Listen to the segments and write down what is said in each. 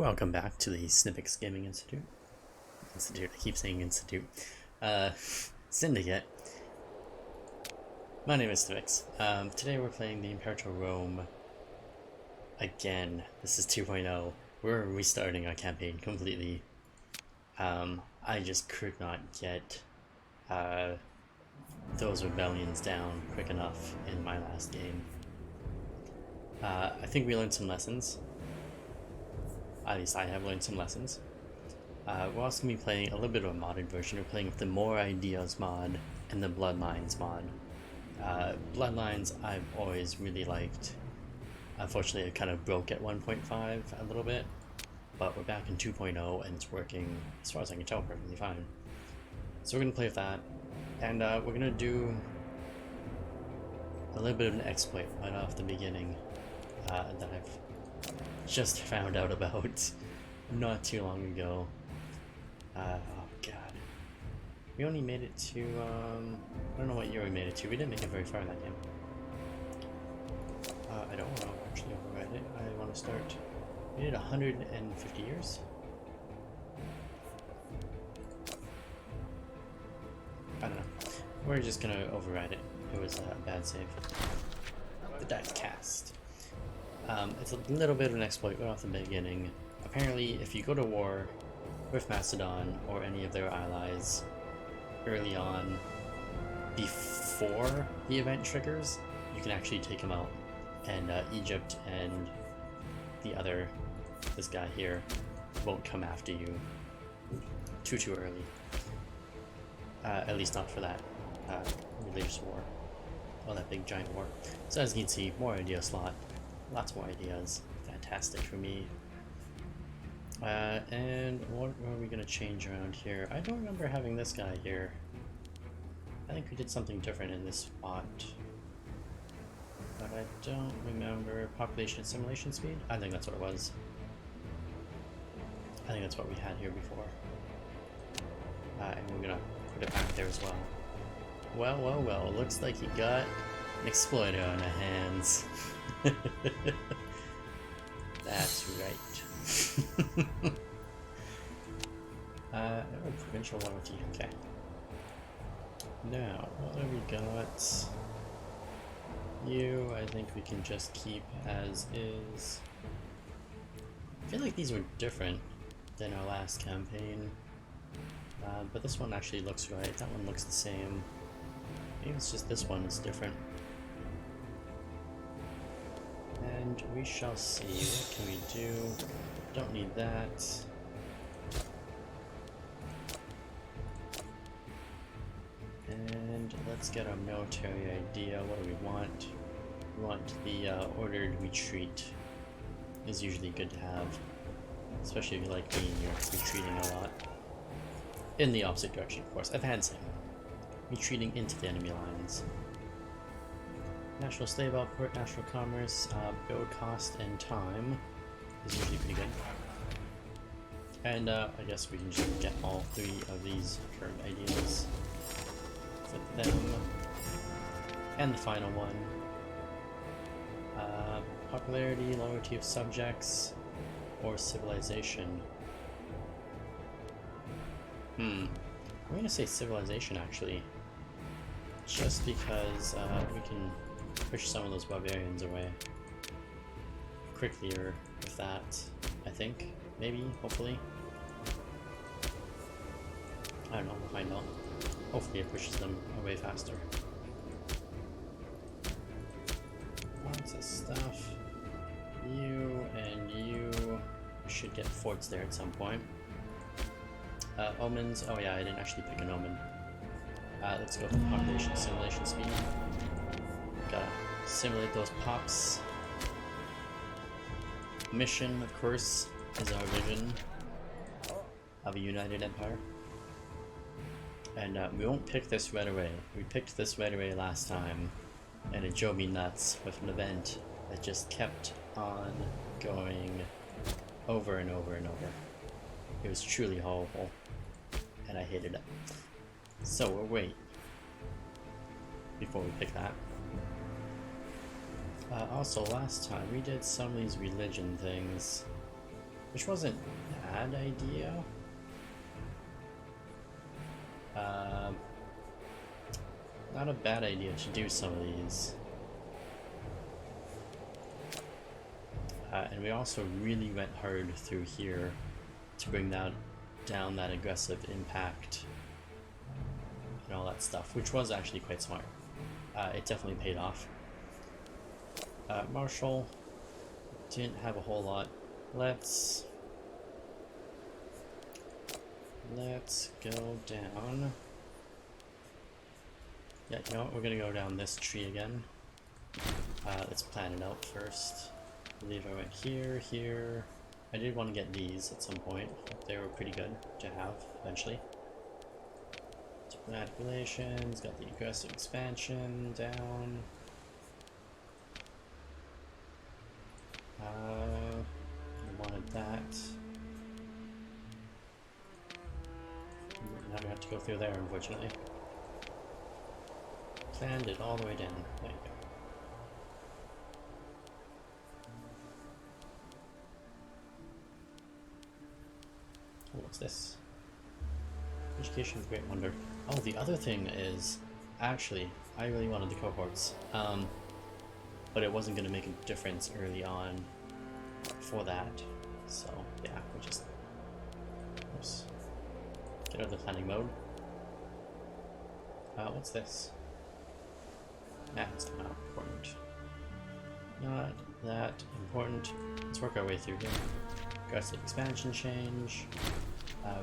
Welcome back to the Snippix Gaming Institute. I keep saying Institute. Syndicate. My name is Snippix. Today we're playing the Imperator Rome again. This is 2.0. We're restarting our campaign completely. I just could not get those rebellions down quick enough in my last game. I think we learned some lessons. At least I have learned some lessons. We're also going to be playing a little bit of a modded version. We're playing with the More Ideas mod and the Bloodlines mod. Bloodlines I've always really liked. Unfortunately it kind of broke at 1.5 a little bit, but we're back in 2.0 and it's working, as far as I can tell, perfectly fine. So we're going to play with that, and we're going to do a little bit of an exploit right off the beginning that I've just found out about not too long ago. Oh god. We only made it to, I don't know what year we made it to. We didn't make it very far in that game. I don't want to actually override it. I want to start. We did 150 years. I don't know. We're just gonna override it. It was a bad save. The dice cast. It's a little bit of an exploit right off the beginning. Apparently, if you go to war with Macedon or any of their allies early on, before the event triggers, you can actually take them out. And Egypt and this guy here, won't come after you too early. At least not for that religious war. Or that big giant war. So as you can see, more idea slot. Lots more ideas. Fantastic for me. And what are we going to change around here? I don't remember having this guy here. I think we did something different in this spot. But I don't remember. Population assimilation speed? I think that's what it was. I think that's what we had here before. And we're going to put it back there as well. Well, looks like you got an exploiter on our hands. That's right. Provincial loyalty, okay. Now, what have we got? You, I think we can just keep as is. I feel like these were different than our last campaign. But this one actually looks right. That one looks the same. Maybe it's just this one is different. And we shall see. What can we do? Don't need that. And let's get our military idea. What do we want? We want the ordered retreat. Is usually good to have. Especially if you like me and you're retreating a lot. In the opposite direction, of course. Advancing. Retreating into the enemy lines. National slave output, national commerce, build cost and time is usually pretty good. And I guess we can just get all three of these current ideas for them. And the final one. Popularity, loyalty of subjects, or civilization. I'm gonna say civilization actually. Just because we can push some of those barbarians away quicker with that, I think. Maybe, hopefully. I don't know, we'll find out. Hopefully it pushes them away faster. Lots of stuff. You and you should get forts there at some point. Omens, oh yeah, I didn't actually pick an omen. Let's go for the population assimilation speed. Gotta simulate those pops. Mission, of course, is our vision of a united empire. And we won't pick this right away. We picked this right away last time, and it drove me nuts with an event that just kept on going over and over and over. It was truly horrible, and I hated it. So we'll wait before we pick that. Also, last time we did some of these religion things. which wasn't a bad idea. Not a bad idea to do some of these. And we also really went hard through here to bring down that aggressive impact and all that stuff, which was actually quite smart. It definitely paid off. Marshall didn't have a whole lot. Let's go down. Yeah, you know what? We're gonna go down this tree again. Let's plan it out first. I believe I went here, here. I did want to get these at some point. They were pretty good to have eventually. Diplomatic relations, got the aggressive expansion down. I wanted that. Now we have to go through there, unfortunately. Planned it all the way down. There you go. Oh, what's this? Education of Great Wonder. Oh, the other thing is, actually, I really wanted the cohorts, but it wasn't going to make a difference early on for that. So, yeah, we just... Oops. Get out of the planning mode. What's this? Nah, it's not important. Not that important. Let's work our way through here. Aggressive expansion change.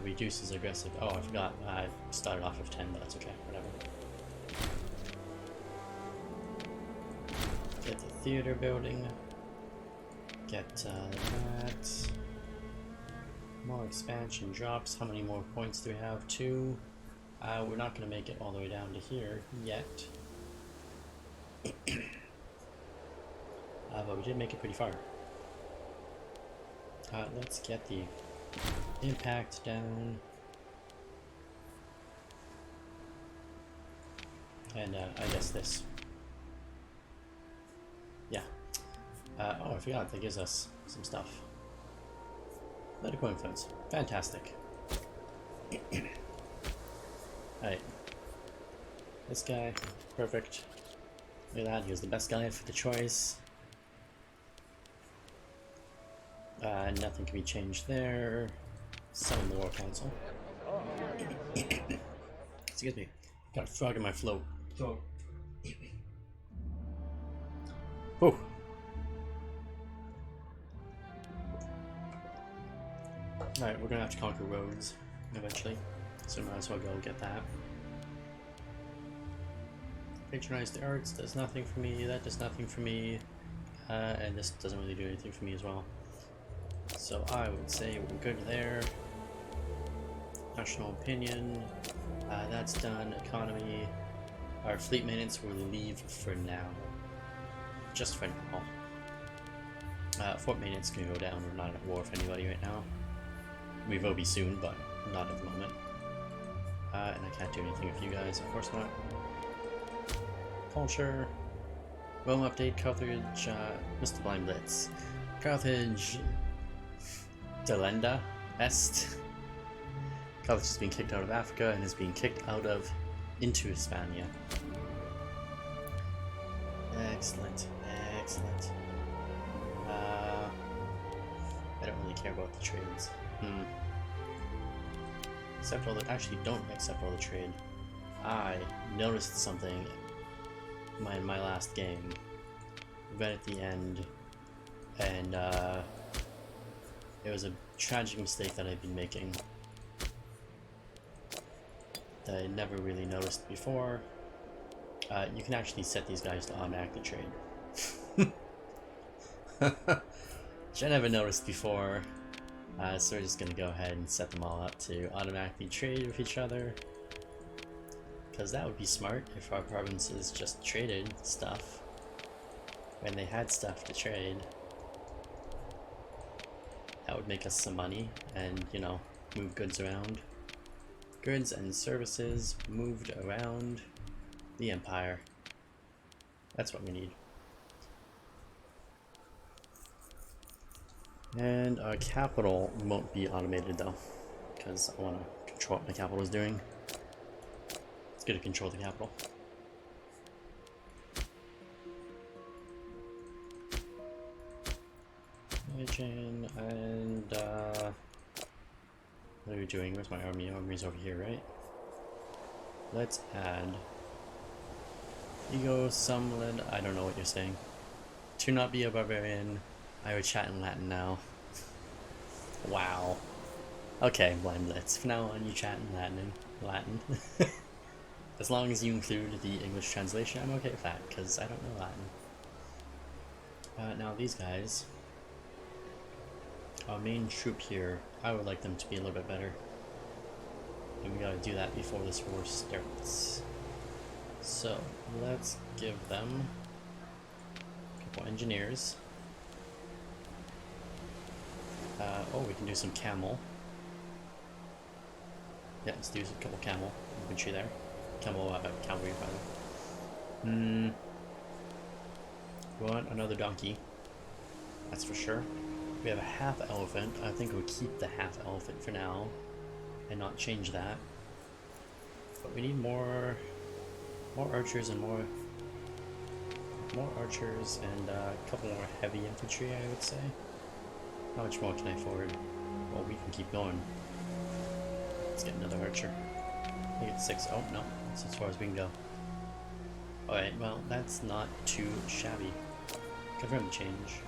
Reduces aggressive... Oh, I forgot. I started off with 10, but that's okay. Whatever. Get the theater building. Get that. More expansion drops. How many more points do we have? 2. We're not going to make it all the way down to here yet. But we did make it pretty far. Let's get the impact down. And I guess this. Yeah. Oh, I forgot, that gives us some stuff. Medical influence. Fantastic. Alright. This guy. Perfect. Look at that, he was the best guy for the choice. Nothing can be changed there. Summon the War Council. Excuse me. Got a frog in my throat. Whew. Alright, we're gonna have to conquer roads eventually, so might as well go get that. Patronize the arts does nothing for me, that does nothing for me, and this doesn't really do anything for me as well. So I would say we're good there. National opinion, that's done. Economy, our fleet maintenance will leave for now. Just for now. Fort maintenance can go down, we're not at war with anybody right now. We will be soon, but not at the moment. And I can't do anything with you guys, of course not. Culture. Rome update, Carthage, Mr. Blind Blitz. Carthage... Delenda Est. Carthage has been kicked out of Africa and is being kicked out of into Hispania. Excellent, excellent. I don't really care about the trades. Accept all the... Actually, don't accept all the trade. I noticed something in my last game, right at the end, and it was a tragic mistake that I've been making that I never really noticed before. You can actually set these guys to automatically trade. Which I never noticed before, so we're just gonna go ahead and set them all up to automatically trade with each other. Because that would be smart if our provinces just traded stuff when they had stuff to trade. That would make us some money and, you know, move goods around. Goods and services moved around the empire. That's what we need. And our capital won't be automated though, because I want to control what my capital is doing. It's good to control the capital. Chain and what are we doing? Where's my army? Army's over here, right? Let's add Ego Sumlid. I don't know what you're saying. To not be a barbarian, I would chat in Latin now. Wow. Okay, Blind Blitz. From now on, you chat in Latin. As long as you include the English translation, I'm okay with that, because I don't know Latin. Now these guys, our main troop here, I would like them to be a little bit better. And we gotta do that before this war starts. So, let's give them a couple engineers. Oh, we can do some camel. Yeah, let's do a couple camel infantry there. Cavalry, rather. We want another donkey. That's for sure. We have a half elephant. I think we'll keep the half elephant for now and not change that. But we need more archers and more archers and a couple more heavy infantry, I would say. How much more can I forward? Well, we can keep going. Let's get another archer. I think it's 6. Oh, no. That's as far as we can go. Alright, well, that's not too shabby. Confirm the change.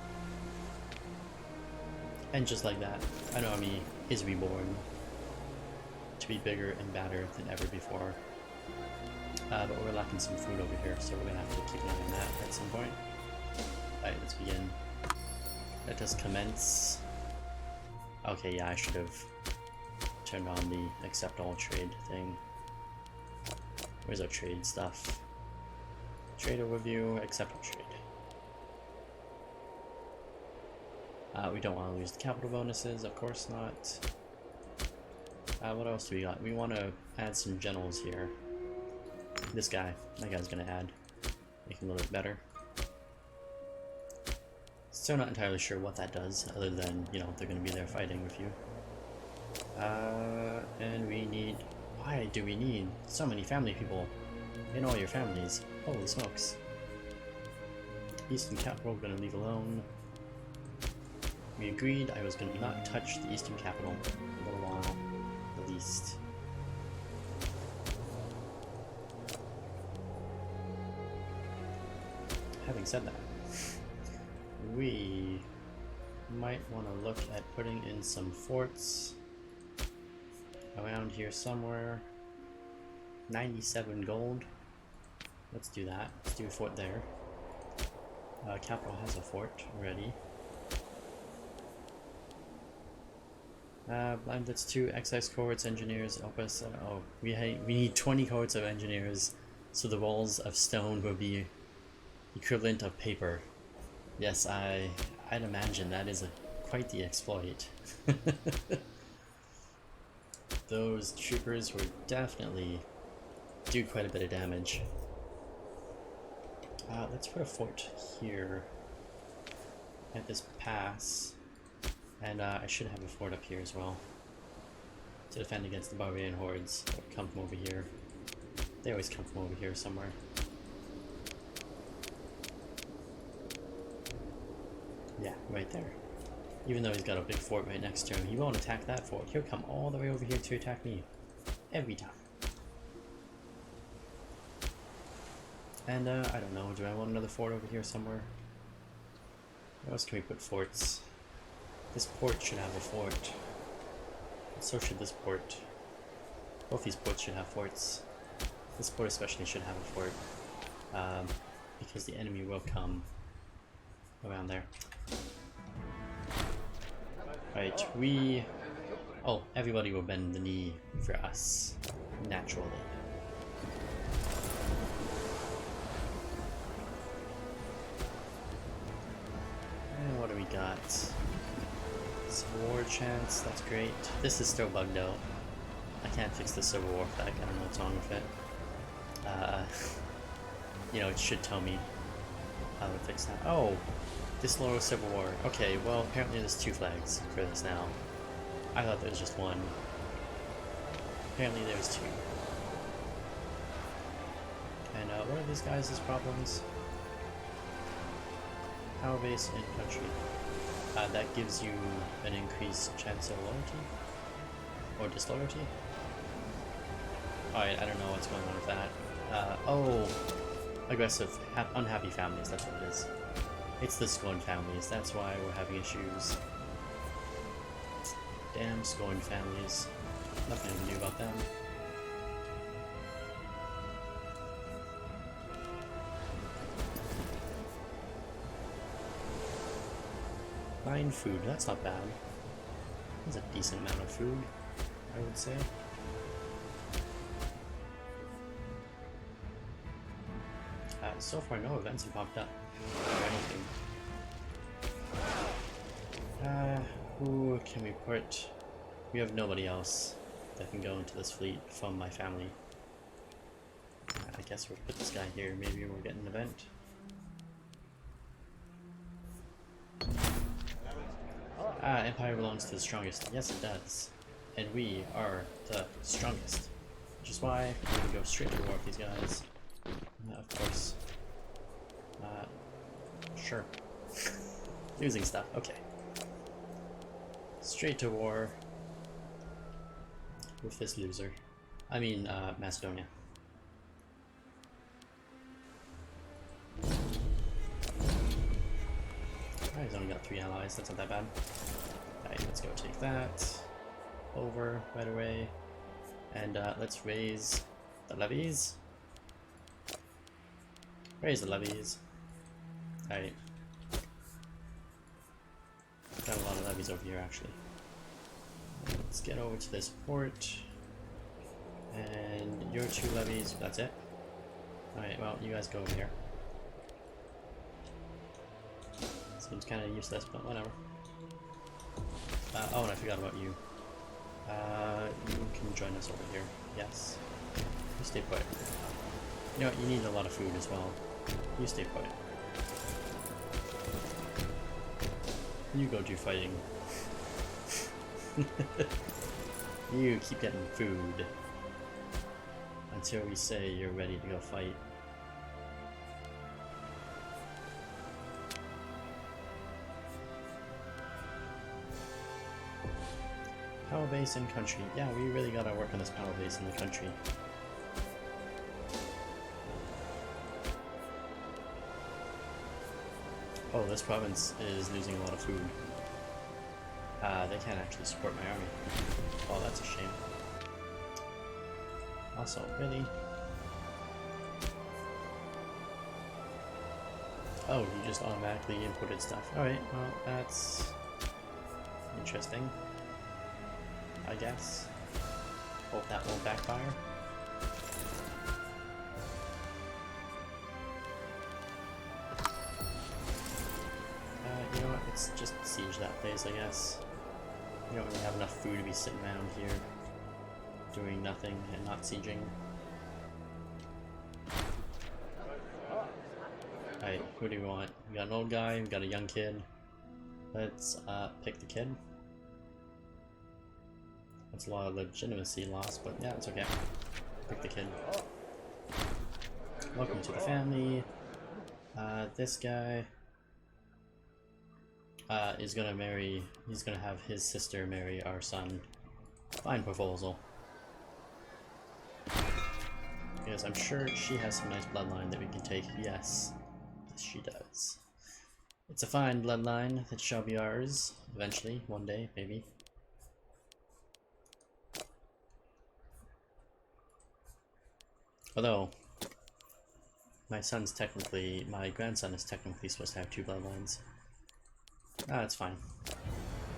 And just like that, an army is reborn to be bigger and badder than ever before. But we're lacking some food over here, so we're gonna have to keep an eye on that at some point. Alright, let's begin. Let us commence. Okay, yeah, I should have turned on the accept all trade thing. Where's our trade stuff? Trade overview, accept all trade. We don't want to lose the capital bonuses, of course not. What else do we got? We want to add some generals here. This guy, that guy's gonna add. Make him a little bit better. Still not entirely sure what that does, other than, you know, they're gonna be there fighting with you. And we need... Why do we need so many family people in all your families? Holy smokes. Eastern capital, we're gonna leave alone. We agreed I was gonna not touch the Eastern capital for a little while, at least. Having said that, we might want to look at putting in some forts around here somewhere. 97 gold. Let's do that. Let's do a fort there. Capital has a fort already. Blind Blitz 2, excise cohorts, engineers, help us. Oh, we need 20 cohorts of engineers, so the walls of stone will be equivalent of paper. Yes, I'd imagine that is quite the exploit. Those troopers will definitely do quite a bit of damage. Let's put a fort here at this pass. And I should have a fort up here as well to defend against the barbarian hordes that would come from over here. They always come from over here somewhere. Yeah, right there. Even though he's got a big fort right next to him, he won't attack that fort. He'll come all the way over here to attack me. Every time. And I don't know, do I want another fort over here somewhere? Where else can we put forts? This port should have a fort. So should this port. Both these ports should have forts. This port especially should have a fort. Because the enemy will come around there. Right, we... Oh, everybody will bend the knee for us. Naturally. And what do we got? War chance, that's great. This is still bugged out. I can't fix the Civil War flag, I don't know what's wrong with it. You know, it should tell me how to fix that. Oh! Disloyal Civil War. Okay, well, apparently there's 2 flags for this now. I thought there was just 1. Apparently there's 2. And what are these guys' problems? Power base and country. That gives you an increased chance of loyalty? Or disloyalty? Alright, I don't know what's going on with that. Oh! Aggressive, unhappy families, that's what it is. It's the scorned families, that's why we're having issues. Damn scorned families. Nothing I can do about them. Fine food, that's not bad. That's a decent amount of food, I would say. So far no events have popped up or anything. Who can we put? We have nobody else that can go into this fleet from my family. I guess we'll put this guy here, maybe we'll get an event. Empire belongs to the strongest. Yes, it does. And we are the strongest. Which is why we're gonna go straight to war with these guys. Of course. Sure. Losing stuff, okay. Straight to war with this loser. I mean, Macedonia. Alright, he's only got 3 allies, that's not that bad. Alright, let's go take that over right away. And let's raise the levies. Raise the levies. Alright. Got a lot of levies over here actually. Let's get over to this port. And your 2 levies, that's it. Alright, well, you guys go over here. Seems kind of useless, but whatever. Oh, and I forgot about you. You can join us over here. Yes. You stay put. You know what, you need a lot of food as well. You stay put. You go do fighting. You keep getting food. Until we say you're ready to go fight. Power base and country. Yeah, we really gotta work on this power base in the country. Oh, this province is losing a lot of food. They can't actually support my army. Oh, that's a shame. Also, really? Oh, you just automatically inputted stuff. Alright, well, that's interesting. I guess. Hope that won't backfire. You know what, let's just siege that place, I guess. We don't really have enough food to be sitting around here doing nothing and not sieging. Alright, who do we want? We got an old guy, we got a young kid. Let's pick the kid. That's a lot of legitimacy lost, but yeah, it's okay. Pick the kid. Welcome to the family. This guy is gonna marry, he's gonna have his sister marry our son. Fine proposal. Because I'm sure she has some nice bloodline that we can take. Yes, she does. It's a fine bloodline that shall be ours, eventually, one day, maybe. Although, my grandson is technically supposed to have 2 bloodlines. Ah, that's fine.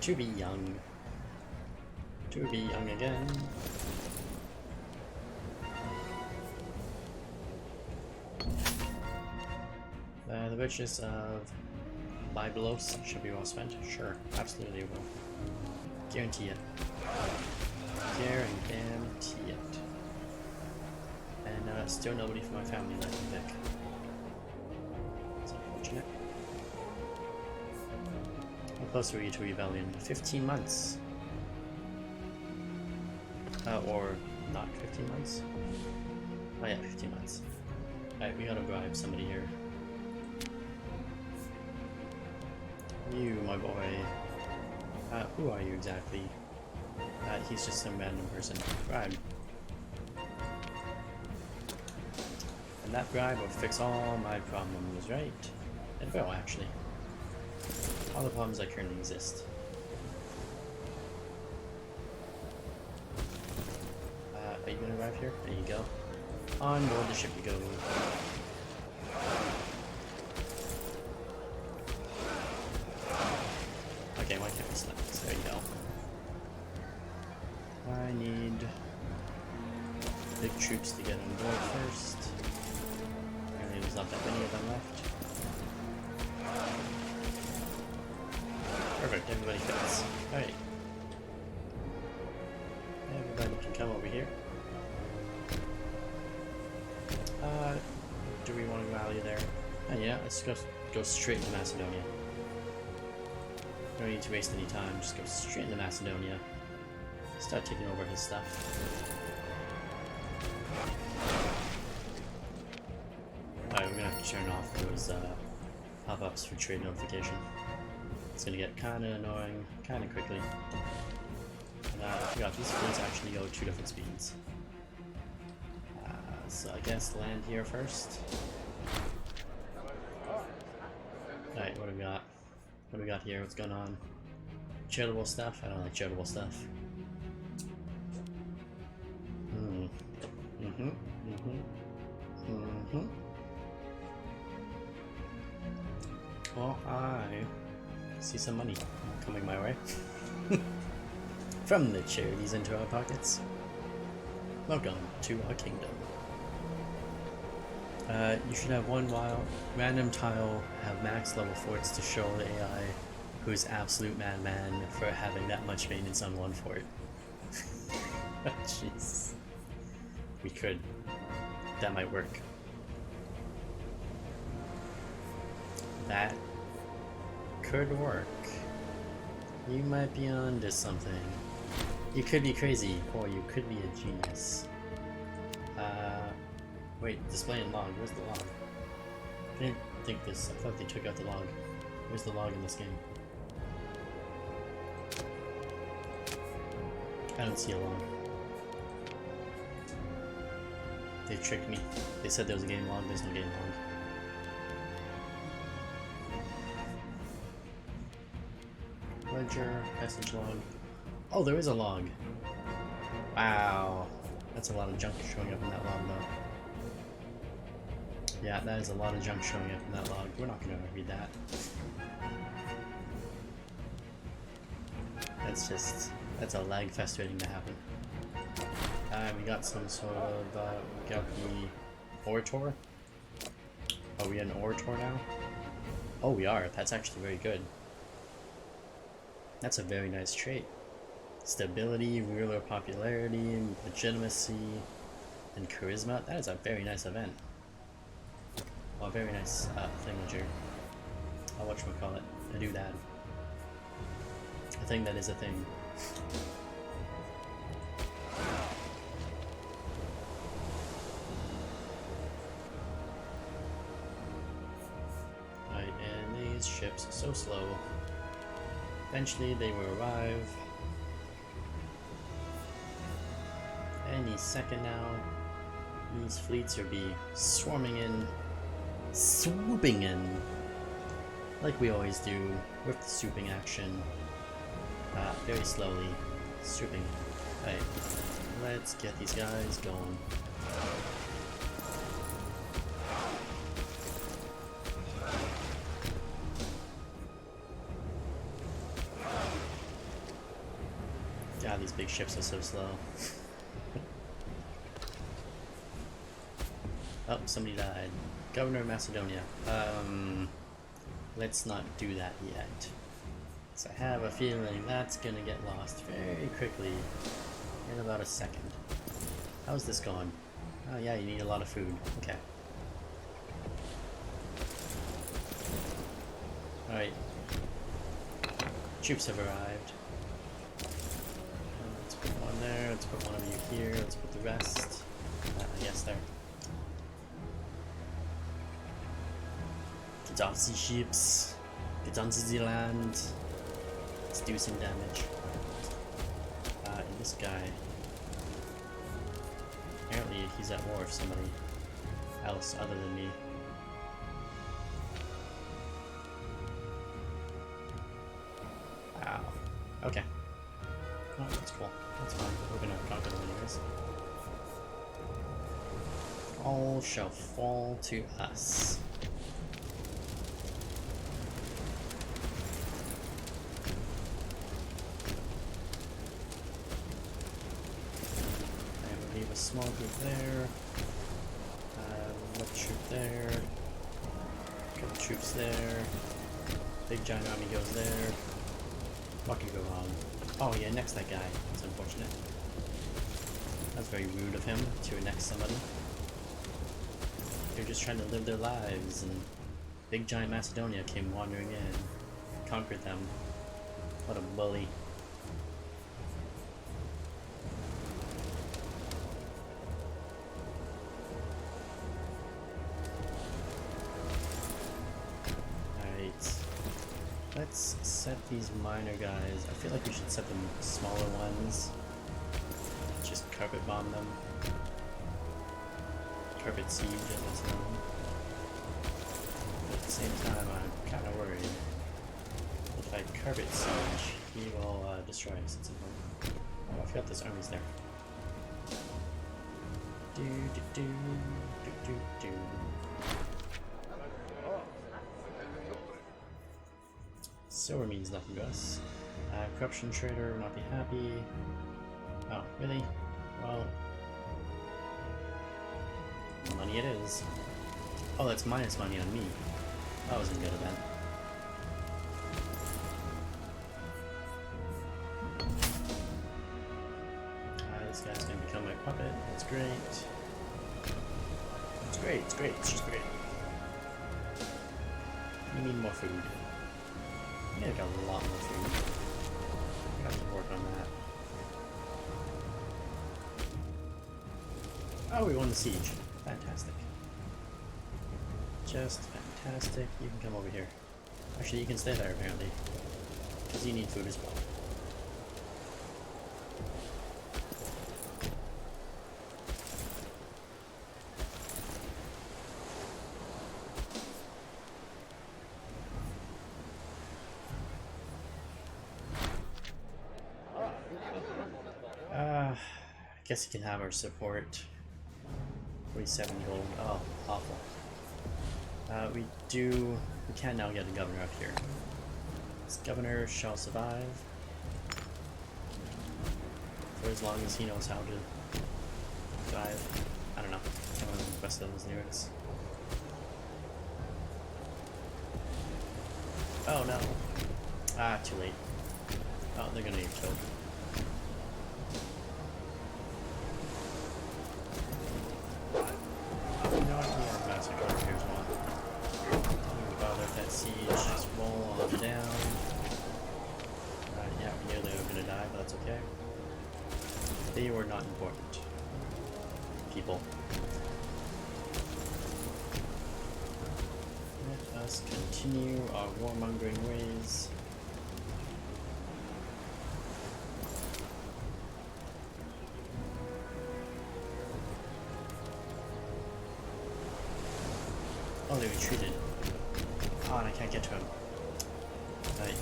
To be young. To be young again. The riches of Byblos should be well spent. Sure, absolutely will. Guarantee it. Guarantee it. And still nobody from my family that I can pick. It's unfortunate. close are we to rebellion? 15 months. Or not 15 months? Oh yeah, 15 months. Alright, we gotta bribe somebody here. You, my boy. Who are you exactly? He's just some random person. Bribe. And that bribe will fix all my problems, right? It will, actually. All the problems that currently exist. Are you gonna arrive here? There you go. On board the ship you go. Okay, why can't we select this? There you go. I need big troops to get on board first. Apparently there's not that many of them left. Perfect, everybody fits. Alright. Everybody can come over here. Do we want to rally there? Oh yeah, let's go straight to Macedonia. Don't need to waste any time, just go straight into Macedonia. Start taking over his stuff. Alright, we're gonna have to turn off those pop-ups for trade notification. It's gonna get kinda annoying, kinda quickly. And I forgot, these fleets actually go 2 different speeds. So I guess land here first. Alright, what do we got? What do we got here? What's going on? Charitable stuff? I don't like charitable stuff. Well, I see some money coming my way. From the charities into our pockets. Welcome to our kingdom. You should have one random tile have max level forts to show the AI who's absolute madman for having that much maintenance on one fort. Jeez. We could. That might work. That could work. You might be onto something. You could be crazy, or you could be a genius. Wait, display and log. Where's the log? I didn't think this. I thought they took out the log. Where's the log in this game? I don't see a log. They tricked me. They said there was a game log. There's no game log. Ledger, message log. Oh, there is a log. Wow. That's a lot of junk showing up in that log, though. Yeah, that is a lot of junk showing up in that log. We're not going to read that. That's a lag fest waiting to happen. We got some sort of, we got the Orator. Are we an Orator now? Oh, we are. That's actually very good. That's a very nice trait. Stability, ruler popularity, legitimacy, and charisma. That is a very nice event. Well, a very nice thingamager. Whatchamacallit? A doodad. A thing that is a thing. Right, and these ships are so slow. Eventually they will arrive. Any second now. These fleets will be swarming in. Swooping in. Like we always do with the swooping action. Very slowly. Swooping. Alright. Let's get these guys going. God, these big ships are so slow. Oh, somebody died. Governor of Macedonia. Let's not do that yet. So I have a feeling that's gonna get lost very quickly in about a second. How's this going? Oh yeah, you need a lot of food. Okay. Alright. troops have arrived. Let's put one there, let's put one of you here, let's put the rest, yes, there. Get off the ships, get onto the land, let's do some damage. And this guy, apparently he's at war with somebody else other than me. Wow. Okay. Oh, that's cool. That's fine. We're gonna conquer them anyways. All shall fall to us. And we'll leave a small group there. One troop there. A couple troops there. Big giant army goes there. What could go wrong? Oh yeah, next that guy. That's unfortunate. That's very rude of him to annex somebody. They're just trying to live their lives, and big giant Macedonia came wandering in, conquered them. What a bully. Let's set these minor guys. I feel like we should set them smaller ones. Just carpet bomb them. Carpet siege as it's known. But at the same time, I'm kind of worried. If I carpet siege, he will destroy us at some point. Oh, I forgot this army's there. Do do do do do do. Silver means nothing to us. Corruption trader will not be happy. Oh, really? Well, money it is. Oh, that's minus money on me. That wasn't good of that. This guy's gonna become my puppet. That's great. It's great, it's great, it's just great. We need more food. I got a lot more food. I have to work on that. Oh, we won the siege. Fantastic. Just fantastic. You can come over here. Actually, you can stay there, apparently. Because you need food as well. I guess you can have our support. 47 gold. Oh, awful. We can now get a governor up here. This governor shall survive. For as long as he knows how to survive. I don't know. I don't know the rest of those lyrics. Oh no. Ah, too late. Oh, they're gonna get killed. Siege, just roll on down. Yeah, we knew they were gonna die, but that's okay. They were not important. People. Let us continue our warmongering ways. Oh, they retreated. Oh, and I can't get to him.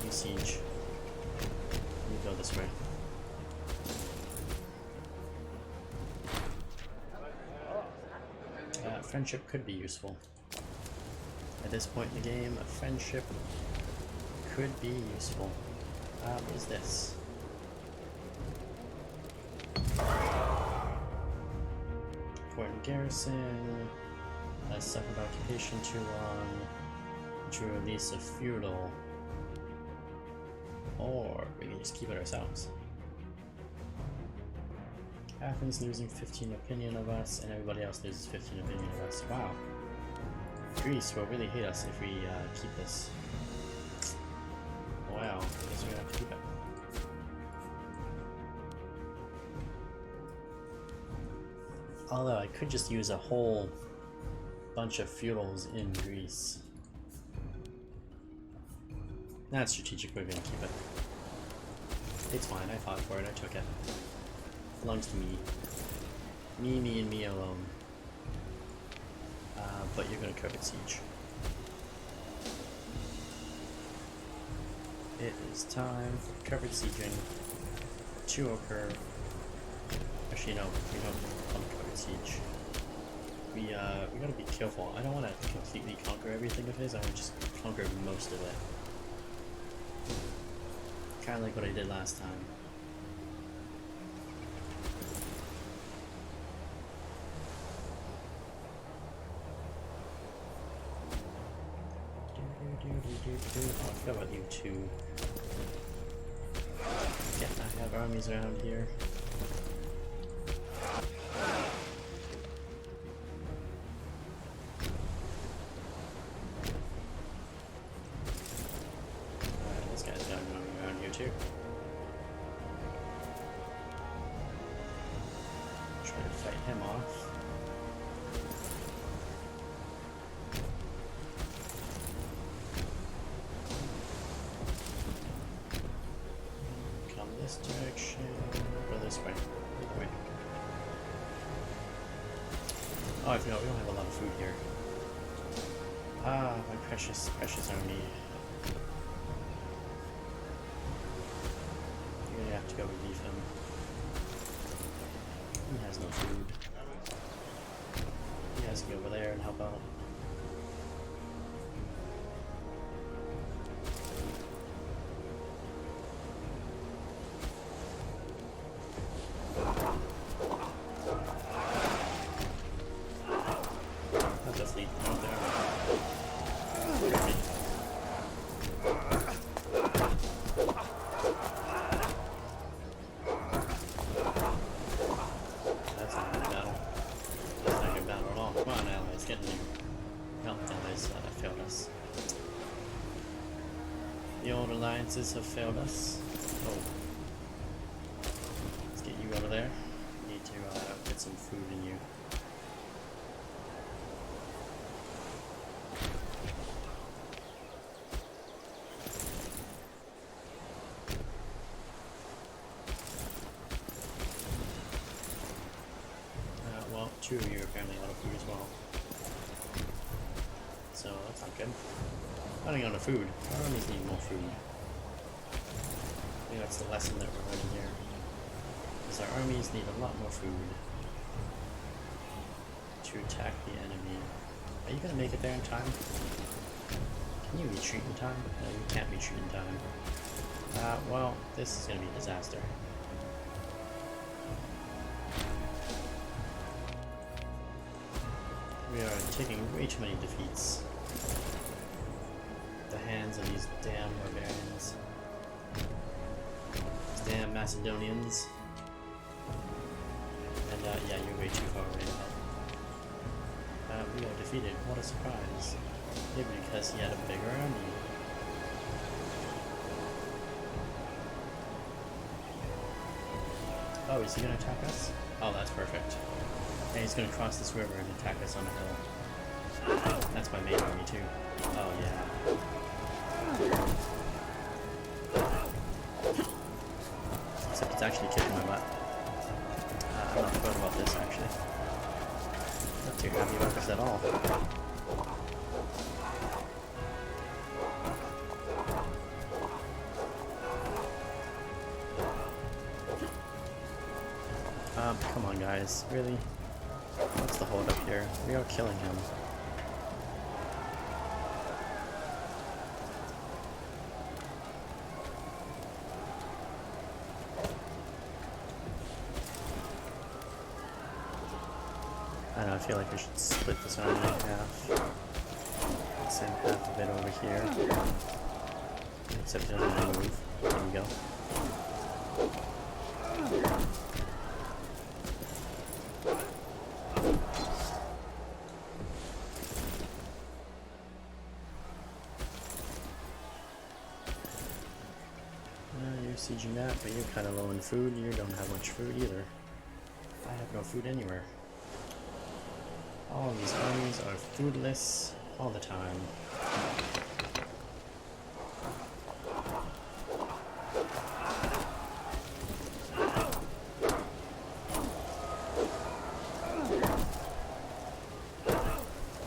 You siege. You go this way. Friendship could be useful. At this point in the game, a friendship could be useful. What is this? Important garrison. Suffered occupation too long. To release a feudal, or we can just keep it ourselves. Athens losing 15 opinion of us, and everybody else loses 15 opinion of us. Wow. Greece will really hate us if we keep this. Wow. I guess we're gonna like to keep it. Although I could just use a whole bunch of feudals in Greece. That's strategic, we're gonna keep it. It's fine, I fought for it, I took it. Belongs to me. Me, and me alone. But you're gonna cover siege. It is time for covered sieging to occur. Actually, no, we don't want covered siege. We gotta be careful. I don't want to completely conquer everything of his. I want to just conquer most of it. Kind of like what I did last time. Oh, I forgot about you two. Yeah, I have armies around here. Alright, this guy's got an army around here too. Try to fight him off. This direction, or this way. Either way. Oh, I forgot, we don't have a lot of food here. Ah, my precious, precious army. You're gonna have to go relieve him. He has no food. He has to go over there and help out. The old alliances have failed us. Oh. Let's get you out of there. We need to get some food in you. Well, two of you are apparently out of food as well. So that's not good. Running out of food. Our armies need more food. I think that's the lesson that we're learning here. Is our armies need a lot more food to attack the enemy. Are you gonna make it there in time? Can you retreat in time? No, you can't retreat in time. Well, this is gonna be a disaster. We are taking way too many defeats. The hands of these damn barbarians. These damn Macedonians. And yeah, you're way too far away to help. We are defeated. What a surprise. Maybe because he had a bigger army. Oh, is he gonna attack us? Oh, that's perfect. And he's gonna cross this river and attack us on a hill. That's my main army too. Oh yeah. Except it's actually kicking my butt. I'm not thrilled about this actually. Not too happy about this at all. Come on guys, really? What's the hold up here? We are killing him. I don't know, I feel like we should split this army in half. Send half of it over here. Except it doesn't really move. There we go. sieging that, but you're kind of low in food. You don't have much food either. I have no food anywhere. All these armies are foodless all the time.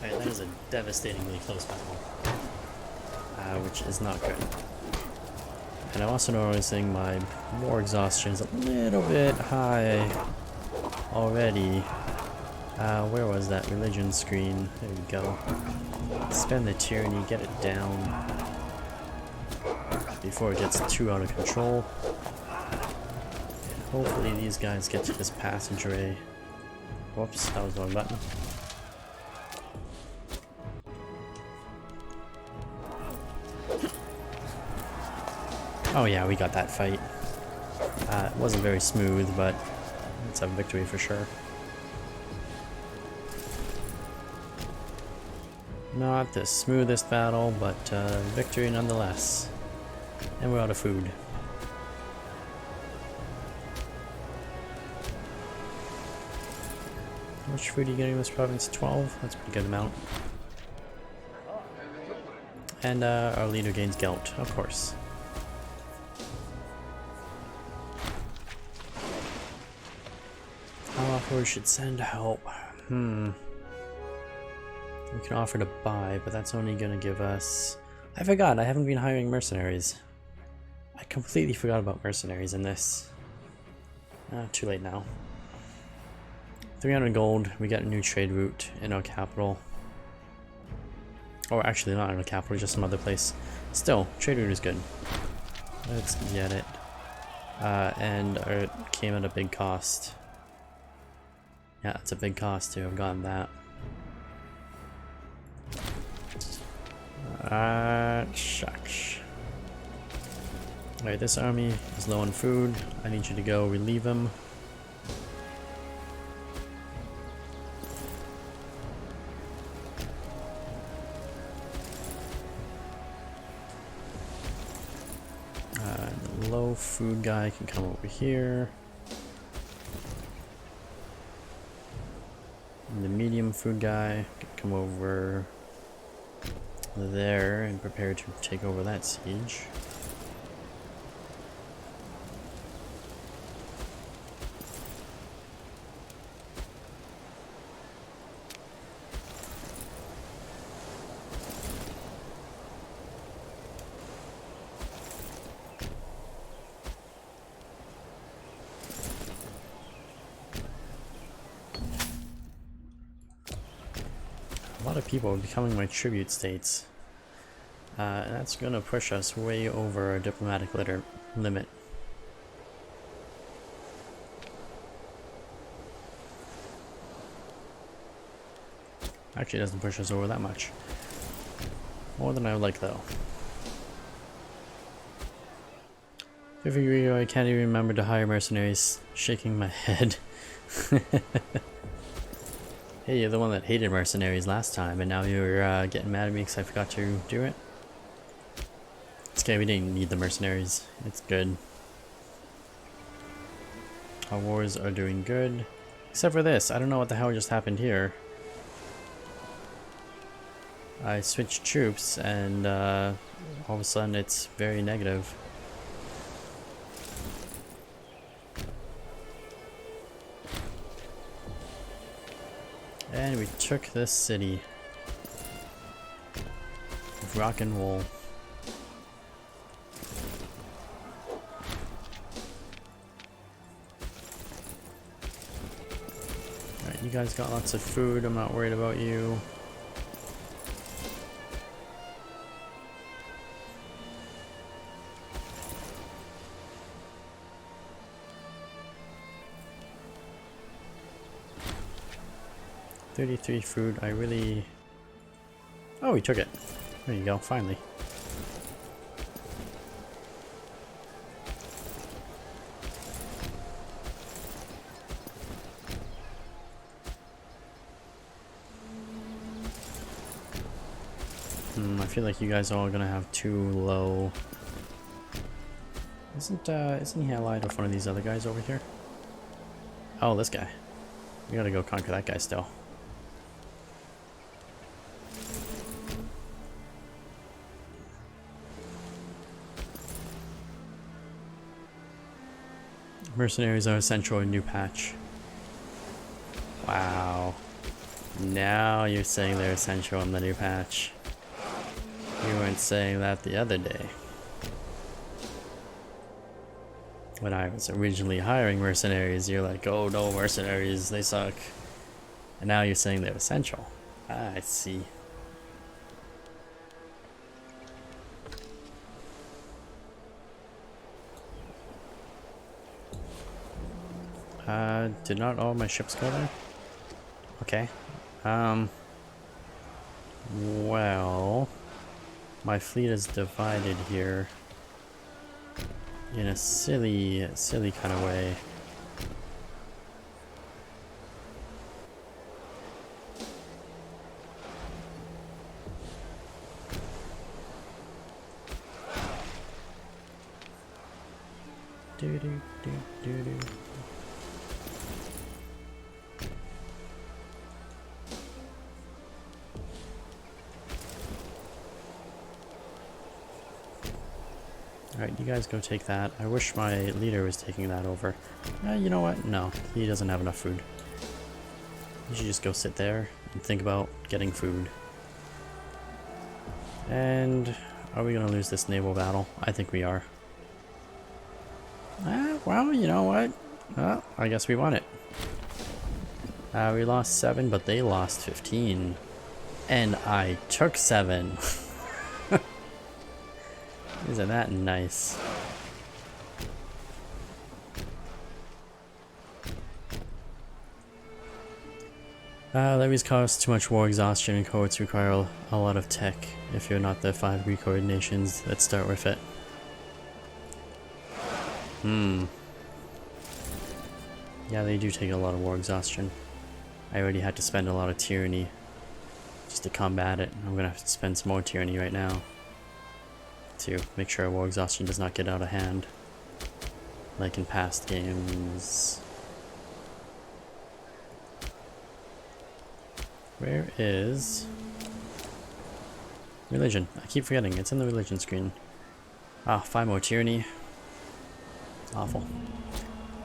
Alright, that is a devastatingly close battle. Which is not good. And I'm also noticing my war exhaustion is a little bit high already. Where was that religion screen? There we go. Spend the tyranny, get it down before it gets too out of control. And hopefully these guys get to this passageray. Whoops, that was the wrong button. Oh yeah, we got that fight. It wasn't very smooth, but it's a victory for sure. Not the smoothest battle, but victory nonetheless. And we're out of food. How much food are you getting in this province? 12? That's a pretty good amount. And our leader gains guilt, of course. How often we should send help? We can offer to buy, but that's only gonna give us... I forgot, I haven't been hiring mercenaries. I completely forgot about mercenaries in this. Too late now. 300 gold, we get a new trade route in our capital. Or actually not in our capital, just some other place. Still, trade route is good. Let's get it. And it came at a big cost. Yeah, it's a big cost to have gotten that. Shucks. Alright, this army is low on food. I need you to go relieve them. The low food guy can come over here. And the medium food guy can come over there and prepare to take over that siege. A lot of people are becoming my tribute states. And that's going to push us way over our diplomatic limit. Actually, it doesn't push us over that much. More than I would like, though. I can't even remember to hire mercenaries. Shaking my head. Hey, you're the one that hated mercenaries last time, and now you're getting mad at me because I forgot to do it? It's okay, we didn't need the mercenaries. It's good. Our wars are doing good. Except for this. I don't know what the hell just happened here. I switched troops, and all of a sudden it's very negative. And we took this city of rock and roll. Alright, you guys got lots of food, I'm not worried about you. $33 food, I really... Oh, we took it. There you go, finally. I feel like you guys are all gonna have too low Isn't he allied with one of these other guys over here? Oh, this guy. We gotta go conquer that guy still. Mercenaries are essential in new patch. Wow. Now you're saying they're essential in the new patch. You weren't saying that the other day. When I was originally hiring mercenaries, you're like, oh no, mercenaries, they suck. And now you're saying they're essential. Ah, I see. Did not all my ships go there? Okay. Well, my fleet is divided here in a silly kind of way. Alright, you guys go take that. I wish my leader was taking that over. You know what? No, he doesn't have enough food. You should just go sit there and think about getting food. And are we going to lose this naval battle? I think we are. Well, you know what? Well, I guess we won it. We lost 7, but they lost 15. And I took 7. Isn't that nice? Levies cause too much war exhaustion and cohorts require a lot of tech if you're not the 5 Greek horde nations that start with it. Yeah, they do take a lot of war exhaustion. I already had to spend a lot of tyranny just to combat it. I'm gonna have to spend some more tyranny right now to make sure war exhaustion does not get out of hand like in past games. Where is religion? I keep forgetting, it's in the religion screen. Ah, 5 more tyranny. Awful.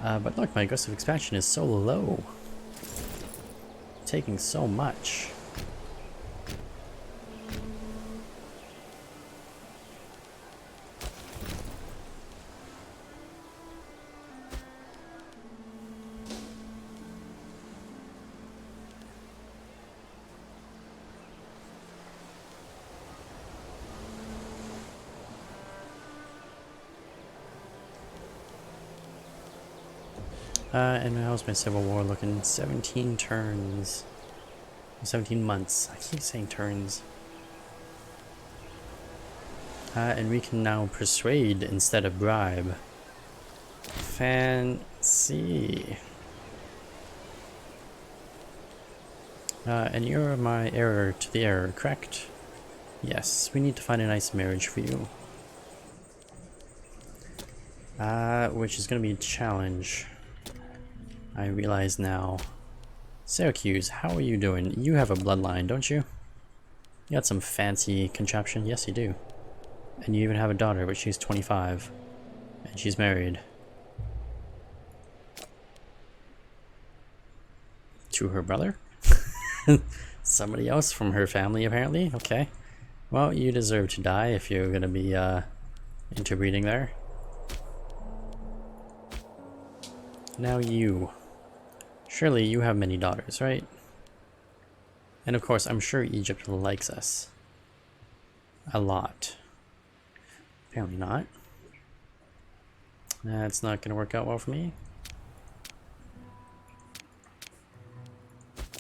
But look, my aggressive expansion is so low. Taking so much. And how's my Civil War looking? 17 turns. 17 months. I keep saying turns. And we can now persuade instead of bribe. Fancy. And you're my heir to the heir, correct? Yes, we need to find a nice marriage for you. Which is going to be a challenge. I realize now. Syracuse, how are you doing? You have a bloodline, don't you? You got some fancy contraption? Yes, you do. And you even have a daughter, but she's 25. And she's married. To her brother? Somebody else from her family, apparently? Okay. Well, you deserve to die if you're gonna be, interbreeding there. Now you. Surely you have many daughters, right? And of course, I'm sure Egypt likes us. A lot. Apparently not. That's not gonna work out well for me.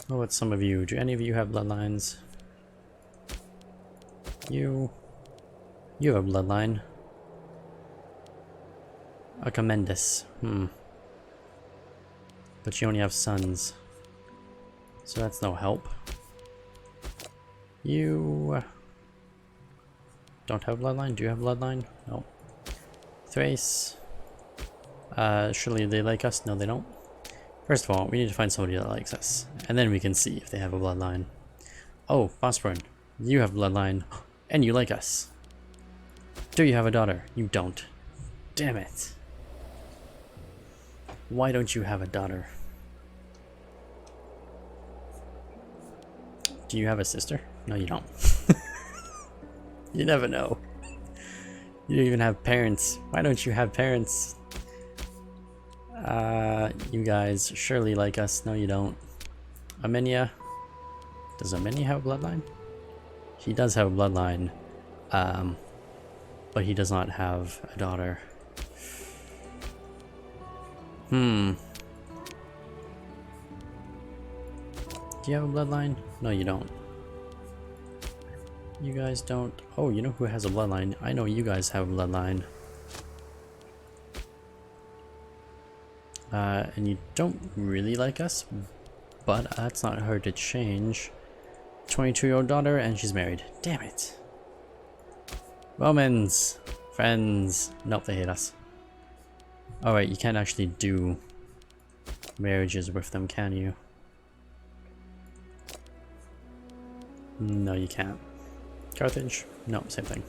Well, what's some of you? Do any of you have bloodlines? You have a bloodline. A Commendus. But you only have sons. So that's no help. You don't have bloodline? Do you have bloodline? No. Thrace. Surely they like us? No, they don't. First of all, we need to find somebody that likes us, and then we can see if they have a bloodline. Oh, Phosphorus, you have a bloodline, and you like us. Do you have a daughter? You don't. Damn it. Why don't you have a daughter? Do you have a sister? No, you don't. You never know. You don't even have parents. Why don't you have parents? You guys surely like us. No, you don't. Armenia. Does Armenia have a bloodline? He does have a bloodline. But he does not have a daughter. Do you have a bloodline? No, you don't. You guys don't. Oh, you know who has a bloodline? I know you guys have a bloodline. And you don't really like us, but that's not hard to change. 22-year-old daughter, and she's married. Damn it. Romans, friends. Nope, they hate us. Alright, you can't actually do marriages with them, can you? No, you can't. Carthage? No, same thing.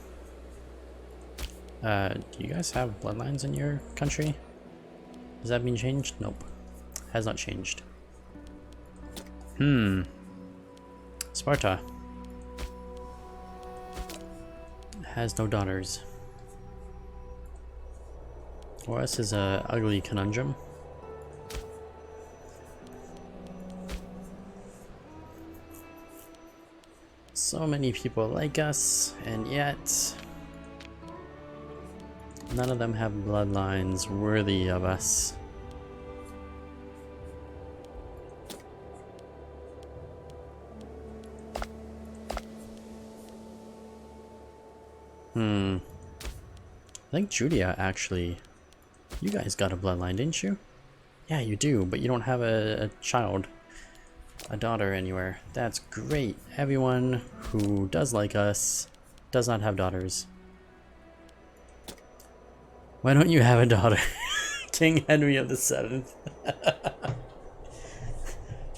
Do you guys have bloodlines in your country? Has that been changed? Nope. Has not changed. Sparta has no daughters. Or this is a ugly conundrum. So many people like us, and yet none of them have bloodlines worthy of us. I think Judea actually. You guys got a bloodline, didn't you? Yeah, you do, but you don't have a child. A daughter anywhere. That's great. Everyone who does like us does not have daughters. Why don't you have a daughter? King Henry of the Seventh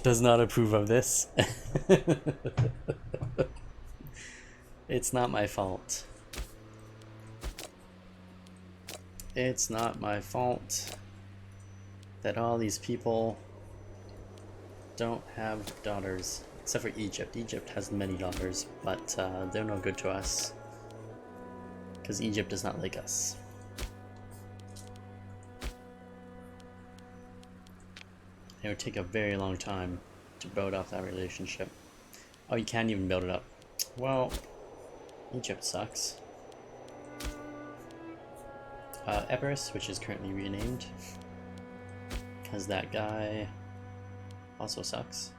does not approve of this. It's not my fault. It's not my fault that all these people don't have daughters, except for Egypt. Egypt has many daughters, but they're no good to us because Egypt does not like us. It would take a very long time to build up that relationship. Oh, you can't even build it up. Well, Egypt sucks. Epirus, which is currently renamed, because that guy also sucks.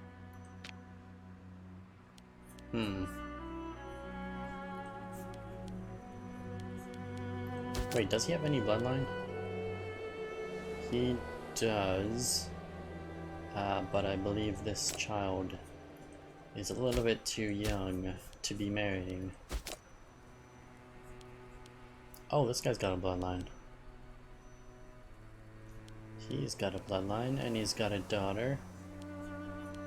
Wait, does he have any bloodline? He does, but I believe this child is a little bit too young to be marrying. Oh, this guy's got a bloodline. He's got a bloodline, and he's got a daughter.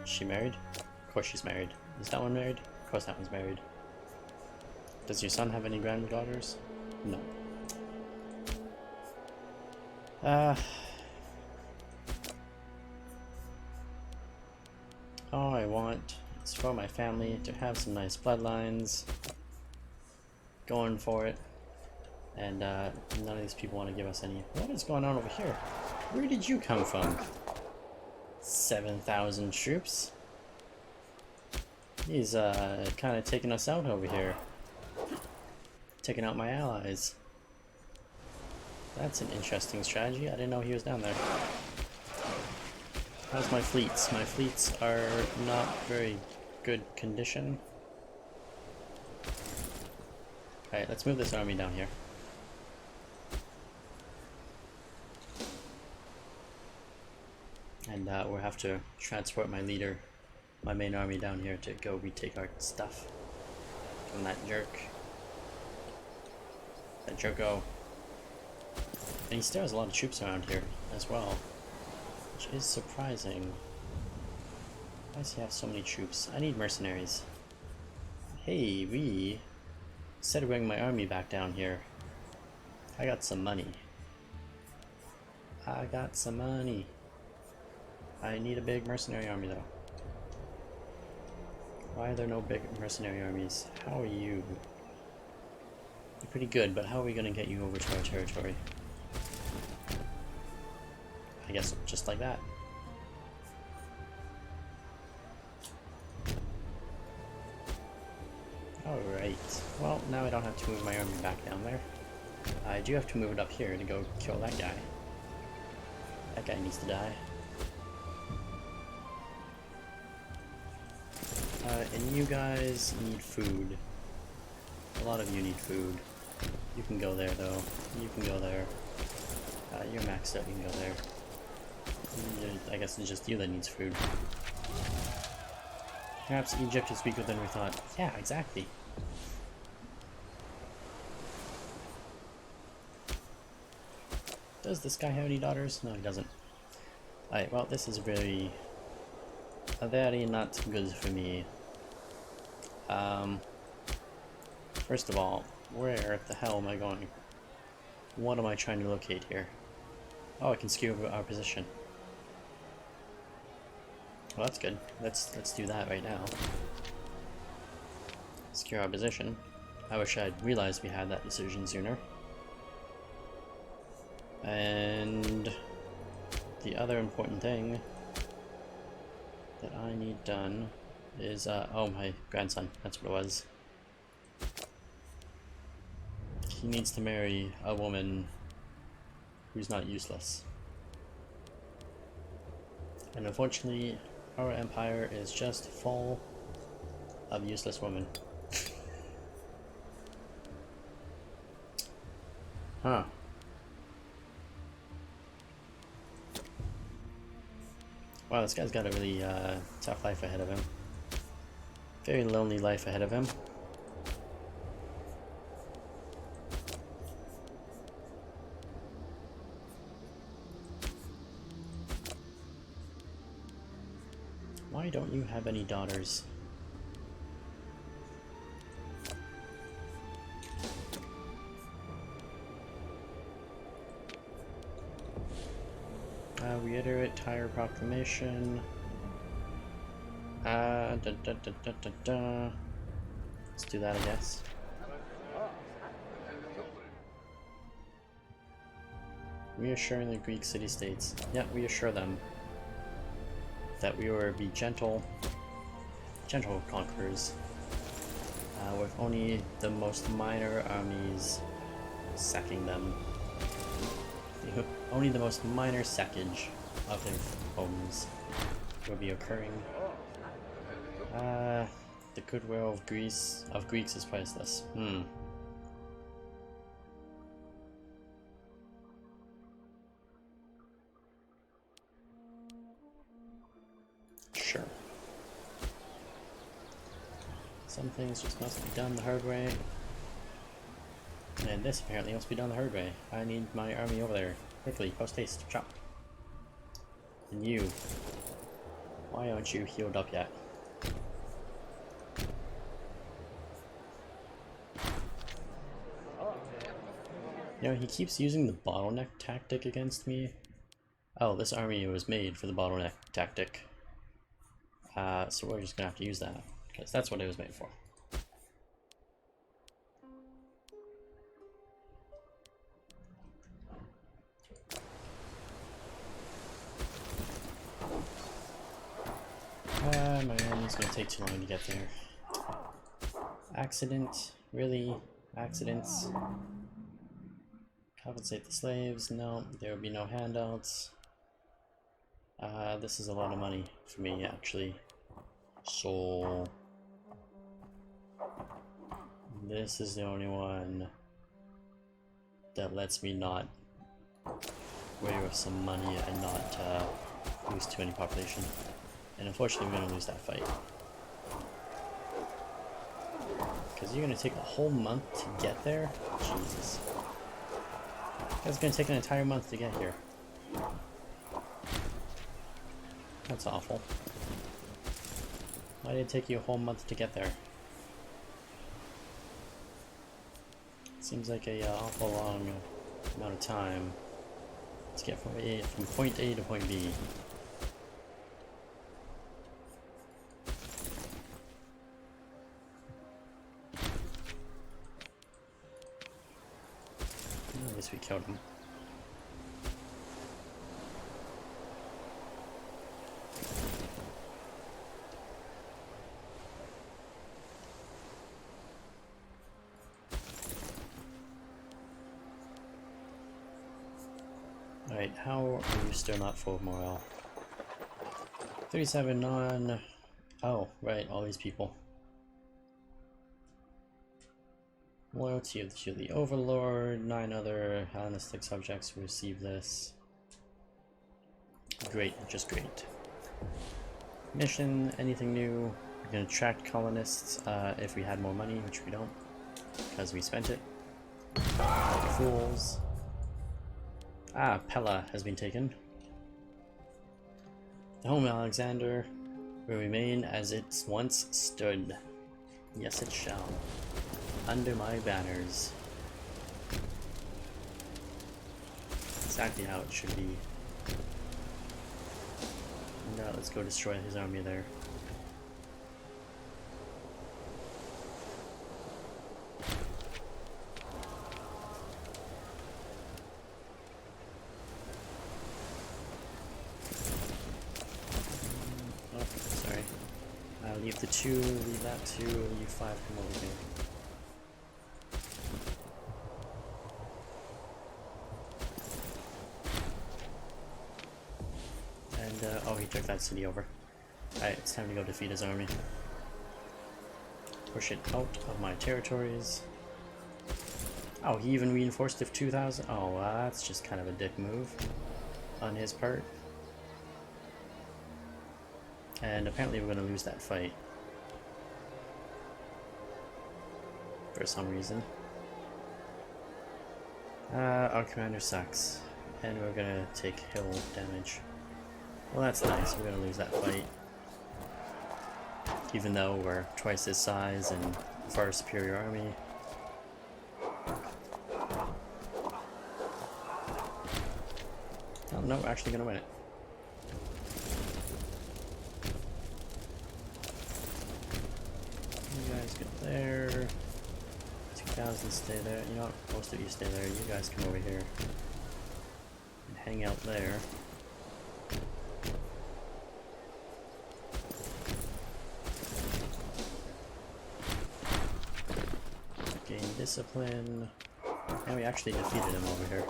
Is she married? Of course she's married. Is that one married? Of course that one's married. Does your son have any granddaughters? No. All I want is for my family to have some nice bloodlines. Going for it. And none of these people want to give us any. What is going on over here? Where did you come from? 7,000 troops? He's kind of taking us out over here. Taking out my allies. That's an interesting strategy. I didn't know he was down there. How's my fleets? My fleets are not very good condition. Alright, let's move this army down here. And we'll have to transport my leader, my main army down here to go retake our stuff from that jerk. That jerko. And he still has a lot of troops around here as well, which is surprising. Why does he have so many troops? I need mercenaries. Hey, instead of bringing my army back down here, I got some money. I got some money. I need a big mercenary army though. Why are there no big mercenary armies? How are you? You're pretty good, but how are we gonna get you over to our territory? I guess just like that. Alright, well now I don't have to move my army back down there. I do have to move it up here to go kill that guy. That guy needs to die. And you guys need food. A lot of you need food. You can go there though. You can go there. You're maxed out, you can go there. I guess it's just you that needs food. Perhaps Egypt is weaker than we thought. Yeah, exactly. Does this guy have any daughters? No, he doesn't. Alright, well, this is very not good for me. First of all, where the hell am I going? What am I trying to locate here? Oh, I can skew our position. Well, that's good. Let's do that right now. Secure our position. I wish I'd realized we had that decision sooner. And the other important thing that I need done is, oh, my grandson, that's what it was. He needs to marry a woman who's not useless. And unfortunately, our empire is just full of useless women. Huh. Wow, this guy's got a really tough life ahead of him. Very lonely life ahead of him. Why don't you have any daughters? Reiterate Tire Proclamation. Let's do that, I guess. Reassuring the Greek city-states. Yeah, reassure them that we will be gentle conquerors, with only the most minor armies sacking them. Only the most minor sackage of their homes will be occurring. The goodwill of Greece Greeks is priceless. Sure. Some things just must be done the hard way. And this apparently must be done the hard way. I need my army over there. Quickly, post haste, chop. And you. Why aren't you healed up yet? You know, he keeps using the bottleneck tactic against me. Oh, this army was made for the bottleneck tactic. So we're just gonna have to use that, because that's what it was made for. My army's gonna take too long to get there. Accident? Really? Accidents? Compensate the slaves? No, there will be no handouts. This is a lot of money for me, actually. So this is the only one that lets me not worry with some money and not lose too many population. And unfortunately we're gonna lose that fight. Because you're gonna take a whole month to get there? Jesus. It's gonna take an entire month to get here. That's awful. Why did it take you a whole month to get there? Seems like a awful long amount of time to get from point A to point B. At least we killed him. Alright, how are you still not full of morale? 37 non... Oh, right, all these people. Loyalty to the Overlord, 9 other Hellenistic subjects receive this. Great, just great. Mission, anything new? We're gonna attract colonists if we had more money, which we don't, because we spent it. Like fools. Ah, Pella has been taken. The home of Alexander will remain as it once stood. Yes, it shall. Under my banners. Exactly how it should be. And let's go destroy his army there. Oh, sorry. Leave the 2, leave that 2, you 5 come over here. Oh, he took that city over. Alright, it's time to go defeat his army. Push it out of my territories. Oh, he even reinforced it 2,000? Oh, that's just kind of a dick move on his part. And apparently we're going to lose that fight. For some reason. Our commander sucks. And we're going to take hill damage. Well, that's nice. We're gonna lose that fight. Even though we're twice his size and far superior army. Oh no, we're actually gonna win it. You guys get there. 2,000 stay there. You know what? Most of you stay there. You guys come over here. And hang out there. Discipline, and we actually defeated him over here.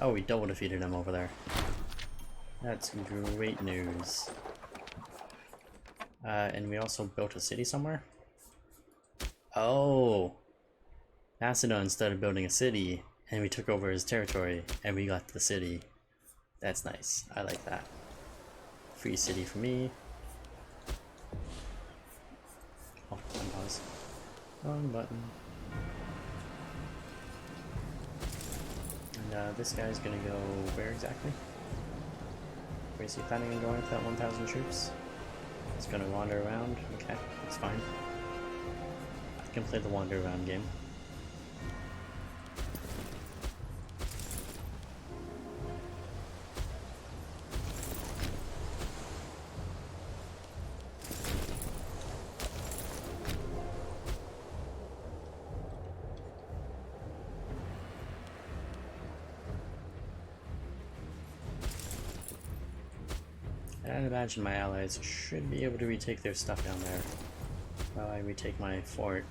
Oh, we double defeated him over there. That's great news. And we also built a city somewhere? Oh! Macedon started building a city, and we took over his territory, and we got the city. That's nice. I like that. Free city for me. Oh, unpause. Wrong button. And this guy's gonna go where exactly? Where is he planning on going with that 1,000 troops? He's gonna wander around? Okay, that's fine. I can play the wander around game. I imagine my allies should be able to retake their stuff down there while I retake my fort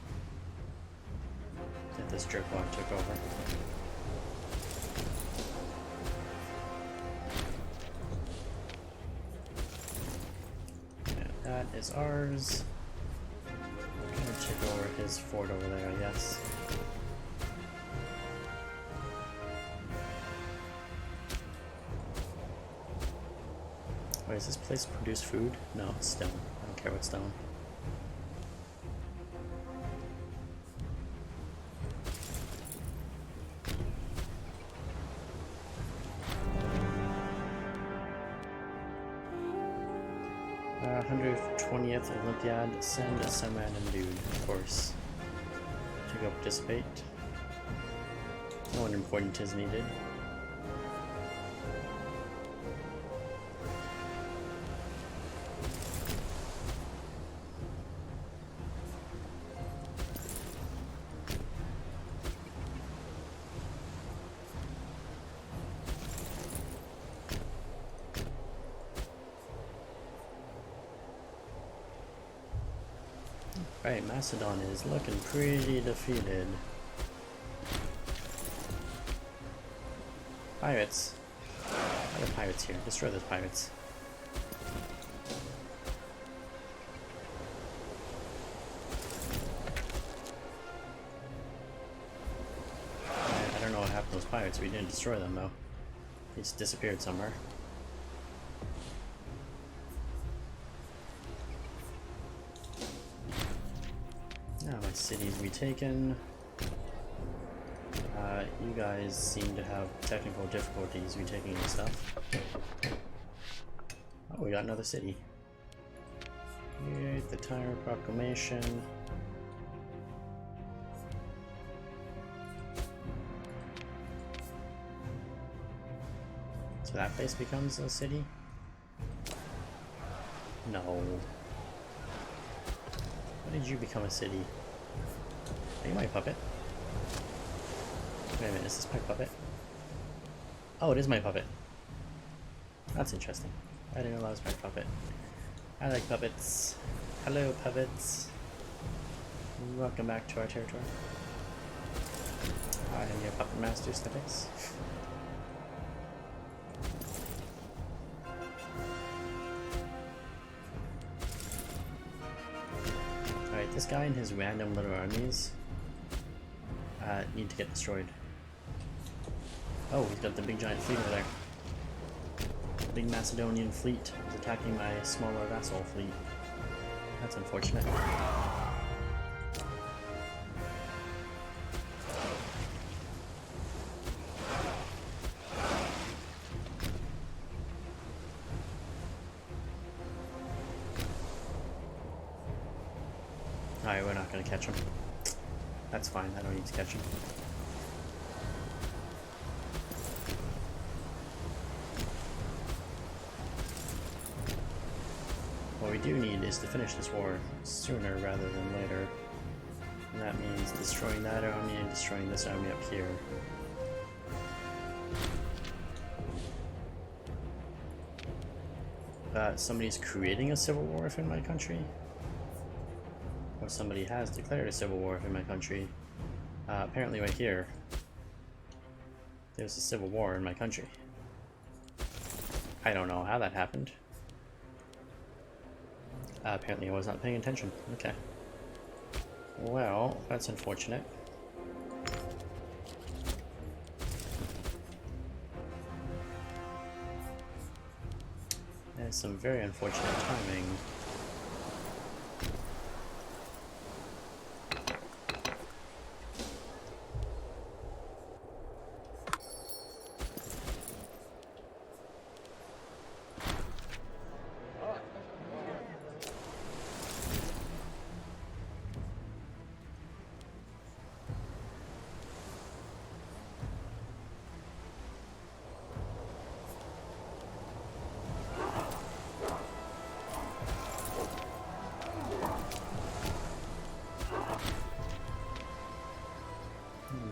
that this jerkwad took over. And that is ours. I'm gonna take over his fort over there, I guess. Wait, does this place produce food? No, it's stone. I don't care what stone. 120th Olympiad, send some random dude, of course, to go participate. No one important is needed. Right, Macedon is looking pretty defeated. Pirates. Why are the pirates here? Destroy those pirates. I don't know what happened to those pirates. We didn't destroy them though. They just disappeared somewhere. Now my city's retaken. You guys seem to have technical difficulties retaking your stuff. Oh, we got another city. Create the Tire Proclamation. So that place becomes a city? No. When did you become a city? Are you my puppet? Wait a minute, is this my puppet? Oh, it is my puppet. That's interesting. I didn't know that was my puppet. I like puppets. Hello, puppets. Welcome back to our territory. I am your puppet master, Thrace. Alright, this guy and his random little armies need to get destroyed. Oh, he's got the big giant fleet over there. The big Macedonian fleet is attacking my smaller vassal fleet. That's unfortunate. Alright, we're not gonna catch him. That's fine, I don't need to catch him. What we do need is to finish this war sooner rather than later. And that means destroying that army and destroying this army up here. Somebody's creating a civil war in my country. Or somebody has declared a civil war in my country. Apparently right here, there's a civil war in my country. I don't know how that happened. Apparently I was not paying attention. Okay. Well, that's unfortunate. There's some very unfortunate timing.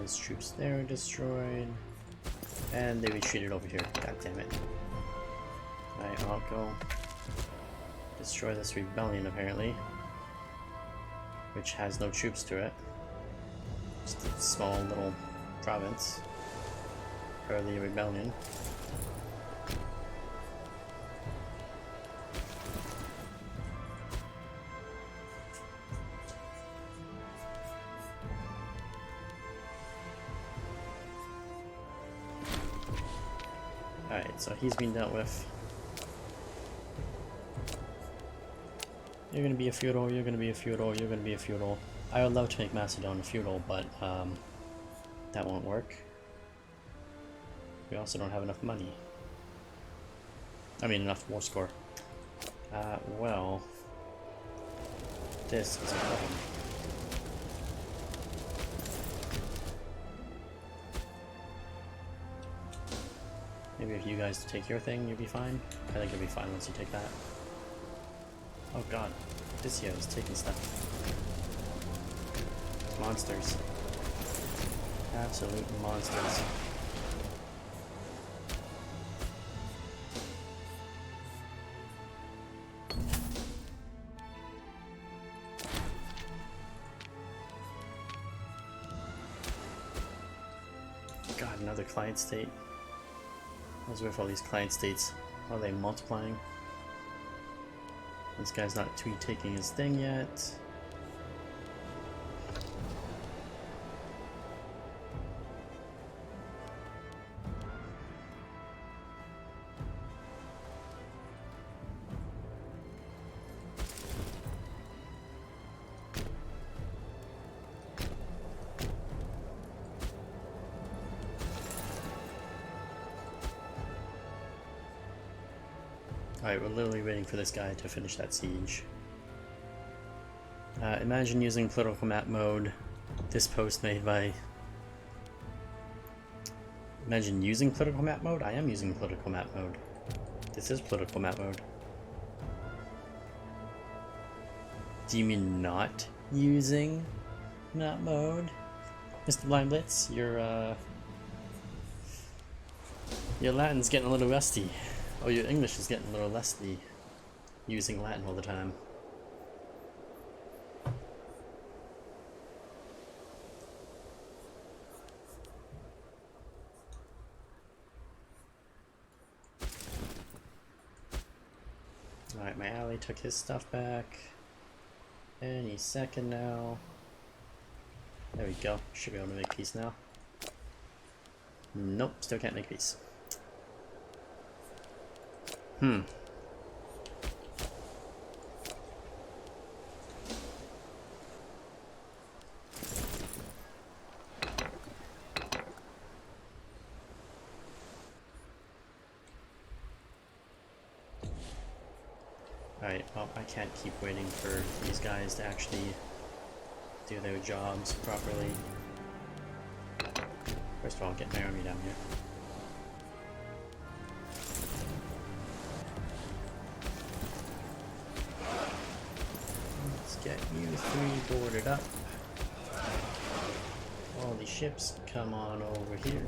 His troops there are destroyed. And they retreated over here. God damn it. Alright, I'll go destroy this rebellion apparently. Which has no troops to it. Just a small little province for the rebellion. Alright, so he's been dealt with. You're gonna be a feudal, you're gonna be a feudal, you're gonna be a feudal. I would love to make Macedon a feudal, but that won't work. We also don't have enough money. I mean, enough war score. Well, this is a problem. Maybe if you guys take your thing, you'll be fine. I think you'll be fine once you take that. Oh god, this here is taking stuff. Monsters. Absolute monsters. God, another client state. What's with all these client states? Are they multiplying? This guy's not taking his thing yet. Alright, we're literally waiting for this guy to finish that siege. Imagine using political map mode. This post made by... Imagine using political map mode? I am using political map mode. This is political map mode. Do you mean not using map mode? Mr. Blind Blitz, your Latin's getting a little rusty. Oh, your English is getting a little rusty, using Latin all the time. Alright, my ally took his stuff back. Any second now. There we go. Should be able to make peace now. Nope, still can't make peace. Alright, well, I can't keep waiting for these guys to actually do their jobs properly. First of all, get my army down here. Get you three boarded up. All the ships, come on over here.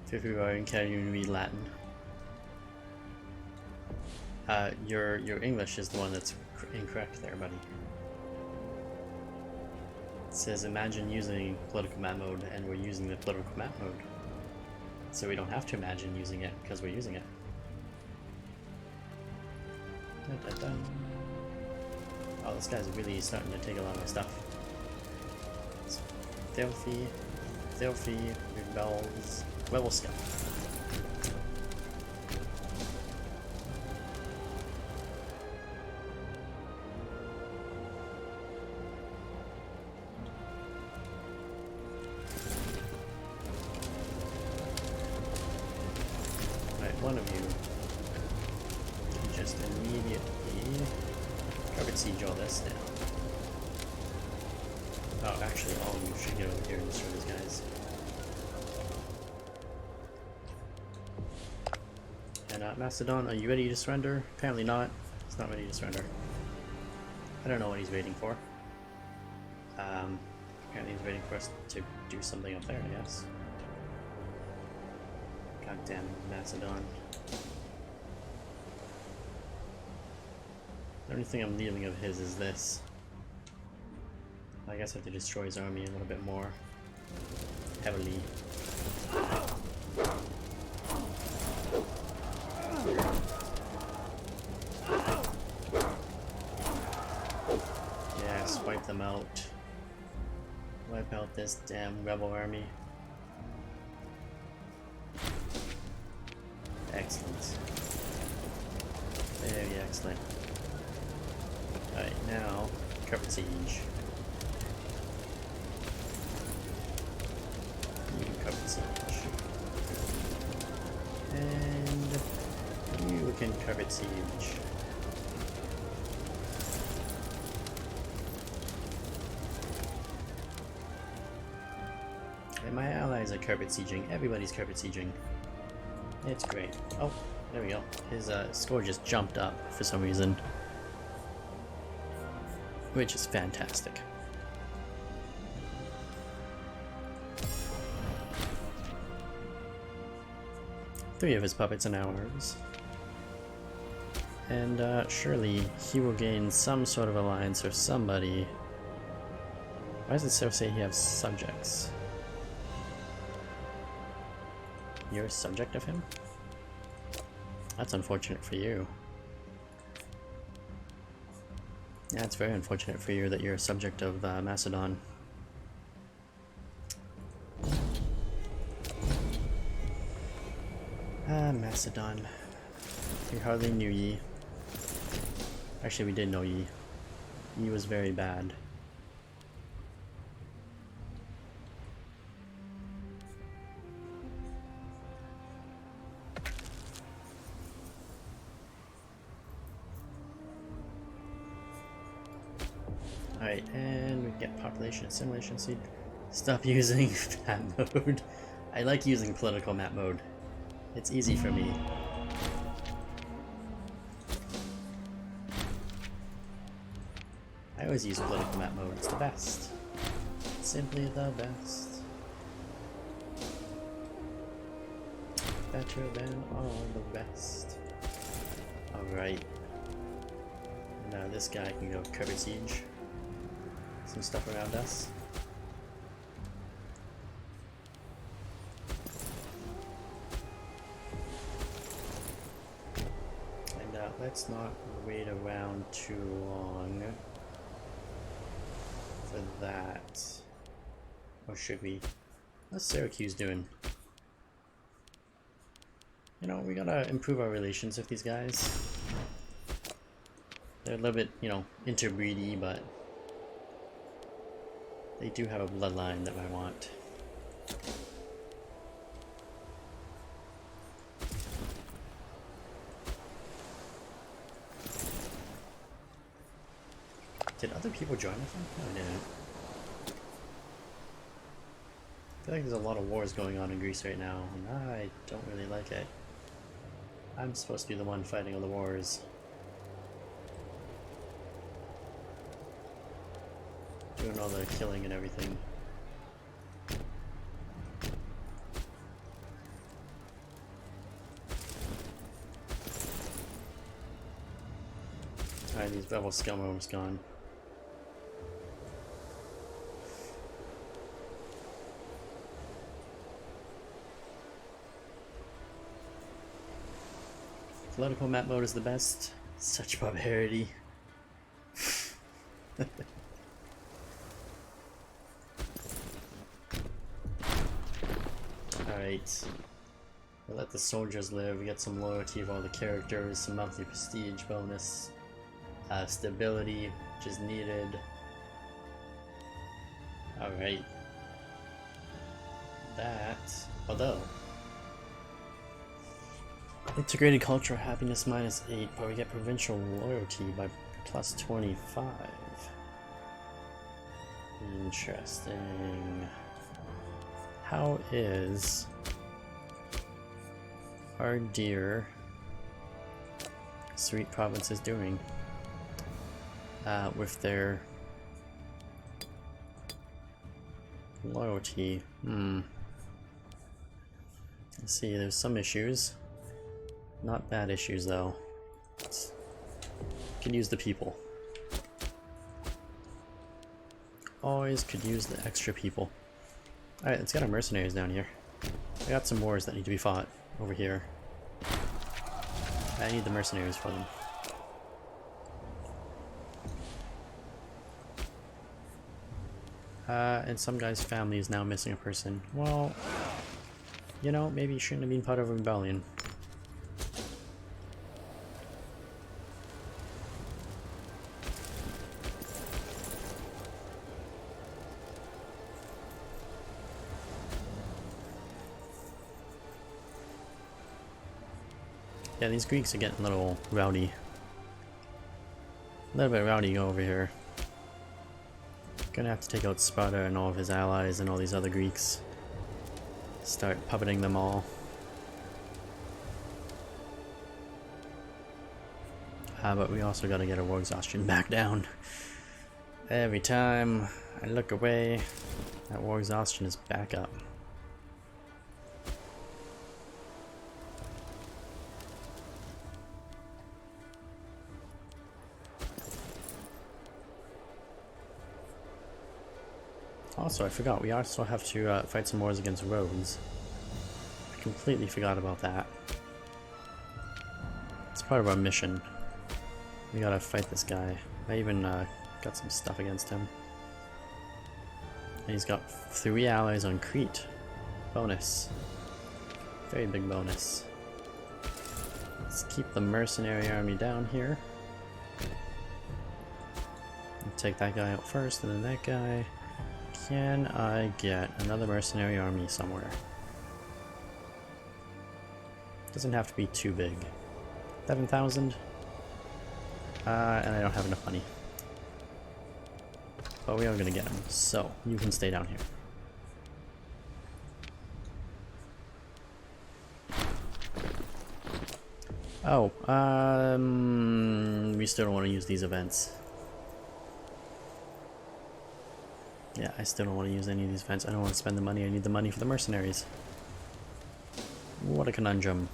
February can't even read Latin. Your English is the one that's incorrect there, buddy. It says imagine using political map mode, and we're using the political map mode. So we don't have to imagine using it, because we're using it. Dun, dun, dun. Oh, this guy's really starting to take a lot of my stuff. It's filthy, rebel stuff. One of you can just immediately covered siege all this now. Oh, actually, all of you should get over here and destroy these guys. And Macedon, are you ready to surrender? Apparently not. He's not ready to surrender. I don't know what he's waiting for. Apparently he's waiting for us to do something up there, I guess. Goddamn Macedon. The only thing I'm leaving of his is this. I guess I have to destroy his army a little bit more heavily. Yes, wipe them out. Wipe out this damn rebel army. Excellent. Very excellent. Alright, now, covered siege. Carthage siege. And my allies are Carthage sieging. Everybody's Carthage sieging. It's great. Oh, there we go. His score just jumped up for some reason, which is fantastic. Three of his puppets and ours. And surely he will gain some sort of alliance or somebody. Why does it so say he has subjects? You're a subject of him? That's unfortunate for you. Yeah, it's very unfortunate for you that you're a subject of Macedon. Ah, Macedon. We hardly knew ye. Actually, we did know ye. Ye was very bad. Alright, and we get population assimilation seed. Stop using map mode. I like using political map mode. It's easy for me. I always use political map mode, it's the best. Simply the best. Better than all the rest. Alright. Now this guy can go Carthage siege. Some stuff around us. And let's not wait around too long for that. Or should we? What's Syracuse doing? You know, we gotta improve our relations with these guys. They're a little bit, you know, interbreedy, but they do have a bloodline that I want. Did other people join with them? No, I didn't. I feel like there's a lot of wars going on in Greece right now, and I don't really like it. I'm supposed to be the one fighting all the wars. Doing all the killing and everything. Alright, these rebel scum are almost gone. Political map mode is the best. Such barbarity. Alright. We'll let the soldiers live. We get some loyalty of all the characters, some monthly prestige bonus, stability, which is needed. Alright. That, although integrated cultural happiness -8, but we get provincial loyalty by +25. Interesting. How is our dear sweet provinces doing with their loyalty? Let's see, there's some issues. Not bad issues though. Could use the people. Always could use the extra people. Alright, let's get our mercenaries down here. I got some wars that need to be fought over here. I need the mercenaries for them. And some guy's family is now missing a person. Well, you know, maybe you shouldn't have been part of a rebellion. Yeah, these Greeks are getting a little rowdy. A little bit rowdy over here. Gonna have to take out Sparta and all of his allies and all these other Greeks. Start puppeting them all. But we also gotta get our war exhaustion back down. Every time I look away, that war exhaustion is back up. Also, I forgot, we also have to fight some wars against rogues. I completely forgot about that. It's part of our mission. We gotta fight this guy. I even got some stuff against him. And he's got 3 allies on Crete. Bonus. Very big bonus. Let's keep the mercenary army down here. Take that guy out first, and then that guy. Can I get another mercenary army somewhere? Doesn't have to be too big. 7,000? And I don't have enough money. But we are gonna get him, so you can stay down here. Oh, we still don't want to use these events. Yeah, I still don't want to use any of these events. I don't want to spend the money. I need the money for the mercenaries. What a conundrum.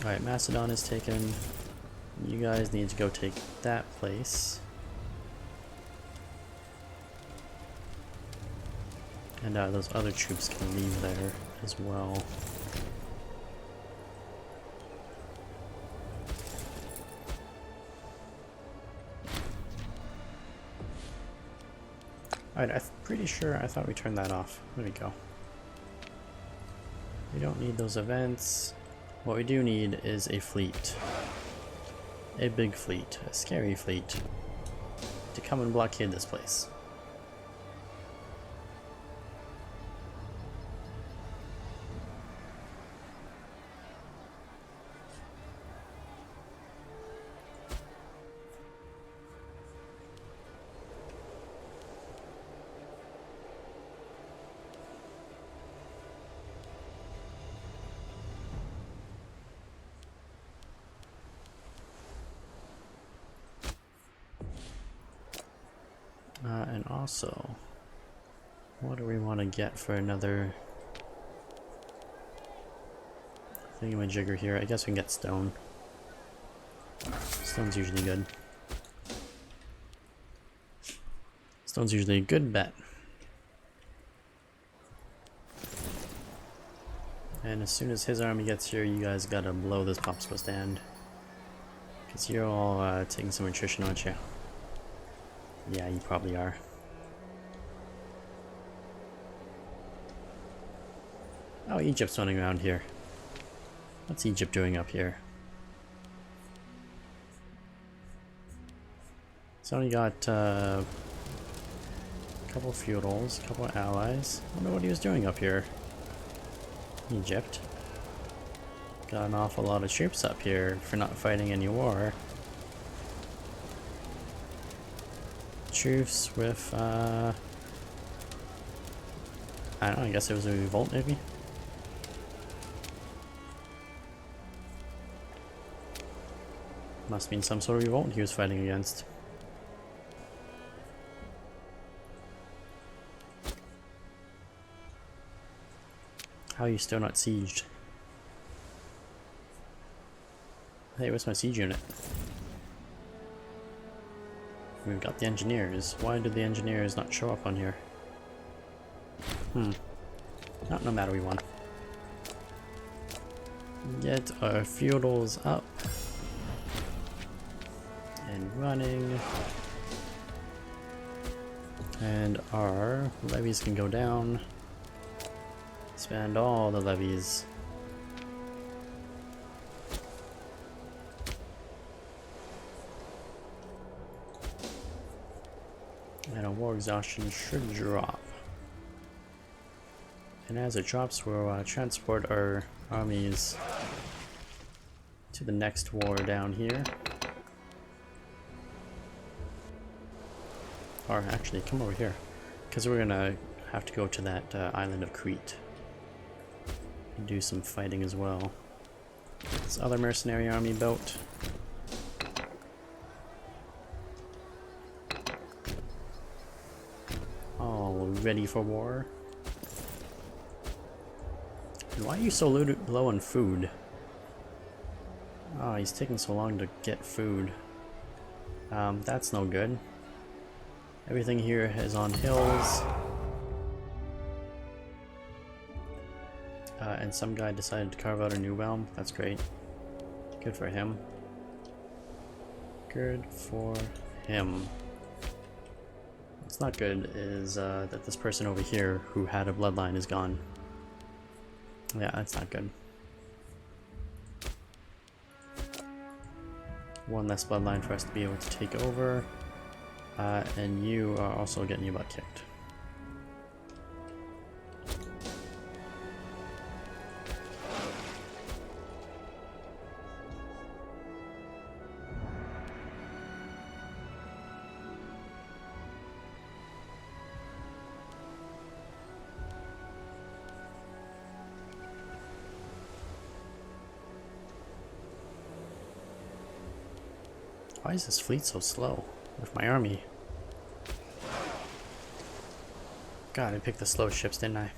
Alright, Macedon is taken. You guys need to go take that place. And those other troops can leave there as well. Alright, I'm pretty sure I thought we turned that off. There we go. We don't need those events. What we do need is a fleet. A big fleet. A scary fleet. To come and blockade this place. And also, what do we want to get for another thingamajigger here? I guess we can get stone. Stone's usually good. Stone's usually a good bet. And as soon as his army gets here, you guys gotta blow this popsicle stand. Because you're all taking some attrition, aren't you? Yeah, you probably are. Oh, Egypt's running around here. What's Egypt doing up here? It's only got a couple feudals, a couple allies. I wonder what he was doing up here. Egypt. Got an awful lot of troops up here for not fighting any war. Truce with, I don't know, I guess it was a revolt maybe? Must have been some sort of revolt he was fighting against. How are you still not sieged? Hey, where's my siege unit? We've got the engineers. Why did the engineers not show up on here? No matter, we won. Get our feudals up. And running. And our levies can go down. Spend all the levies. And our war exhaustion should drop. And as it drops, we'll transport our armies to the next war down here. Or actually, come over here, because we're gonna have to go to that island of Crete and do some fighting as well. This other mercenary army built. All ready for war. And why are you so low on food? Oh, he's taking so long to get food. That's no good. Everything here is on hills. And some guy decided to carve out a new realm. That's great. Good for him. Good for him. What's not good is that this person over here who had a bloodline is gone. Yeah, that's not good. One less bloodline for us to be able to take over. And you are also getting your butt kicked. Why is this fleet so slow with my army? God, I picked the slow ships, didn't I?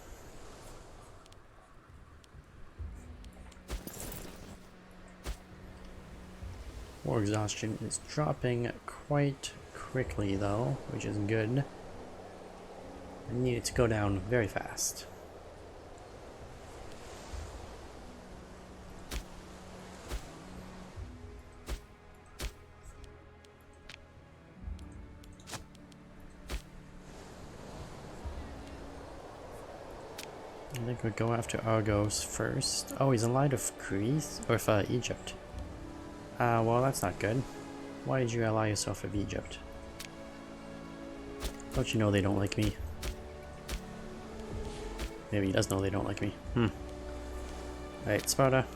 War exhaustion is dropping quite quickly though, which is good. I need it to go down very fast. I think we'll go after Argos first. Oh, he's allied of Greece? Or if Egypt. Well, that's not good. Why did you ally yourself with Egypt? Don't you know they don't like me? Maybe he does know they don't like me. Alright, Sparta.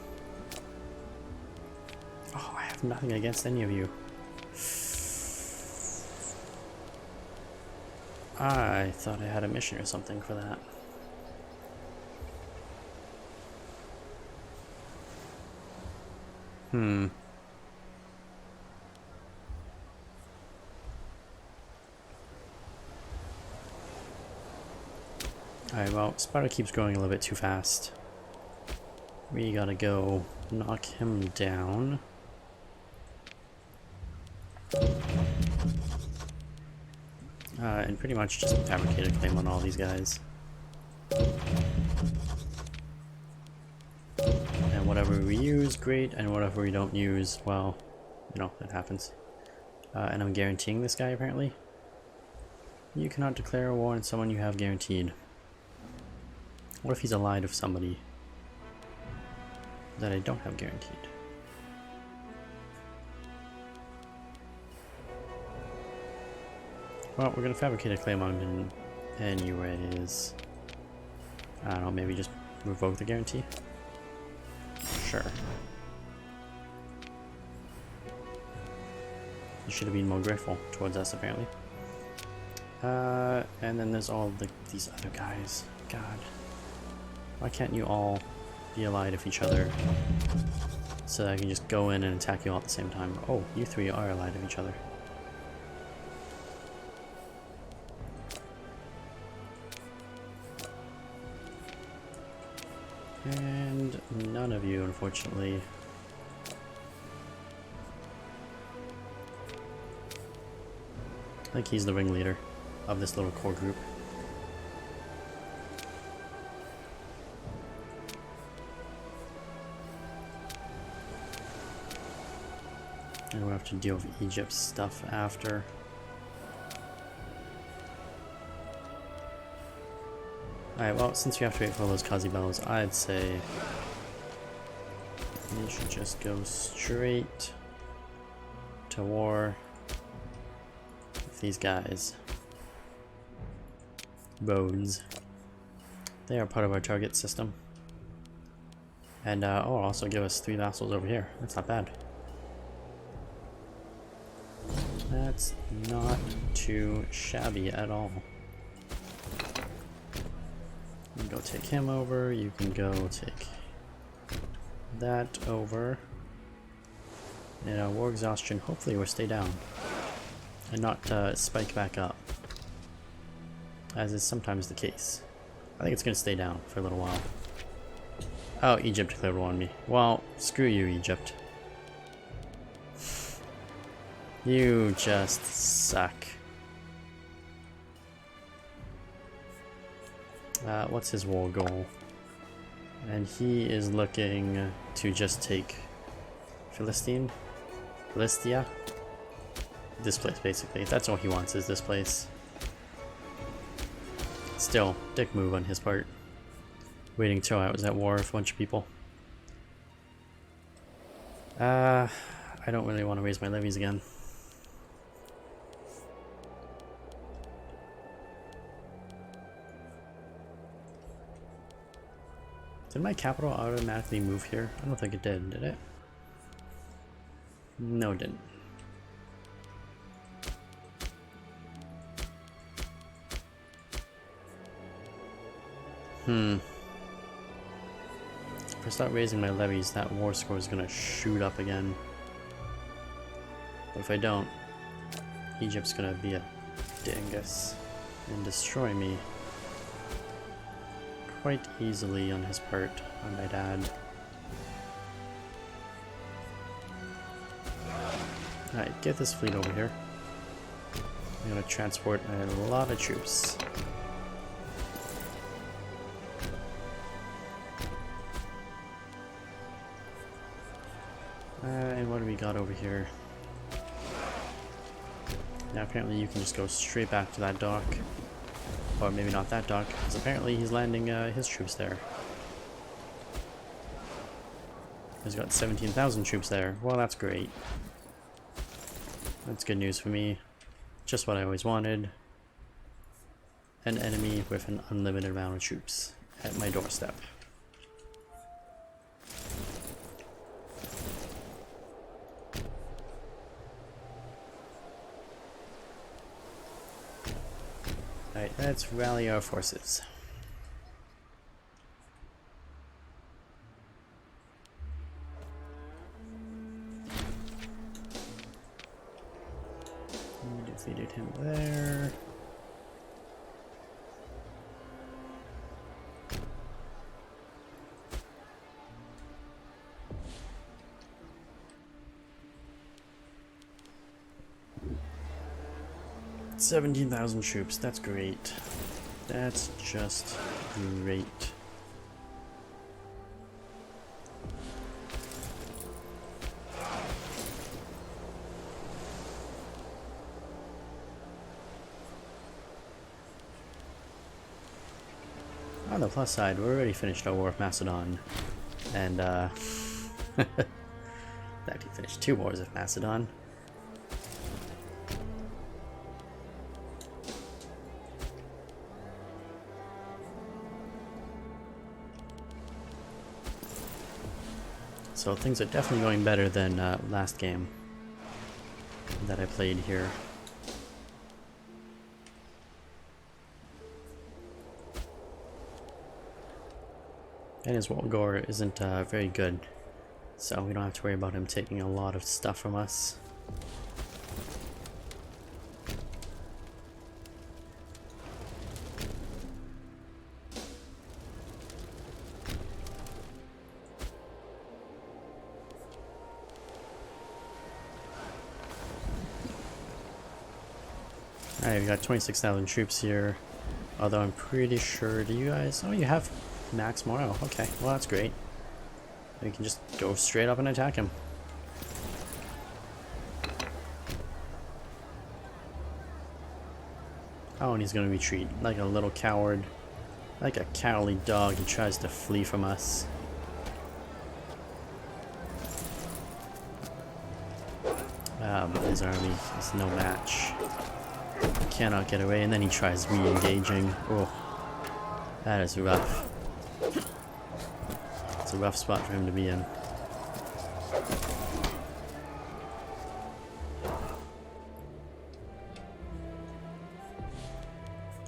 Oh, I have nothing against any of you. I thought I had a mission or something for that. Alright, well, Sparta keeps growing a little bit too fast. We gotta go knock him down. And pretty much just fabricate a claim on all these guys. And whatever we use, great, and whatever we don't use, well, you know, that happens. And I'm guaranteeing this guy, apparently. You cannot declare war on someone you have guaranteed. What if he's allied with somebody that I don't have guaranteed? Well, we're gonna fabricate a claim on him anyways. I don't know, maybe just revoke the guarantee? Sure. He should have been more grateful towards us, apparently. And then there's all these other guys. God. Why can't you all be allied with each other so that I can just go in and attack you all at the same time? Oh, you three are allied with each other. And none of you, unfortunately. I think he's the ringleader of this little core group. And we'll have to deal with Egypt's stuff after. Alright, well, since we have to wait for those Kazi bells, I'd say we should just go straight to war with these guys. Rhodes. They are part of our target system. And oh, also give us 3 vassals over here. That's not bad. That's not too shabby at all. You can go take him over, you can go take that over. And war exhaustion hopefully will stay down and not spike back up, as is sometimes the case. I think it's going to stay down for a little while. Oh, Egypt declared war on me. Well, screw you, Egypt. You just suck. What's his war goal? And he is looking to just take Philistia? This place, basically. That's all he wants, is this place. Still, dick move on his part. Waiting till I was at war with a bunch of people. I don't really want to raise my levies again. Did my capital automatically move here? I don't think it did it? No, it didn't. If I start raising my levies, that war score is gonna shoot up again. But if I don't, Egypt's gonna be a dingus and destroy me quite easily on his part, I might add. Alright, get this fleet over here. I'm gonna transport a lot of troops. And what do we got over here? Now apparently you can just go straight back to that dock. Or maybe not that dock, because apparently he's landing his troops there. He's got 17,000 troops there. Well, that's great. That's good news for me. Just what I always wanted. An enemy with an unlimited amount of troops at my doorstep. Alright, let's rally our forces. We defeated him there. $17,000 troops, that's great. That's just great. On the plus side, we already finished our war with Macedon. And, actually finished 2 wars with Macedon. So things are definitely going better than last game that I played here. And his war isn't very good, so we don't have to worry about him taking a lot of stuff from us. Alright, we got 26,000 troops here. Although I'm pretty sure, do you guys... Oh, you have max morale. Okay, well that's great. We can just go straight up and attack him. Oh, and he's gonna retreat like a little coward. Like a cowardly dog, he tries to flee from us. His army is no match. Cannot get away, and then he tries re-engaging. Oh, That is rough. It's a rough spot for him to be in.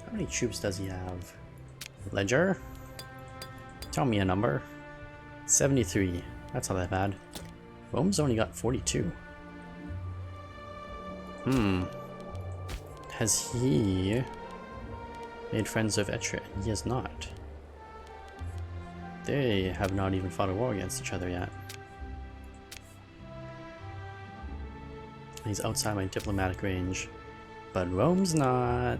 How many troops does he have? Ledger? Tell me a number. 73. That's not that bad. Rome's only got 42. Has he made friends of Etruria? He has not. They have not even fought a war against each other yet. He's outside my diplomatic range, but Rome's not.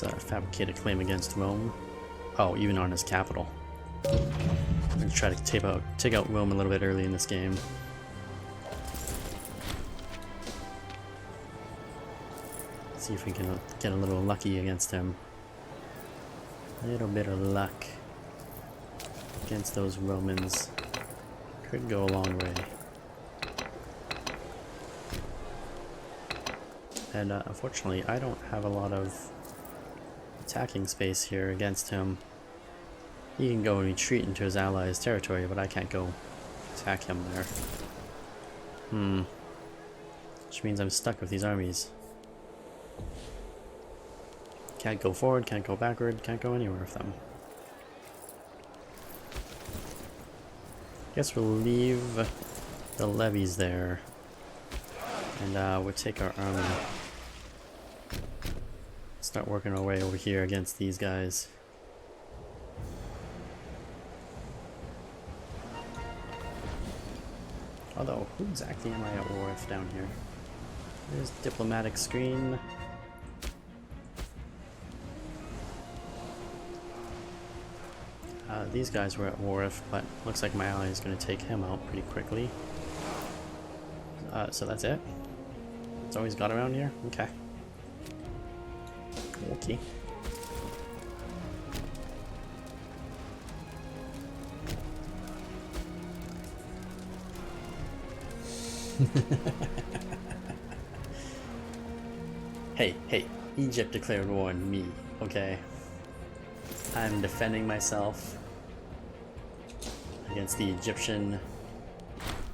Let's fabricate a claim against Rome. Oh, even on his capital. I'm gonna try to take out Rome a little bit early in this game. See if we can get a little lucky against him. A little bit of luck against those Romans could go a long way. And unfortunately, I don't have a lot of attacking space here against him. He can go and retreat into his allies' territory, but I can't go attack him there. Which means I'm stuck with these armies. Can't go forward, can't go backward, can't go anywhere with them. Guess we'll leave the levies there. And we'll take our army. Start working our way over here against these guys. Although, who exactly am I at war with down here? There's diplomatic screen. These guys were at war with, but looks like my ally is going to take him out pretty quickly. So that's it? That's all he's got around here? Okay. Okay. Hey, Egypt declared war on me, okay? I'm defending myself against the Egyptian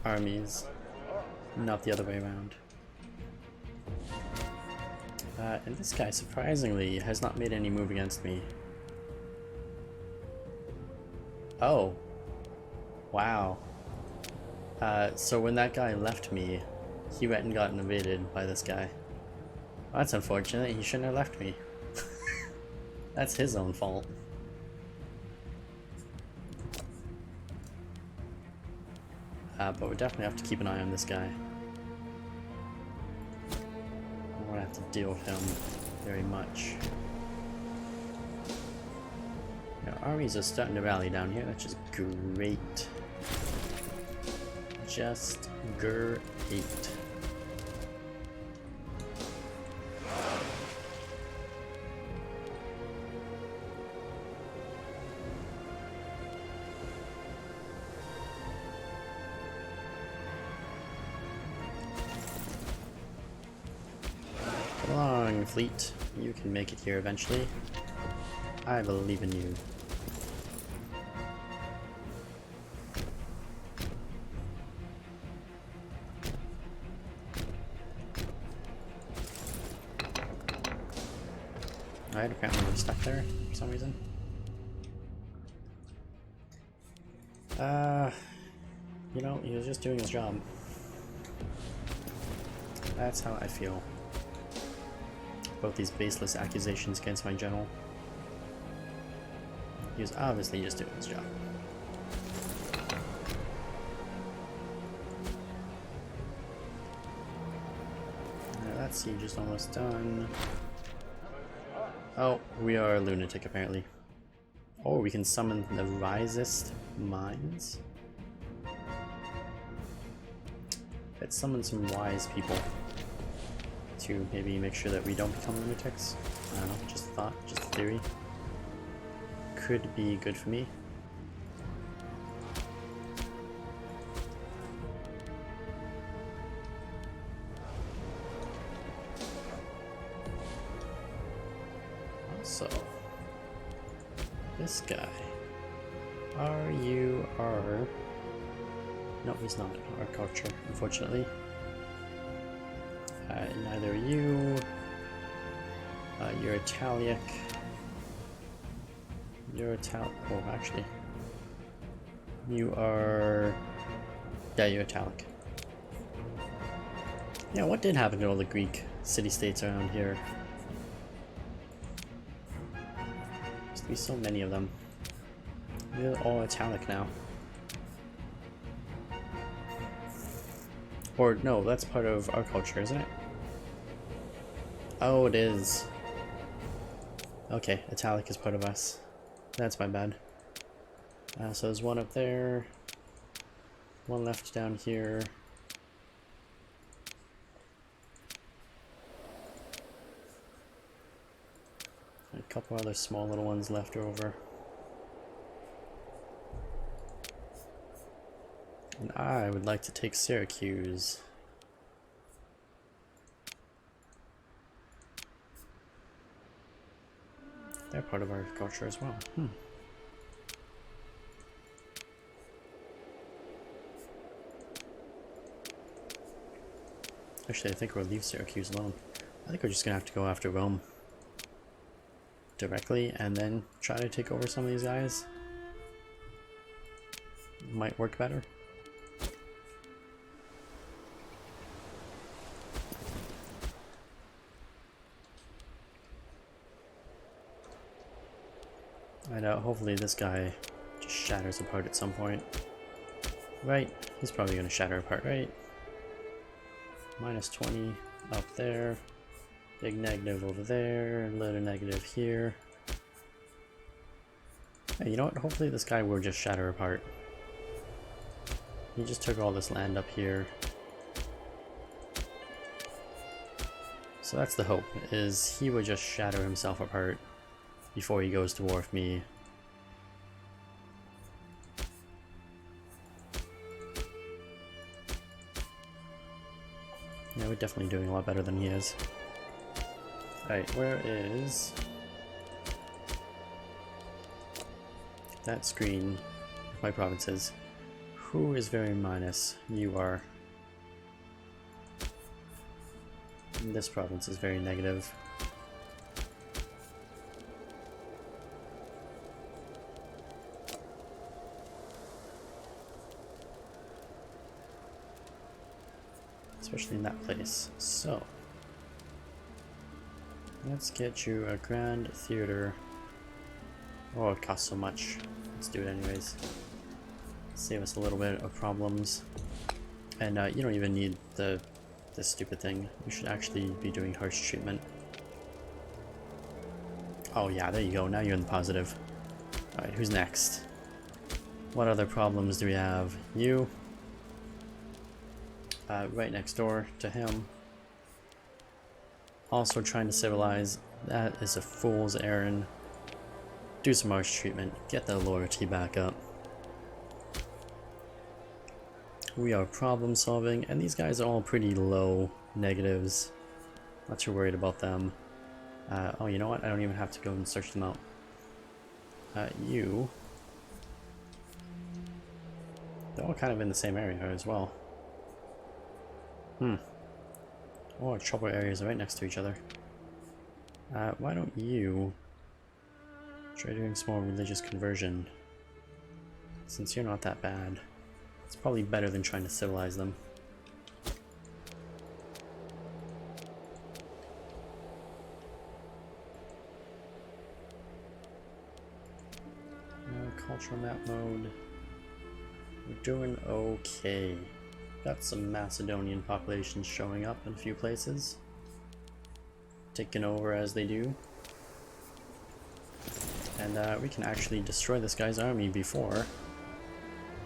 armies, not the other way around. And this guy, surprisingly, has not made any move against me. Oh. Wow. So when that guy left me, he went and got invaded by this guy. Well, that's unfortunate. He shouldn't have left me. That's his own fault. But we definitely have to keep an eye on this guy. We're gonna have to deal with him very much. Our armies are starting to rally down here, which is great. Just great. Come along, fleet. You can make it here eventually. I believe in you. Alright, apparently we're stuck there for some reason. You know, he was just doing his job. That's how I feel about these baseless accusations against my general. He was obviously just doing his job. That siege is almost done. Oh, we are a lunatic apparently. Oh, we can summon the wisest minds. Let's summon some wise people to maybe make sure that we don't become lunatics. I don't know, just a thought, just a theory. Could be good for me. So, this guy. Are you our... No, he's not our culture, unfortunately. Neither are you. You're Italic. You're Italic. Oh, actually. You are... Yeah, you're Italic. Yeah, what did happen to all the Greek city-states around here? Used to be so many of them. They're all Italic now. Or, no, that's part of our culture, isn't it? Oh, it is. Okay, Italic is part of us. That's my bad. So there's one up there. One left down here. A couple other small little ones left over. And I would like to take Syracuse. They're part of our culture as well. Actually, I think we'll leave Syracuse alone. I think we're just gonna have to go after Rome directly and then try to take over some of these guys. Might work better. And hopefully this guy just shatters apart at some point. Right, he's probably gonna shatter apart, right? Minus 20 up there. Big negative over there, a little negative here. Hey, you know what? Hopefully this guy will just shatter apart. He just took all this land up here. So that's the hope, is he would just shatter himself apart before he goes to war with me. Yeah, we're definitely doing a lot better than he is. Alright, where is that screen of my provinces? Who is very minus? You are. And this province is very negative. Especially in that place. So, let's get you a grand theater. Oh, it costs so much. Let's do it anyways. Save us a little bit of problems. And you don't even need this stupid thing. You should actually be doing harsh treatment. Oh yeah, there you go. Now you're in the positive. Alright, who's next? What other problems do we have? You. Right next door to him. Also trying to civilize. That is a fool's errand. Do some harsh treatment. Get that loyalty back up. We are problem solving, and these guys are all pretty low negatives. Not too worried about them. Oh, you know what? I don't even have to go and search them out. You. They're all kind of in the same area as well. Oh, our trouble areas are right next to each other. Why don't you try doing small religious conversion? Since you're not that bad. It's probably better than trying to civilize them. Cultural map mode. We're doing okay. Got some Macedonian populations showing up in a few places. Taking over as they do. And we can actually destroy this guy's army before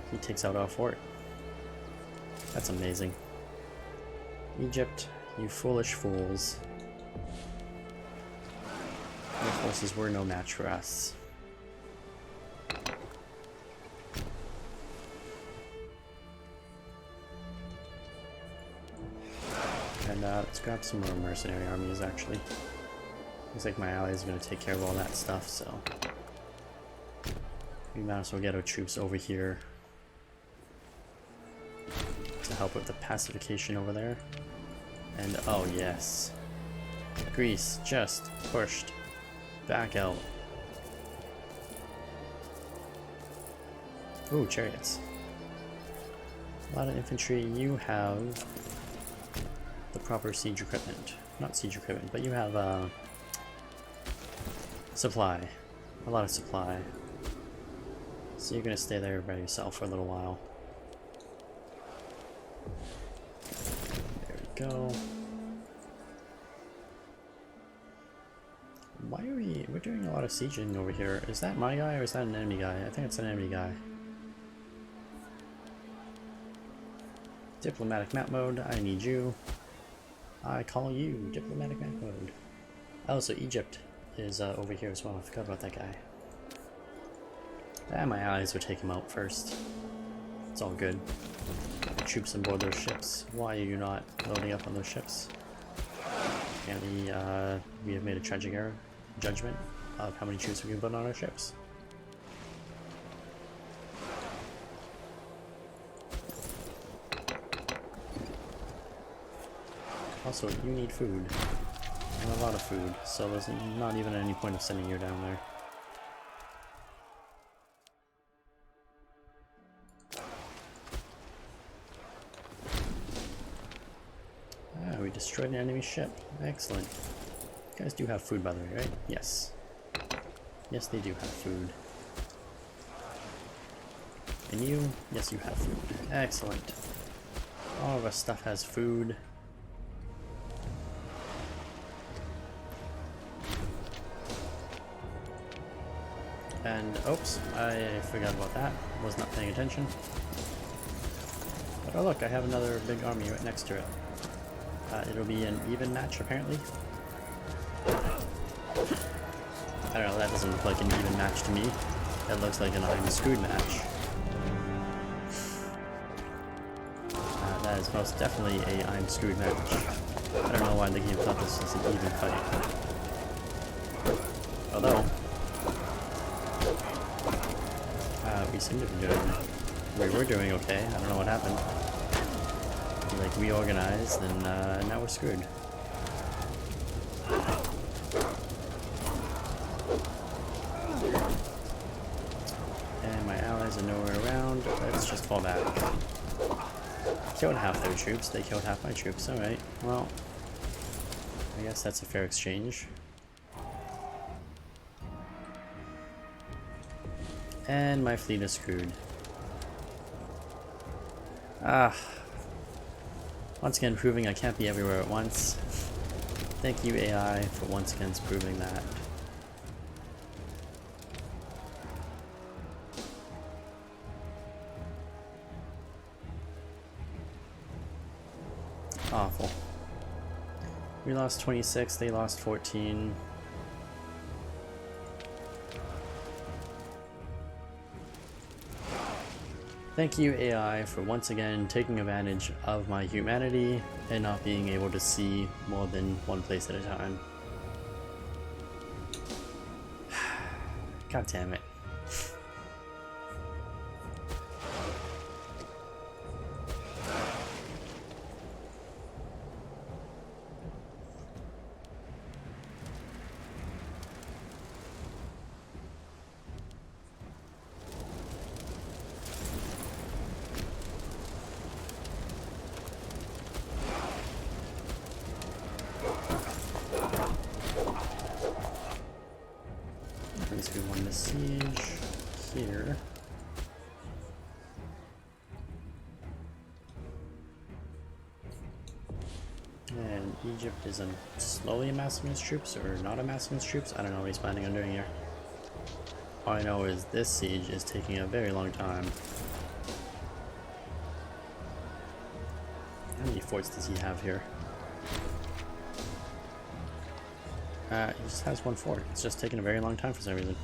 he takes out our fort. That's amazing. Egypt, you foolish fools. Your forces were no match for us. And let's grab some more mercenary armies, actually. Looks like my allies are going to take care of all that stuff, so we might as well get our troops over here to help with the pacification over there. And oh yes, Greece just pushed back out. Ooh, chariots. A lot of infantry. You have the proper siege equipment. Not siege equipment, but you have supply. A lot of supply. So you're gonna stay there by yourself for a little while. There we go. Why are we're doing a lot of sieging over here. Is that my guy or is that an enemy guy? I think it's an enemy guy. Diplomatic map mode, I need you. I call you diplomatic map mode. Oh, so Egypt is over here as well. I forgot about that guy. Ah, my allies would take him out first. It's all good. Troops on board those ships. Why are you not loading up on those ships? Apparently, we have made a tragic error judgment of how many troops we can put on our ships. Also, you need food, and a lot of food, so there's not even any point of sending you down there. Ah, we destroyed an enemy ship. Excellent. You guys do have food, by the way, right? Yes. Yes, they do have food. And you? Yes, you have food. Excellent. All of our stuff has food. And, oops, I forgot about that. Was not paying attention. But oh look, I have another big army right next to it. It'll be an even match, apparently. I don't know, that doesn't look like an even match to me. That looks like an I'm screwed match. That is most definitely a I'm screwed match. I don't know why the game thought this was an even fight. Although, we seem to be doing, we were doing okay. I don't know what happened. We like reorganized, and now we're screwed. And my allies are nowhere around. Let's just fall back. Killed half their troops. They killed half my troops. All right. Well, I guess that's a fair exchange. And my fleet is screwed. Ah. Once again proving I can't be everywhere at once. Thank you AI for once again proving that. Awful. We lost 26, they lost 14. Thank you AI for once again taking advantage of my humanity and not being able to see more than one place at a time. God damn it. We won the siege here. And Egypt is slowly amassing its troops, or not amassing its troops. I don't know what he's planning on doing here. All I know is this siege is taking a very long time. How many forts does he have here? He just has one fort. It's just taking a very long time for some reason.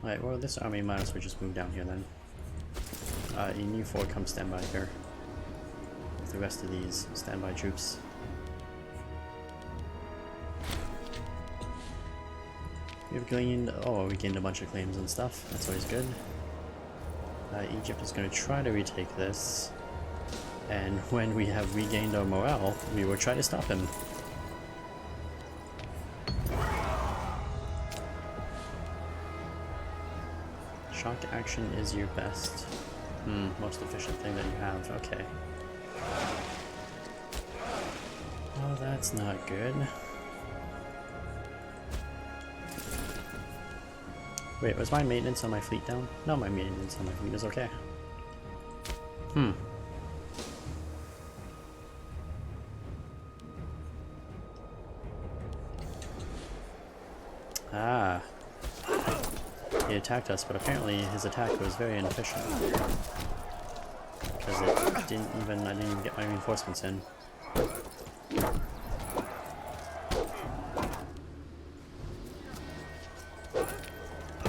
Alright, well this army might as well just move down here then. In you four, come stand by here. With the rest of these standby troops. We've gained, oh, we gained a bunch of claims and stuff. That's always good. Egypt is going to try to retake this. And when we have regained our morale, we will try to stop him. Shock action is your best. Most efficient thing that you have. Okay. Oh, that's not good. Wait, was my maintenance on my fleet down? No, my maintenance on my fleet is okay. Ah. He attacked us, but apparently his attack was very inefficient. Because I didn't even get my reinforcements in.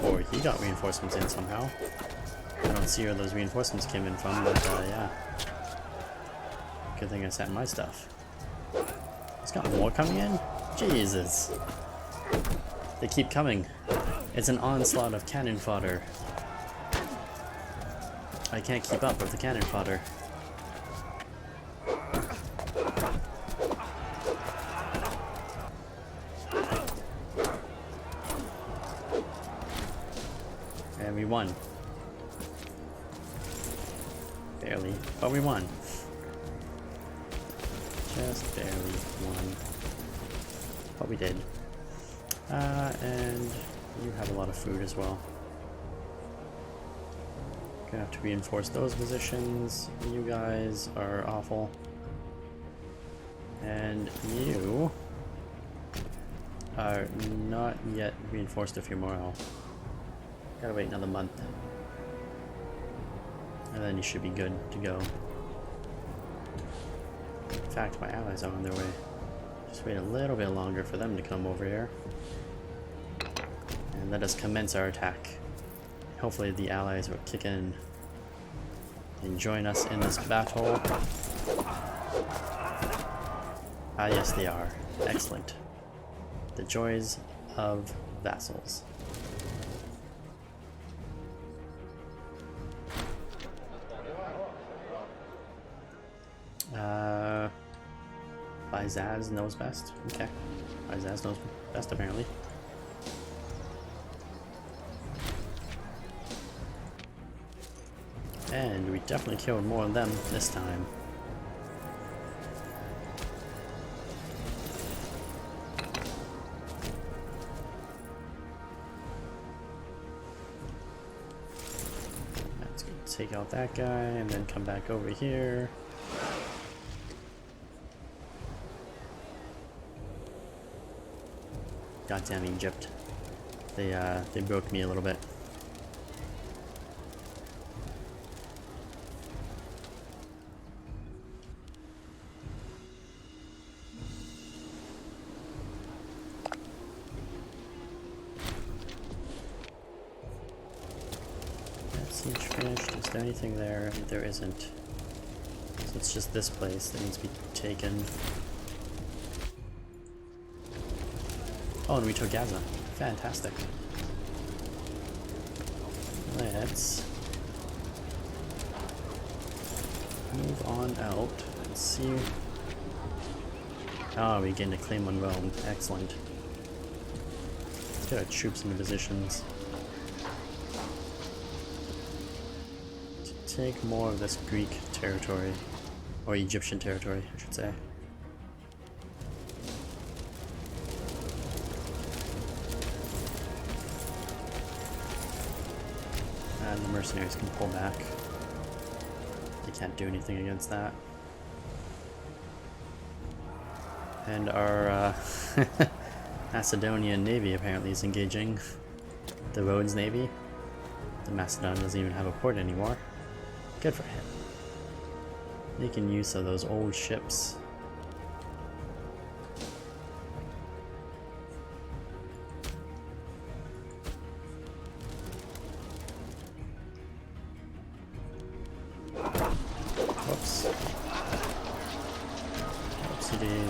Or he got reinforcements in somehow. I don't see where those reinforcements came in from, but yeah. Good thing I sat in my stuff. He's got more coming in? Jesus. They keep coming. It's an onslaught of cannon fodder. I can't keep up with the cannon fodder. And we won. Barely, but we won. Just barely won. But we did. And you have a lot of food as well. Gonna have to reinforce those positions. You guys are awful. And you are not yet reinforced with your morale. Gotta wait another month. And then you should be good to go. In fact, my allies are on their way. Just wait a little bit longer for them to come over here. And let us commence our attack. Hopefully the allies will kick in and join us in this battle. Ah, yes they are. Excellent. The joys of vassals. Izaz knows best? Okay. Izaz knows best apparently. And we definitely killed more of them this time. Let's take out that guy and then come back over here. Goddamn Egypt. They broke me a little bit. Siege finished. Is there anything there? There isn't. So it's just this place that needs to be taken. Oh, and we took Gaza. Fantastic. Let's move on out and see. Oh, we gained a claim on Rome. Excellent. Let's get our troops into positions to take more of this Greek territory, or Egyptian territory, I should say. And the mercenaries can pull back. They can't do anything against that. And our Macedonian navy apparently is engaging the Rhodes navy. The Macedon doesn't even have a port anymore. Good for him. Making use of those old ships.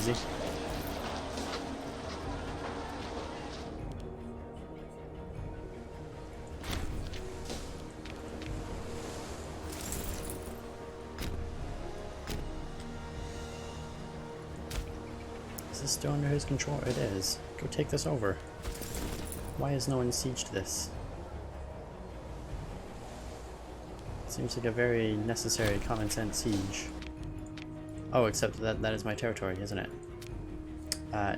Easy. Is this still under his control? It is. Go take this over. Why has no one sieged this? Seems like a very necessary common sense siege. Oh, except that is my territory, isn't it?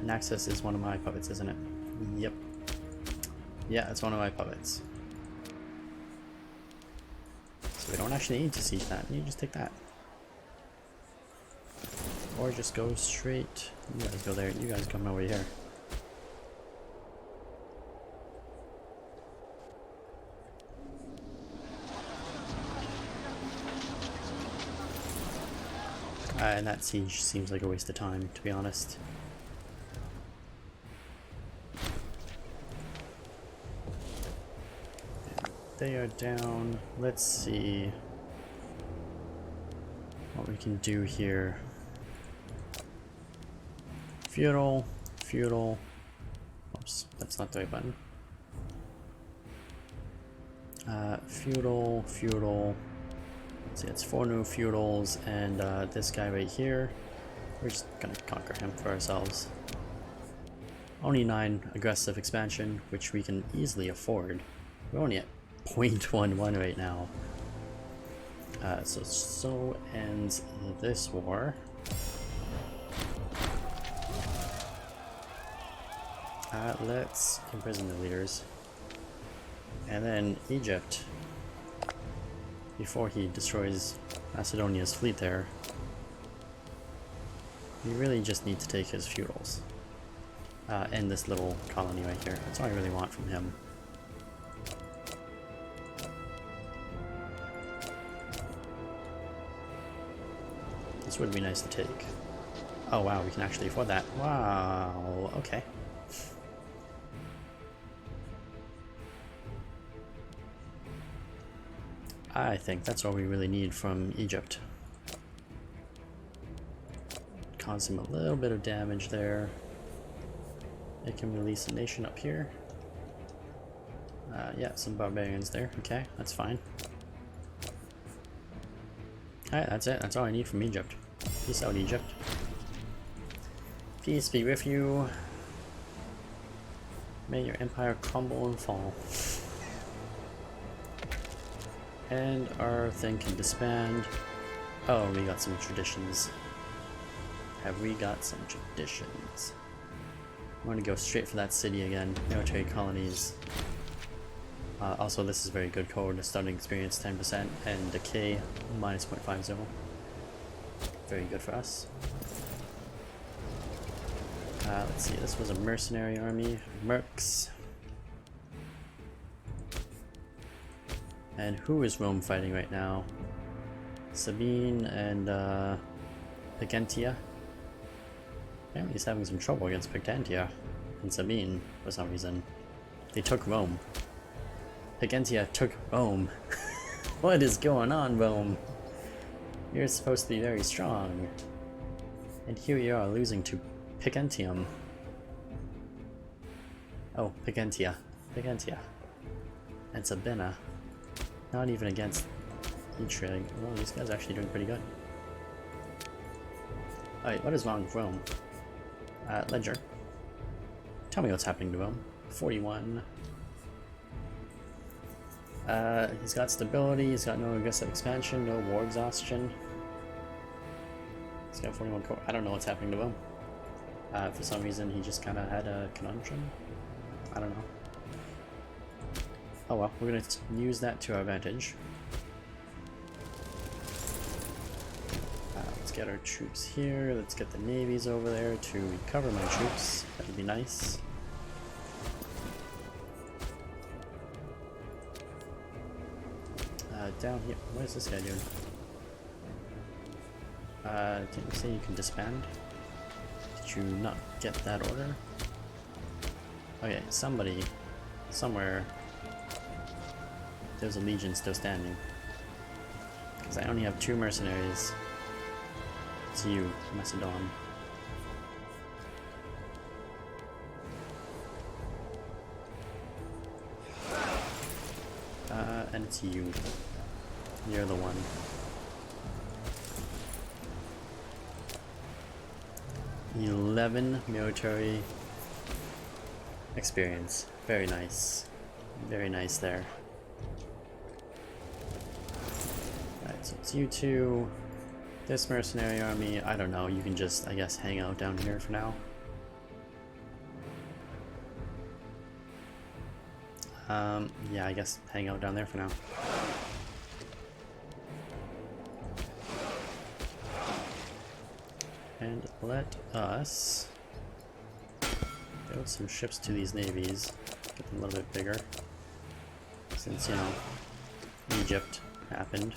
Naxos is one of my puppets, isn't it? Yep. Yeah, it's one of my puppets. So we don't actually need to siege that. You just take that. Or just go straight. You guys go there. You guys come over here. And that siege seems like a waste of time, to be honest. They are down. Let's see what we can do here. Feudal, feudal. Oops, that's not the right button. Feudal, feudal. Let's see, it's 4 new feudals and this guy right here. We're just gonna conquer him for ourselves. Only 9 aggressive expansion, which we can easily afford. We're only at 0.11 right now. So ends this war. Let's imprison the leaders. And then Egypt, before he destroys Macedonia's fleet there, we really just need to take his feudals. And this little colony right here. That's all I really want from him. This would be nice to take. Oh wow, we can actually afford that. Wow, okay. I think that's all we really need from Egypt. Cause him a little bit of damage there. Make him release a nation up here. Yeah, some barbarians there. Okay, that's fine. Alright, that's it. That's all I need from Egypt. Peace out, Egypt. Peace be with you. May your empire crumble and fall. And our thing can disband. Oh, we got some traditions. Have we got some traditions? I'm going to go straight for that city again. Military colonies. Also, this is very good code. Stunning experience 10% and decay minus 0.50. Very good for us. Let's see, this was a mercenary army. Mercs. And who is Rome fighting right now? Sabine and Picentia. Apparently he's having some trouble against Picentia and Sabine for some reason. They took Rome. Picentia took Rome. What is going on, Rome? You're supposed to be very strong. And here you are losing to Picentium. Oh, Picentia. Picentia. And Sabina. Not even against Etreg. Well, these guys are actually doing pretty good. Alright, what is wrong with Rome? Ledger. Tell me what's happening to Rome. 41. He's got stability, he's got no aggressive expansion, no war exhaustion. He's got 41 core. I don't know what's happening to him. For some reason he just kind of had a conundrum. I don't know. Oh well, we're going to use that to our advantage. Let's get our troops here, let's get the navies over there to recover my troops. That would be nice. Down here, what is this guy doing? Didn't you say you can disband? Did you not get that order? Okay, somebody, somewhere, there's a legion still standing. Because I only have 2 mercenaries. It's you, Macedon. And it's you. You're the one. $11 military experience. Very nice. Very nice there. Alright, so it's you two. This mercenary army, I don't know, you can just, I guess, hang out down here for now. Yeah, I guess hang out down there for now. And let us build some ships to these navies, get them a little bit bigger, since, you know, Egypt happened.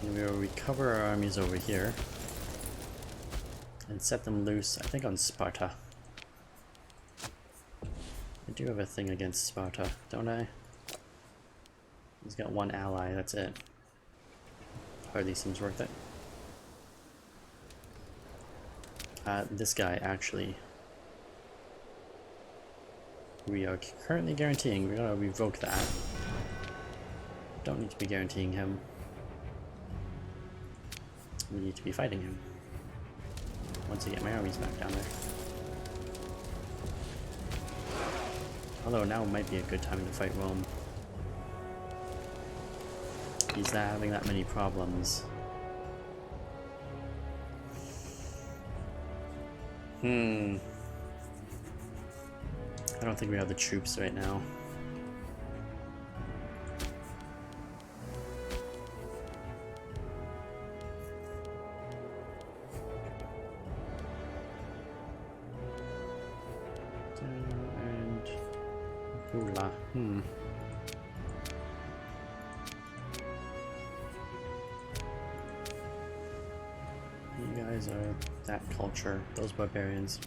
And we will recover our armies over here and set them loose, I think, on Sparta. I do have a thing against Sparta, don't I? He's got one ally, that's it. Hardly seems worth it. This guy, actually. We are currently guaranteeing, we're gonna revoke that. Don't need to be guaranteeing him. We need to be fighting him. Once I get my armies back down there. Although now might be a good time to fight Rome. He's not having that many problems. I don't think we have the troops right now. And Hula. You guys are that culture. Those barbarians.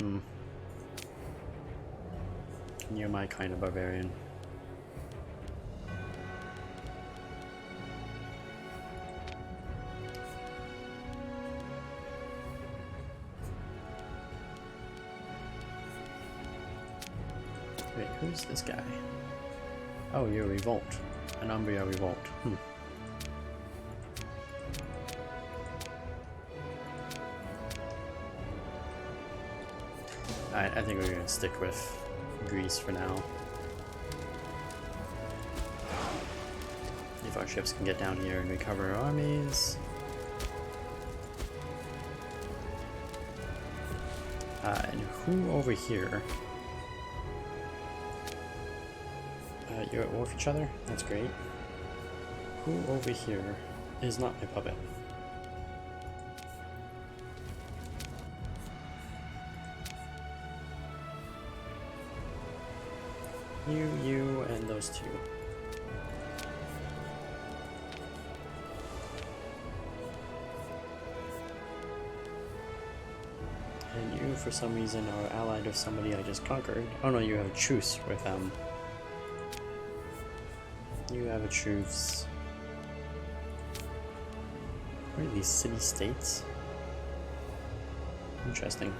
You're my kind of barbarian. Wait, who's this guy? Oh, you're a revolt. An Umbria revolt. I think we're gonna stick with Greece for now. If our ships can get down here and recover our armies. And who over here? You're at war with each other? That's great. Who over here is not my puppet? You, and those two. And you, for some reason, are allied with somebody I just conquered. Oh no, you have a truce with them. You have a truce. What are these city-states? Interesting.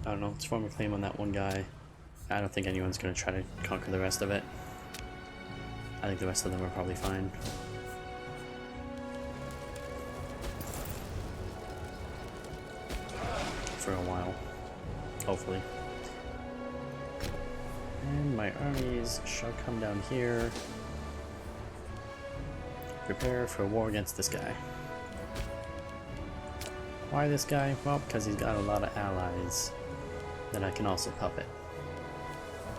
I don't know, let's form a claim on that one guy. I don't think anyone's going to try to conquer the rest of it. I think the rest of them are probably fine. For a while. Hopefully. And my armies shall come down here. Prepare for war against this guy. Why this guy? Well, because he's got a lot of allies that I can also puppet.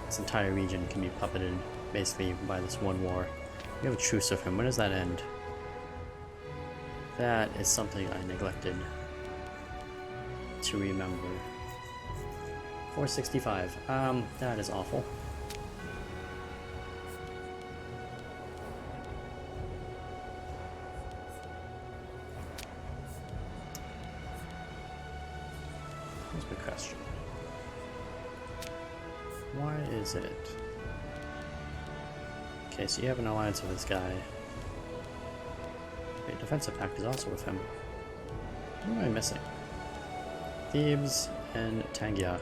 This entire region can be puppeted basically by this one war. We have a truce with him. When does that end? That is something I neglected to remember. 465. That is awful. Here's my question. Why is it Okay, so you have an alliance with this guy. Wait, defensive pact is also with him. What am I missing? Thebes and Tangia.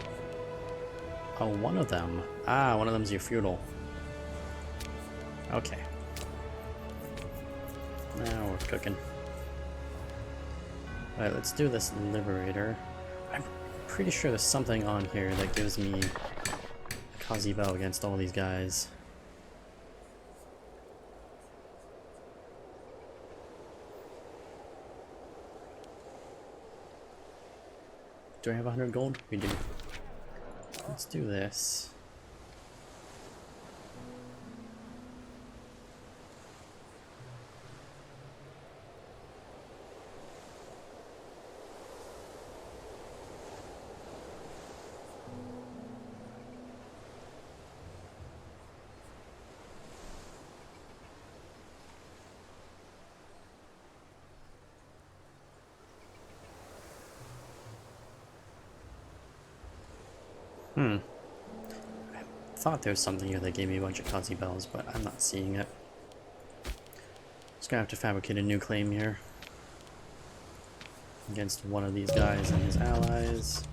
Oh, one of them. Ah, one of them's your feudal. Okay. Now we're cooking. Alright, let's do this Liberator. I'm pretty sure there's something on here that gives me Kazibo against all these guys. Do I have 100 gold? We do. Let's do this. I thought there was something here that gave me a bunch of Kazi bells, but I'm not seeing it. Just gonna have to fabricate a new claim here against one of these guys and his allies.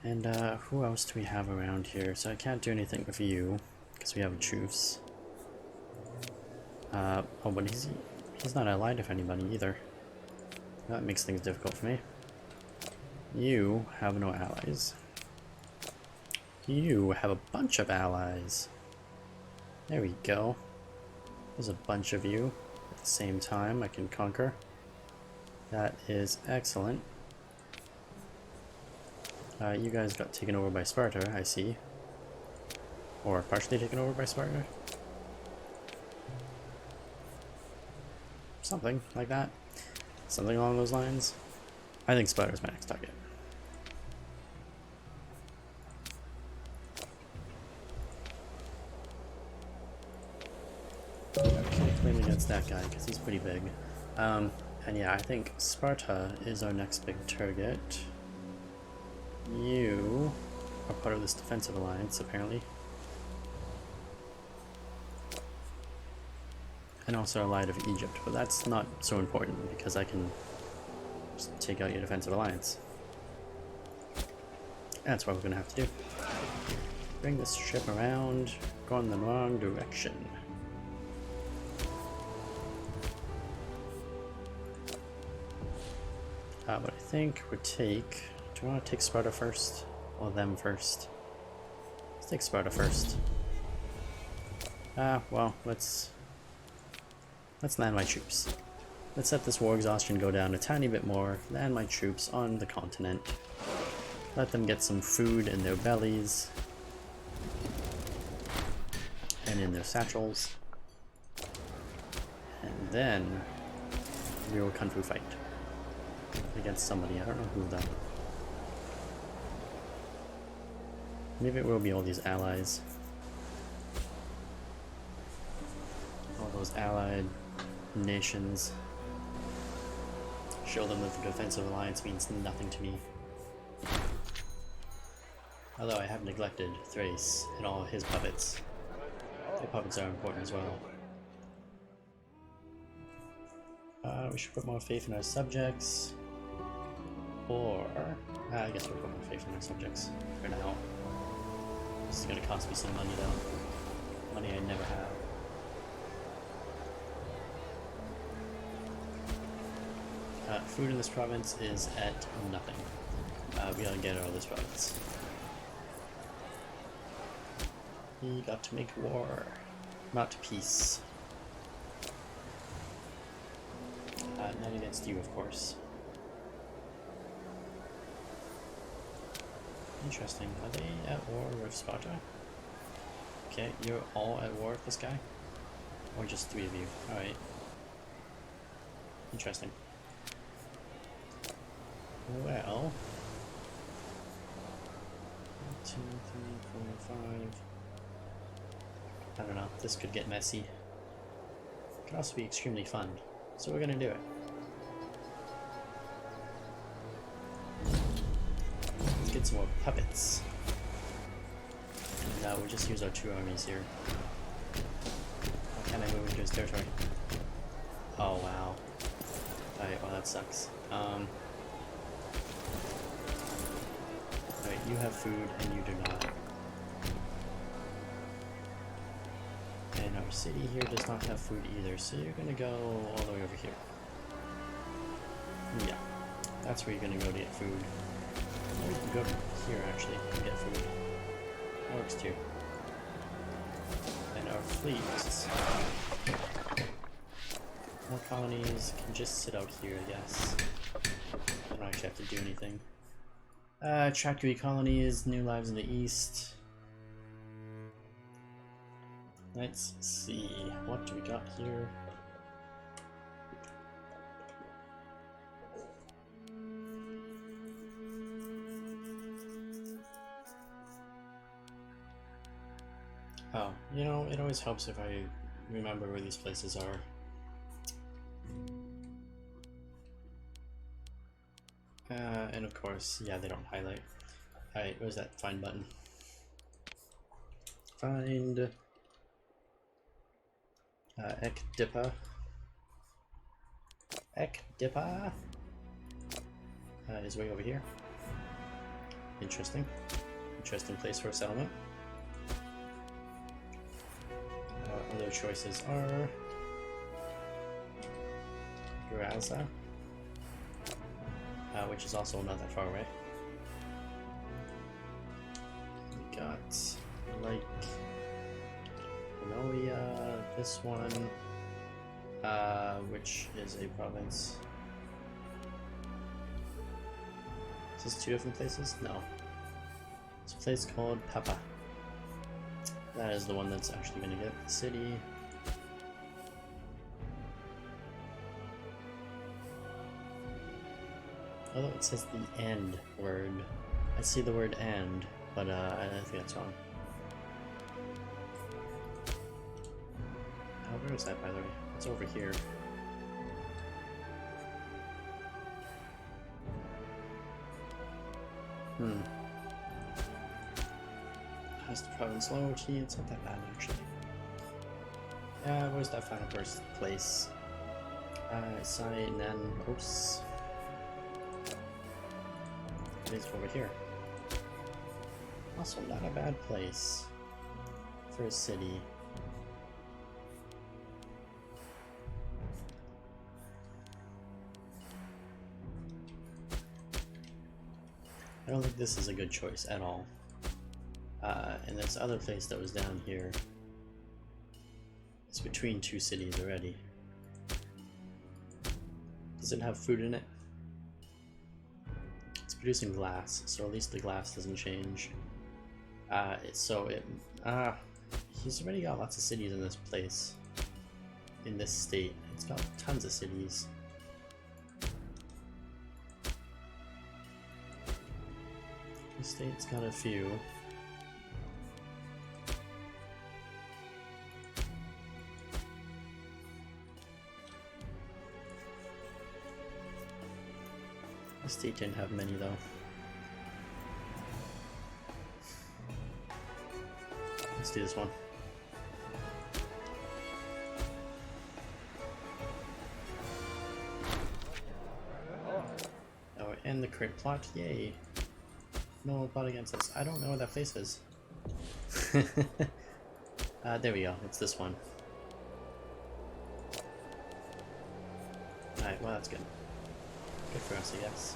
And who else do we have around here? So I can't do anything with you because we have a truce. Oh, but he's not allied with anybody either. That makes things difficult for me. You have no allies. You have a bunch of allies. There we go. There's a bunch of you at the same time I can conquer. That is excellent. You guys got taken over by Sparta, I see. Or partially taken over by Sparta. Something like that. Something along those lines. I think Sparta's my next target. Claim against that guy because he's pretty big. And yeah, I think Sparta is our next big target. You are part of this defensive alliance, apparently. And also allied of Egypt, but that's not so important because I can just take out your defensive alliance. That's what we're gonna have to do. Bring this ship around, go in the wrong direction. But I think we take... Do you want to take Sparta first? Or them first? Let's take Sparta first. Well, let's land my troops. Let's let this war exhaustion go down a tiny bit more, land my troops on the continent. Let them get some food in their bellies. And in their satchels. And then we will kung fu fight. Against somebody, I don't know who though. Maybe it will be all these allies. All those allied nations. Show them that the defensive alliance means nothing to me. Although I have neglected Thrace and all his puppets. Their puppets are important as well. We should put more faith in our subjects. Or, I guess we'll put more faith in our subjects for now. This is going to cost me some money though. Money I never have. Food in this province is at nothing. We gotta get out of this province. We got to make war, not peace. Not against you, of course. Interesting. Are they at war with Sparta? Okay, you're all at war with this guy? Or just three of you? Alright. Interesting. Well... 1, 2, 3, 4, 5... I don't know, this could get messy. It could also be extremely fun. So we're gonna do it. Let's get some more puppets. And we'll just use our 2 armies here. Can I move into his territory? Oh wow. Alright, well that sucks. Alright, you have food and you do not. And our city here does not have food either, so you're gonna go all the way over here. Yeah, that's where you're gonna go to get food. Or you can go here actually and get food. That works too. And our fleets, more colonies can just sit out here, I guess. I don't actually have to do anything. Attract new colonies, new lives in the east. Let's see, what do we got here? Oh, you know, it always helps if I remember where these places are. And of course, yeah, they don't highlight. Alright, where's that find button? Find Ekdipa. Ekdipa is way over here. Interesting. Interesting place for a settlement. Other choices are Guraza, which is also not that far away. We got like Manoia, this one, which is a province. Is this two different places? No. It's a place called Papa. That is the one that's actually going to get the city. Although it says the and word. I see the word and, but I think that's wrong. Where is that, by the way? It's over here. Has the province low? Gee, it's not that bad actually. Where's that final place? Sinankos. It's over here. Also not a bad place for a city. I don't think this is a good choice at all. And this other place that was down here, it's between two cities already. Does it have food in it? It's producing glass, so at least the glass doesn't change. He's already got lots of cities in this place. In this state. It's got tons of cities. The state's got a few. The state didn't have many though. Let's do this one. Oh, and the crit plot, yay! No one plot against us. I don't know what that place is. There we go, it's this one. Alright, well that's good. Good for us, I guess.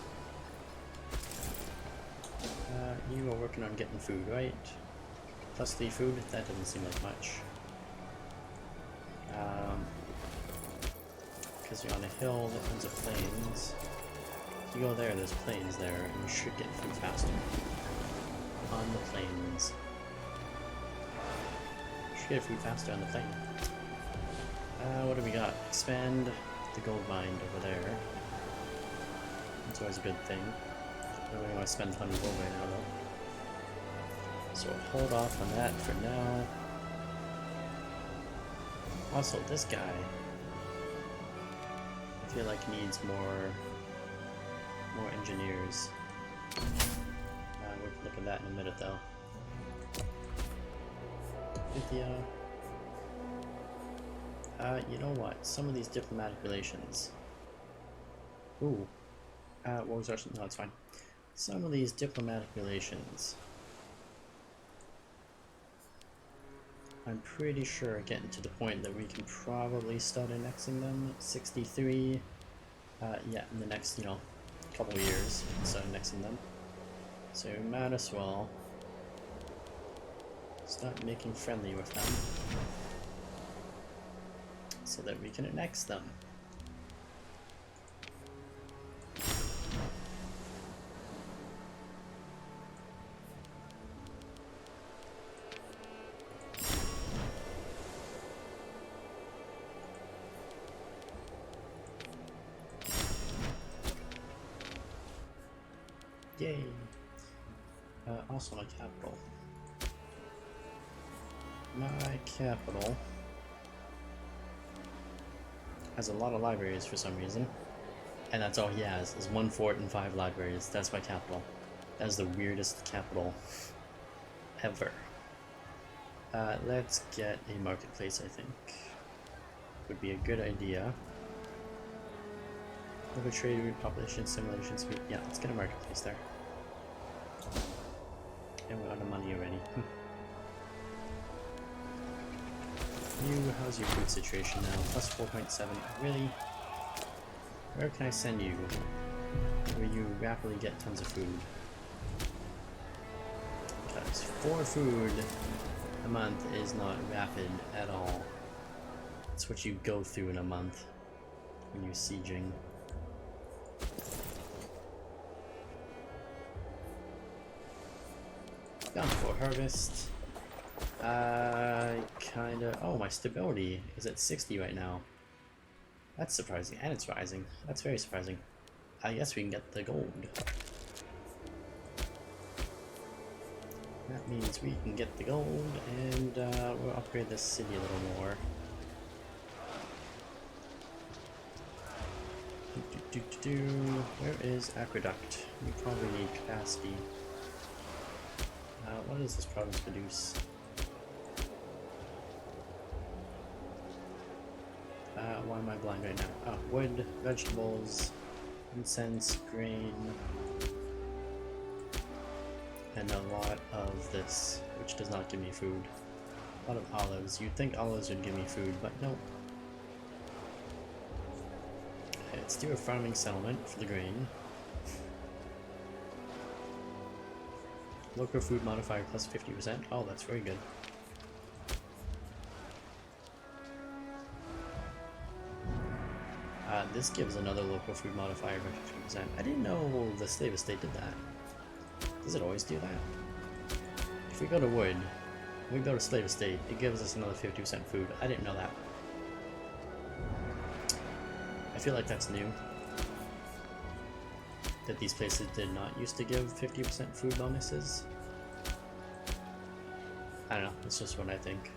You are working on getting food, right? Plus 3 food? That doesn't seem like much. Because you're on a hill that ends up plains. If you go there, there's plains there, and you should get food faster. On the plains. You should get food faster on the plain. What do we got? Expand the gold mine over there. That's always a good thing. I don't really want to spend 100 gold right now, though. So we'll hold off on that for now. Also, this guy, I feel like needs more engineers. We'll look at that in a minute, though. Pythia. You know what? Some of these diplomatic relations. Ooh. What was our... No, it's fine. Some of these diplomatic relations. I'm pretty sure getting to the point that we can probably start annexing them. 63. Yeah, in the next, you know, couple of years, we can start annexing them. So we might as well start making friendly with them so that we can annex them. Yay! Also my capital. My capital has a lot of libraries for some reason. And that's all he has, is 1 fort and 5 libraries. That's my capital. That is the weirdest capital ever. Let's get a marketplace, I think. Would be a good idea. Local trade route, population, simulation speed. Yeah, let's get a marketplace there. And we're out of money already. How's your food situation now? Plus 4.7. Really? Where can I send you? Where you rapidly get tons of food? Because 4 food a month is not rapid at all. It's what you go through in a month when you're sieging. Gone for harvest. Kinda. Oh, my stability is at 60 right now. That's surprising, and it's rising. That's very surprising. I guess we can get the gold. That means we can get the gold, and we'll upgrade this city a little more. Where is Aqueduct? We probably need capacity. What does this province produce? Why am I blind right now? Oh, wood, vegetables, incense, grain, and a lot of this, which does not give me food. A lot of olives. You'd think olives would give me food, but nope. Okay, let's do a farming settlement for the grain. Local food modifier plus 50%. Oh, that's very good. This gives another local food modifier by 50%. I didn't know the slave estate did that. Does it always do that? If we go to wood, we go to slave estate, it gives us another 50% food. I didn't know that. I feel like that's new. That these places did not used to give 50% food bonuses. I don't know, that's just what I think.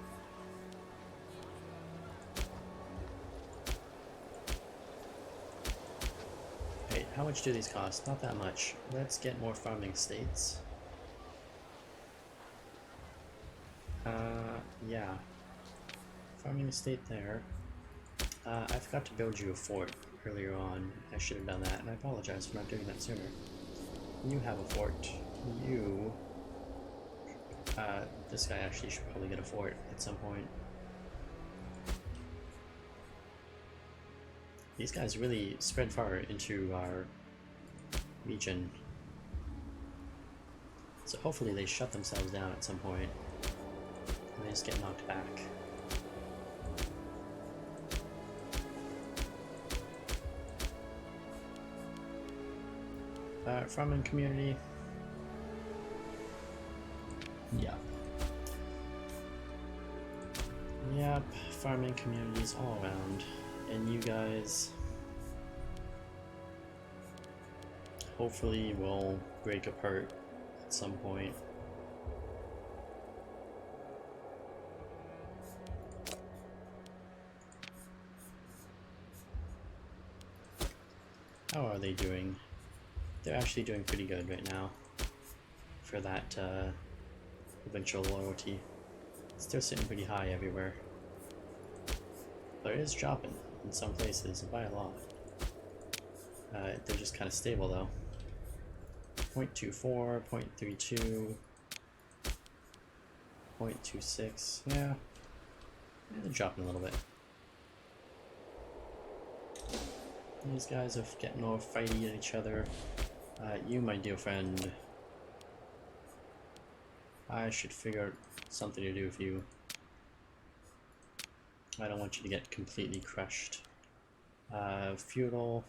Wait, how much do these cost? Not that much. Let's get more farming states. Yeah. Farming estate there. I forgot to build you a fort earlier on. I should have done that, and I apologize for not doing that sooner. You have a fort. You... this guy actually should probably get a fort at some point. These guys really spread far into our region. So hopefully they shut themselves down at some point and they just get knocked back. Farming community. Yeah. Yep, farming communities all around. And you guys hopefully will break apart at some point. How are they doing? They're actually doing pretty good right now for that provincial loyalty. It's still sitting pretty high everywhere. But it is dropping in some places by a lot. They're just kind of stable though. 0.24, 0.32, 0.26, yeah, they're dropping a little bit. These guys are getting all fighty at each other. You, my dear friend, I should figure out something to do with you. I don't want you to get completely crushed. Feudal.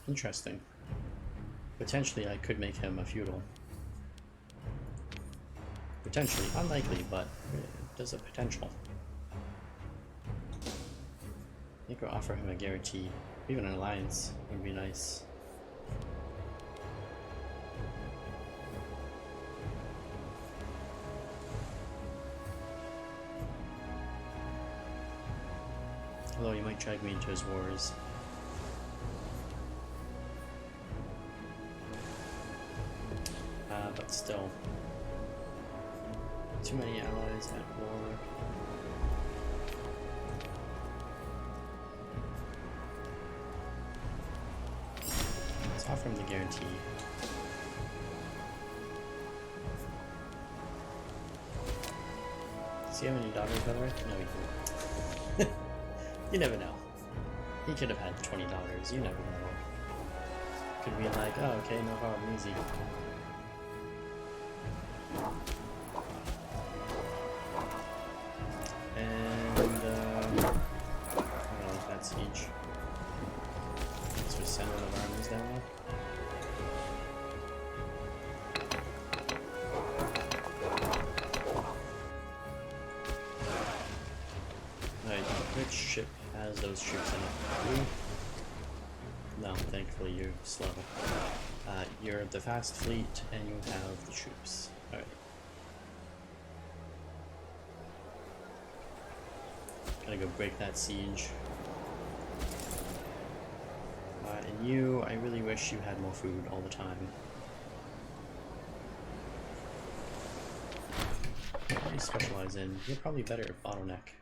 Interesting. Potentially I could make him a feudal. Potentially. Unlikely, but there's a potential. I think we'll offer him a guarantee. Even an alliance would be nice. Although he might drag me into his wars. But still. Too many allies at war. Let's offer him the guarantee. Does he have any daughters, by the way? No, he didn't. You never know. He could have had $20. You never know. Could be like, oh, okay, no problem, easy. And, I don't know if that's siege. Let's just send one of our armies down there. Alright, which ship has those troops in it? No, thankfully you're slow. You're the fast fleet and you have the troops. Alright. Gotta go break that siege. And you, I really wish you had more food all the time. What do you specialize in? You're probably better at bottleneck.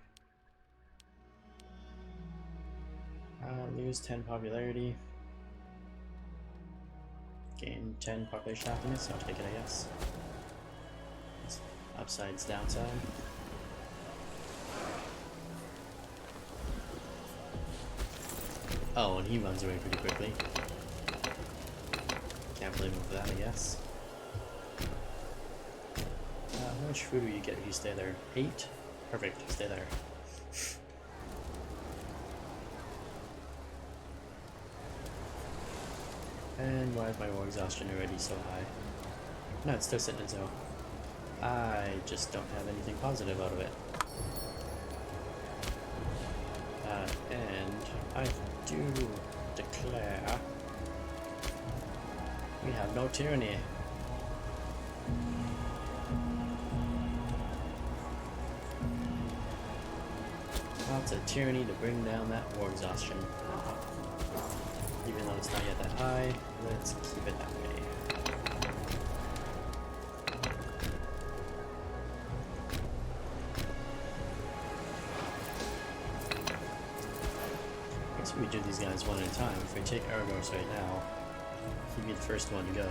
Lose 10 popularity. Gain 10 population happiness. I'll take it, I guess. It's upside's downside. Oh, and he runs away pretty quickly. Can't blame him for that, I guess. How much food will you get if you stay there? 8? Perfect, stay there. And why is my war exhaustion already so high? No, it's still sitting at 0. I just don't have anything positive out of it. And I do declare we have no tyranny. Lots of tyranny to bring down that war exhaustion. Even though it's not yet that high, let's keep it that way. I guess we do these guys one at a time. If we take Argos right now, he'd be the first one to go.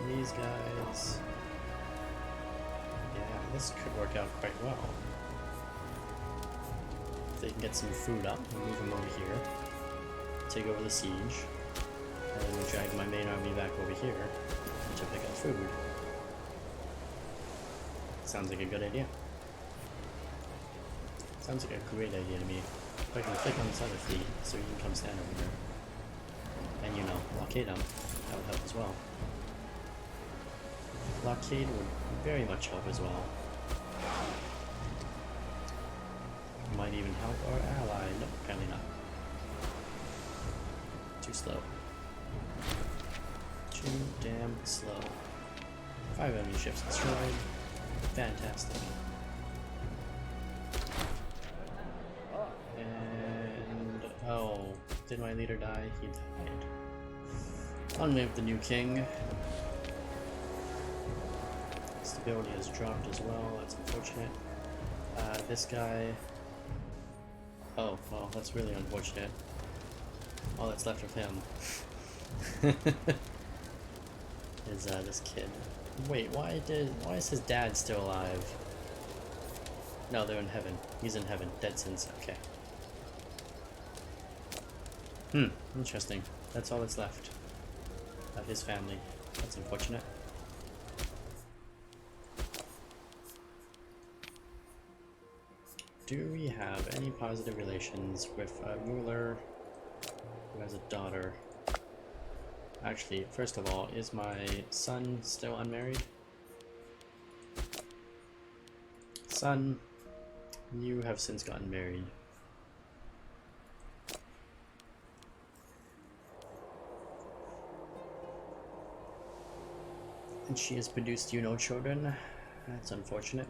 These guys... yeah, this could work out quite well. If they can get some food up, we'll move them over here. Take over the siege. And then we'll drag my main army back over here to pick up food. Sounds like a good idea. Sounds like a great idea to me. If I can click on this other fleet so you can come stand over here. And, you know, blockade them. That would help as well. Blockade would very much help as well. Might even help our ally. Nope, apparently not. Too slow. Too damn slow. 5 enemy ships destroyed. Fantastic. And oh, did my leader die? He died. Long live the new king. Stability has dropped as well. That's unfortunate. This guy. Oh, well, that's really unfortunate. All that's left of him is this kid. Wait, why is his dad still alive? No, they're in heaven. He's in heaven. Dead since. Okay. Interesting. That's all that's left of his family. That's unfortunate. Do we have any positive relations with a ruler who has a daughter? Actually, first of all, is my son still unmarried? Son, you have since gotten married. And she has produced you no children. That's unfortunate.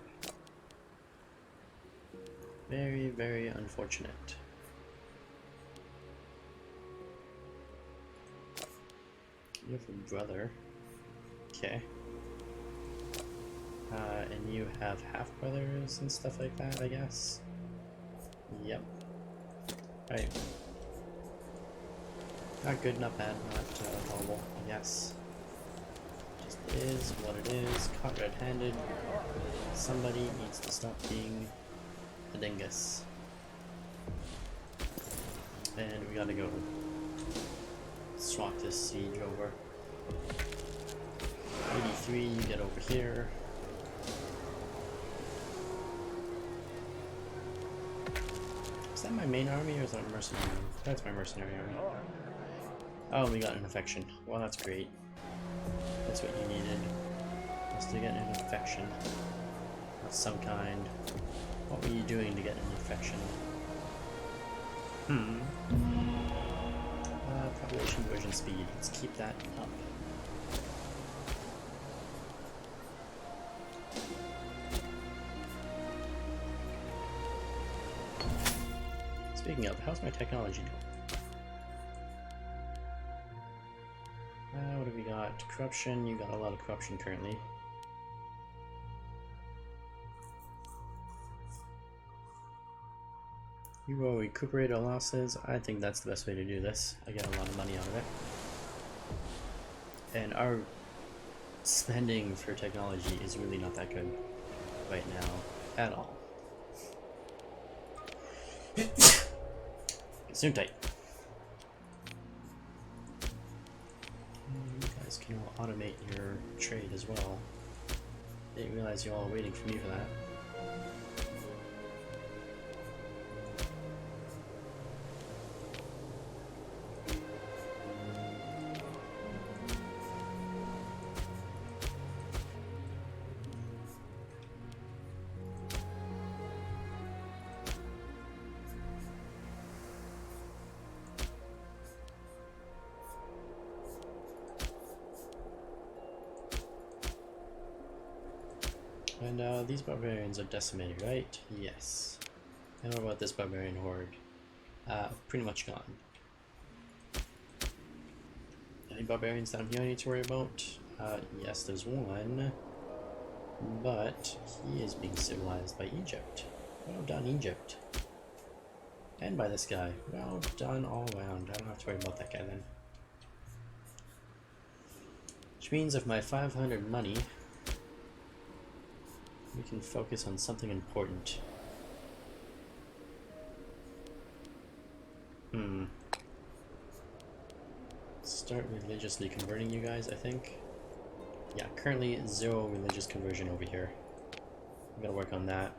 Very, very unfortunate. You have a brother. Okay. And you have half-brothers and stuff like that, I guess? Yep. Right. Not good, not bad, not horrible, I guess. Just is what it is. Caught red-handed. Somebody needs to stop being a dingus. And we gotta go swap this siege over. 83, you get over here. Is that my main army or is that a mercenary army? That's my mercenary army. Oh, we got an infection. Well, that's great. That's what you needed. Was to get an infection of some kind. What were you doing to get an infection? Population conversion speed. Let's keep that up. Speaking of, how's my technology doing? What have we got? Corruption. You got a lot of corruption currently. We will recuperate our losses. I think that's the best way to do this. I get a lot of money out of it. And our spending for technology is really not that good right now at all. Gesundheit. You guys can all automate your trade as well. Didn't realize you all were waiting for me for that. And these barbarians are decimated, right? Yes. And what about this barbarian horde? Pretty much gone. Any barbarians down here I need to worry about? Yes, there's one. But he is being civilized by Egypt. Well done, Egypt. And by this guy. Well done all around. I don't have to worry about that guy then. Which means if my 500 money, we can focus on something important. Start religiously converting you guys, I think. Yeah, currently 0 religious conversion over here. I'm gonna work on that.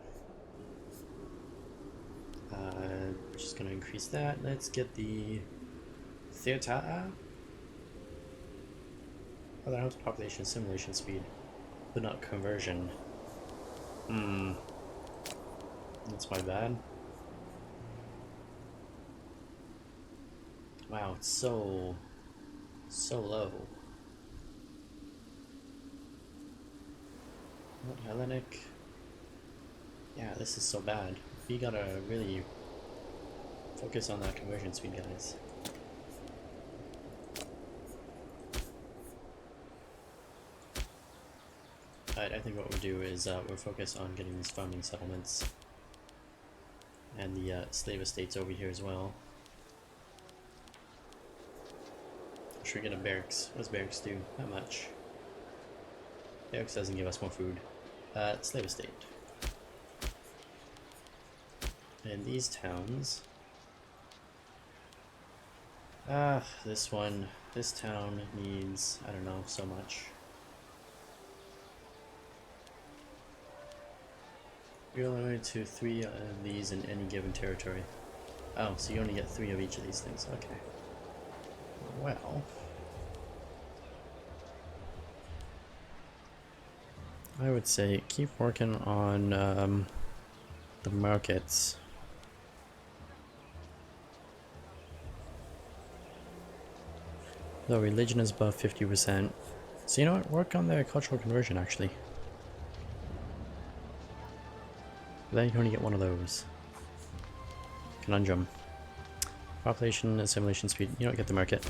We're just gonna increase that. Let's get the Theata. Oh, that helps population assimilation speed, but not conversion. That's my bad. Wow, it's so So low. What, Hellenic? Yeah, this is so bad. We gotta really focus on that conversion speed, guys. Alright, I think what we'll do is we'll focus on getting these farming settlements and the slave estates over here as well. Should we get a barracks? What does barracks do? Not much. Barracks doesn't give us more food. Slave estate. And these towns. This town needs, I don't know, so much. You're limited to 3 of these in any given territory. Oh, so you only get 3 of each of these things. Okay. Well, I would say keep working on the markets. Though religion is above 50%. So you know what? Work on the cultural conversion actually. Then you can only get one of those. Conundrum. Population assimilation speed. You don't get the market.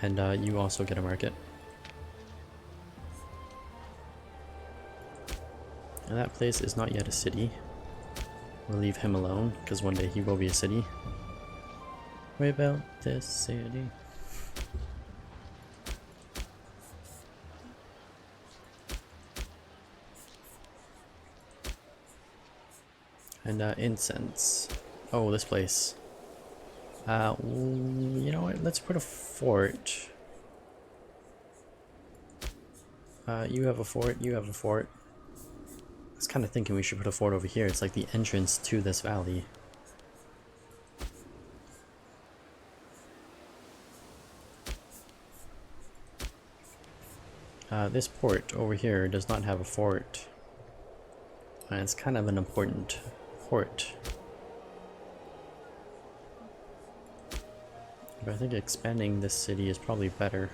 And you also get a market. And that place is not yet a city. We'll leave him alone, because one day he will be a city. What about this city? And incense. Oh, this place. You know what? Let's put a fort. You have a fort, you have a fort. I was kind of thinking we should put a fort over here. It's like the entrance to this valley. This port over here does not have a fort. And it's kind of an important port. But I think expanding this city is probably better.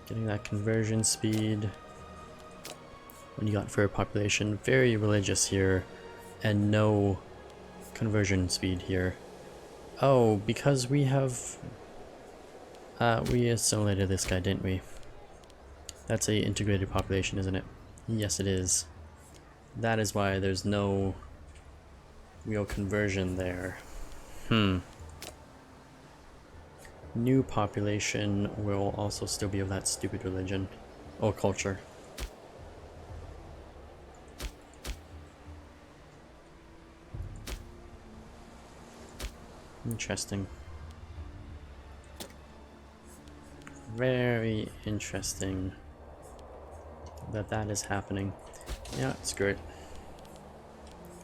Getting that conversion speed. When you got for a population, very religious here, and no conversion speed here. Oh, because we have... we assimilated this guy, didn't we? That's a integrated population, isn't it? Yes, it is. That is why there's no real conversion there. New population will also still be of that stupid religion or culture. Interesting. Very interesting that is happening. Yeah, screw it.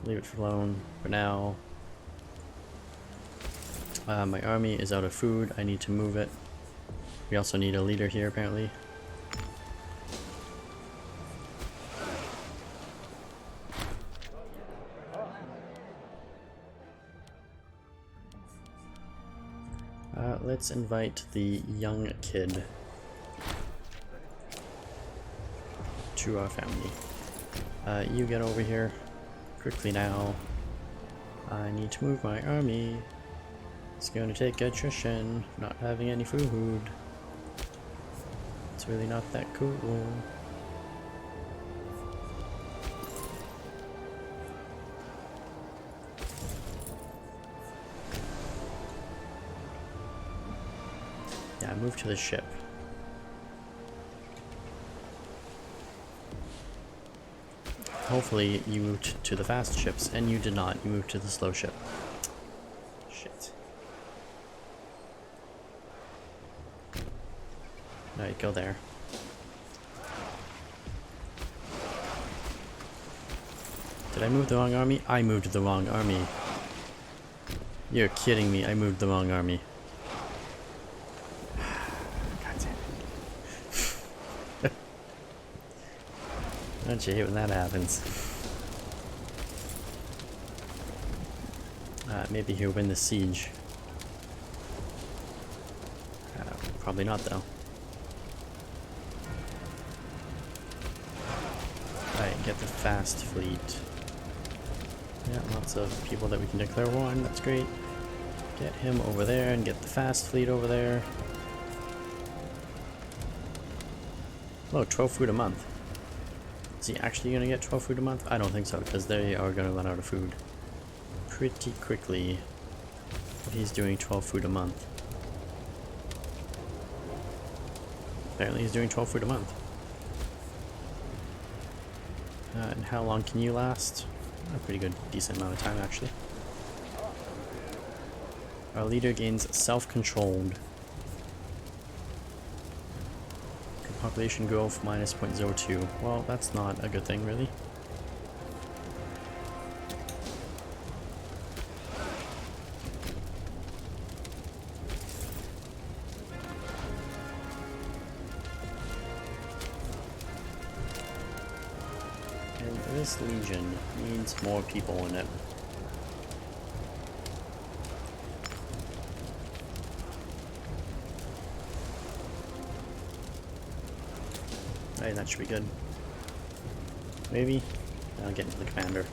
Leave it alone for now. My army is out of food. I need to move it. We also need a leader here, apparently. Let's invite the young kid to our family. You get over here quickly now. I need to move my army. It's going to take attrition, not having any food. It's really not that cool. Yeah, move to the ship. Hopefully you moved to the fast ships, and you did not. You moved to the slow ship. Shit. Alright, go there. Did I move the wrong army? I moved the wrong army. You're kidding me, I moved the wrong army. Don't you hate when that happens? Maybe he'll win the siege. Probably not, though. Alright, get the fast fleet. Yeah, lots of people that we can declare war on, that's great. Get him over there and get the fast fleet over there. Oh, 12 food a month. Is he actually going to get 12 food a month? I don't think so, because they are going to run out of food pretty quickly. But he's doing 12 food a month. Apparently he's doing 12 food a month. And how long can you last? A pretty good, decent amount of time, actually. Our leader gains self-controlled. Population growth minus 0.02. Well, that's not a good thing, really. And this legion needs more people in it. Hey, that should be good. Maybe? I'll get into the commander.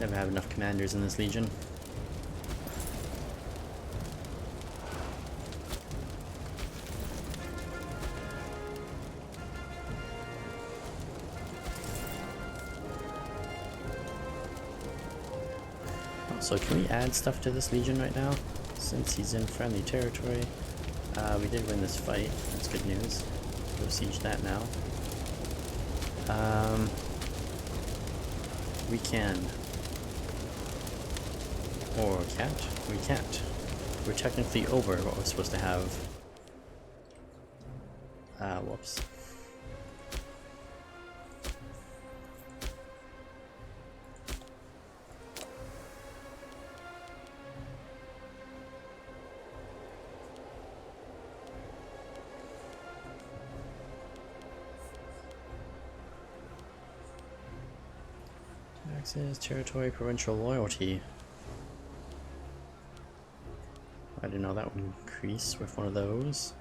Never have enough commanders in this legion. So can we add stuff to this legion right now? Since he's in friendly territory. We did win this fight. That's good news. Go siege that now. We can. Or can't? We can't. We're technically over what we're supposed to have. Whoops. Taxes, territory, provincial loyalty. I didn't know that would increase with one of those.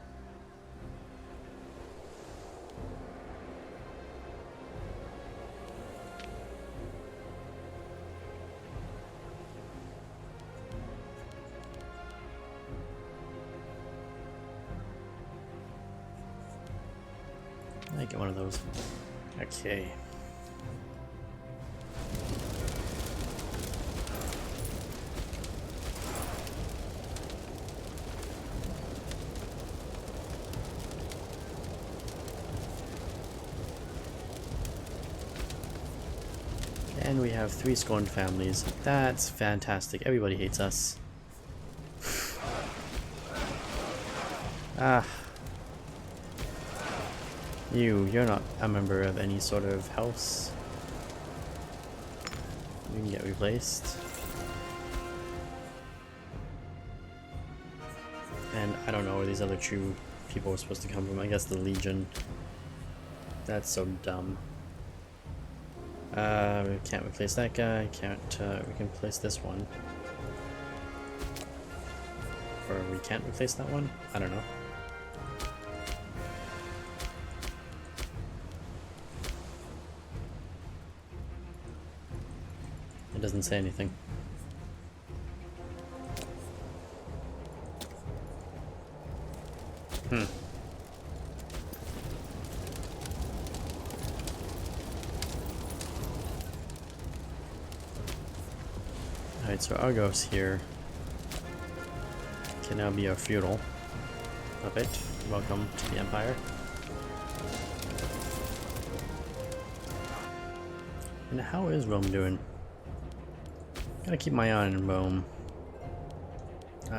I get one of those. Okay. And we have 3 scorned families. That's fantastic. Everybody hates us. Ah. You're not a member of any sort of house. You can get replaced. And I don't know where these other true people are supposed to come from. I guess the Legion. That's so dumb. We can't replace that guy. Can't. We can replace this one. Or we can't replace that one? I don't know. It doesn't say anything. Alright, so Argos here can now be our feudal puppet. Welcome to the Empire. And how is Rome doing? Gotta keep my eye on Rome.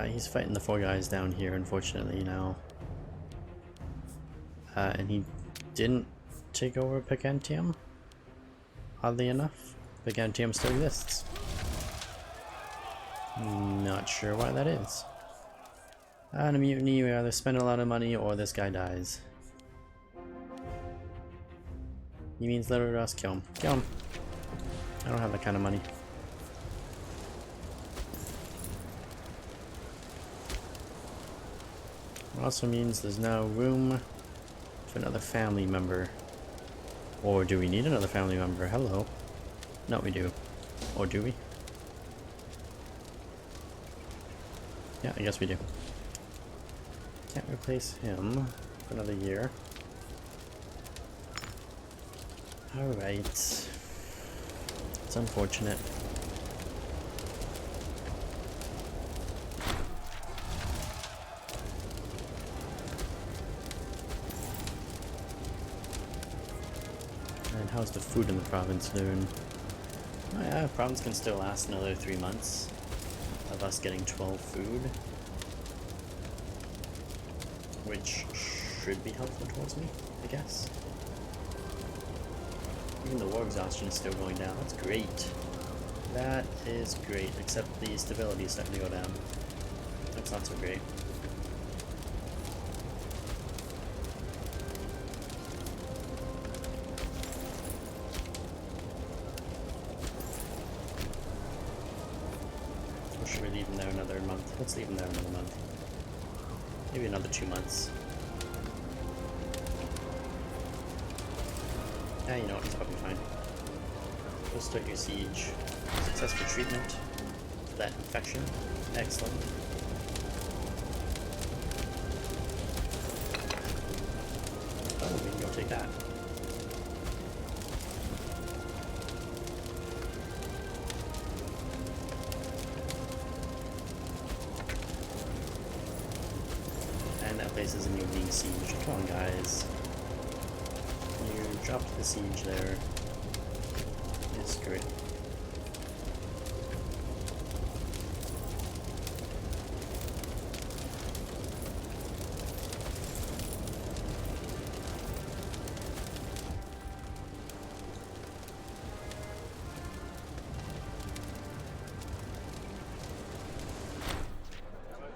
He's fighting the 4 guys down here, unfortunately, now. And he didn't take over Picantium, oddly enough. Picantium still exists. Not sure why that is. On a mutiny, we either spend a lot of money or this guy dies. He means let us kill him. Kill him. I don't have that kind of money. Also means there's now room for another family member. Or do we need another family member? Hello. No, we do. Or do we? Yeah, I guess we do. Can't replace him for another year. Alright. It's unfortunate. And how's the food in the province doing? Oh yeah, the province can still last another 3 months of us getting 12 food. Which should be helpful towards me, I guess. Even the war exhaustion is still going down. That's great. That is great, except the stability is starting to go down. That's not so great. Or should we leave him there another month? Let's leave him there another month. Maybe another 2 months. Yeah, you know what, he's probably fine. Go start your siege. Successful treatment for that infection. Excellent. Oh, we can go take that. And that place is a new league siege. Come on, guys. You dropped the siege there. It's great.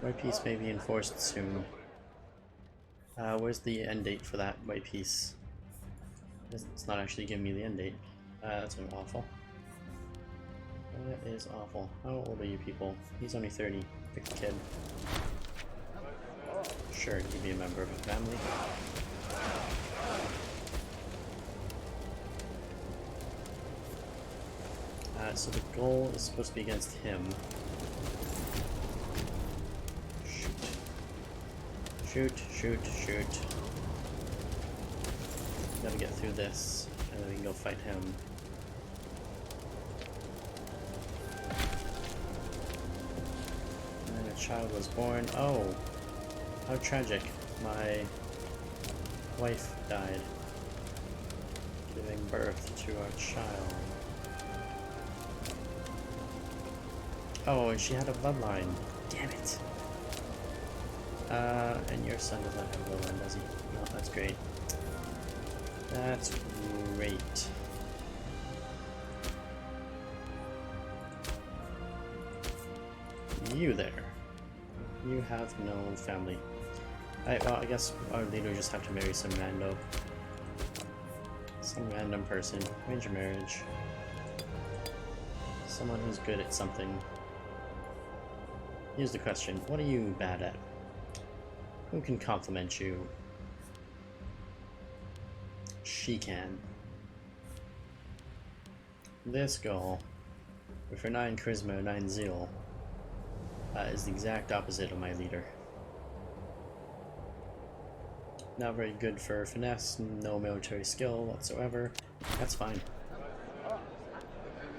White peace may be enforced soon. Where's the end date for that white peace? It's not actually giving me the end date. That's awful. That is awful. How old are you people? He's only 30. Pick the kid. Sure, he'd be a member of a family. So the goal is supposed to be against him. Shoot, shoot, shoot. Gotta get through this, and then we can go fight him. And then a child was born. Oh! How tragic. My wife died, giving birth to our child. Oh, and she had a bloodline. Damn it! And your son does not have a bloodline, does he? No, that's great. That's great. You there. You have no family. Alright, well, I guess our leader just have to marry some rando. Some random person. Arrange a marriage. Someone who's good at something. Here's the question. What are you bad at? Who can compliment you? She can. This girl, with her 9 charisma, 9 zeal, is the exact opposite of my leader. Not very good for finesse, no military skill whatsoever. That's fine.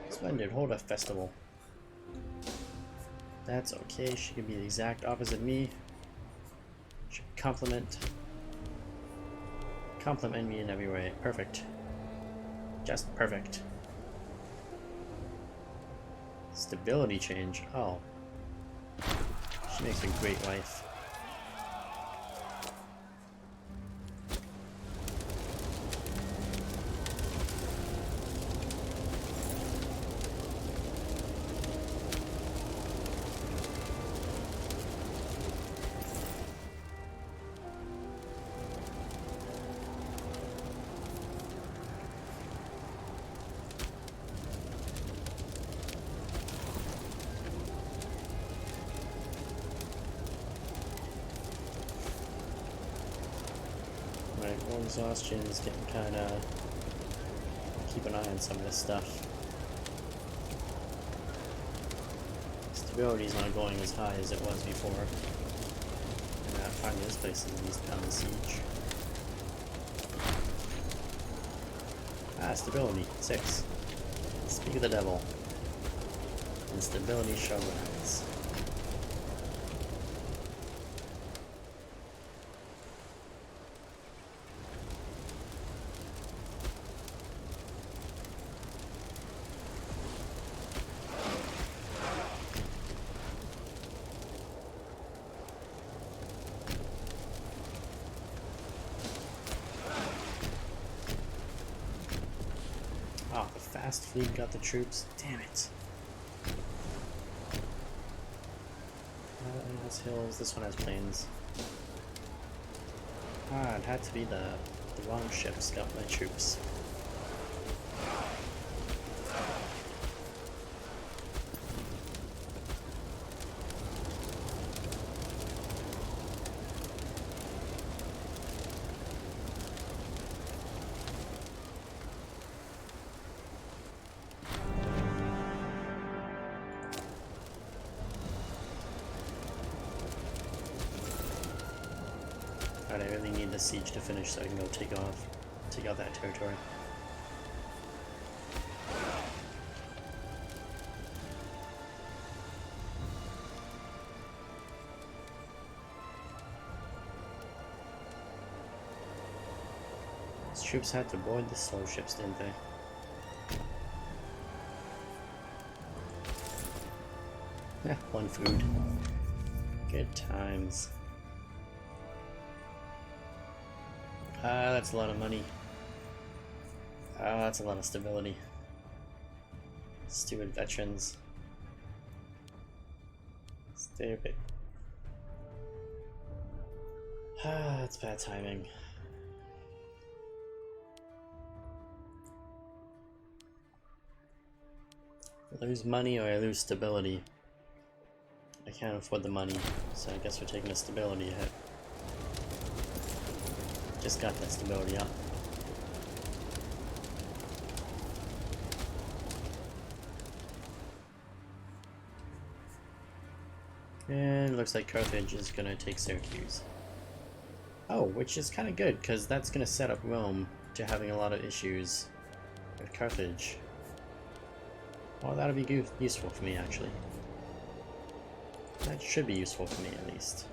Splendid, hold a festival. That's okay, she can be the exact opposite of me. She can compliment me in every way. Perfect. Just perfect. Stability change. Oh. She makes a great wife. Alright, well, exhaustion is getting kinda... Keep an eye on some of this stuff. Stability's not going as high as it was before. And finally this place is at least under siege. Ah, stability, 6. Speak of the devil. And stability shall rise. Oh, the fast fleet got the troops. Damn it. That one has hills, this one has plains. Ah, it had to be the wrong ships got my troops. Alright, I really need the siege to finish so I can go take out that territory. These troops had to board the slow ships, didn't they? Yeah, one food. Good times. Ah, that's a lot of money. Ah, that's a lot of stability. Stupid veterans. Stupid. Ah, that's bad timing. I lose money or I lose stability. I can't afford the money, so I guess we're taking a stability hit. Just got that stability up. And it looks like Carthage is gonna take Syracuse. Oh, which is kind of good, because that's gonna set up Rome to having a lot of issues with Carthage. Well, that'll be useful for me, actually. That should be useful for me, at least.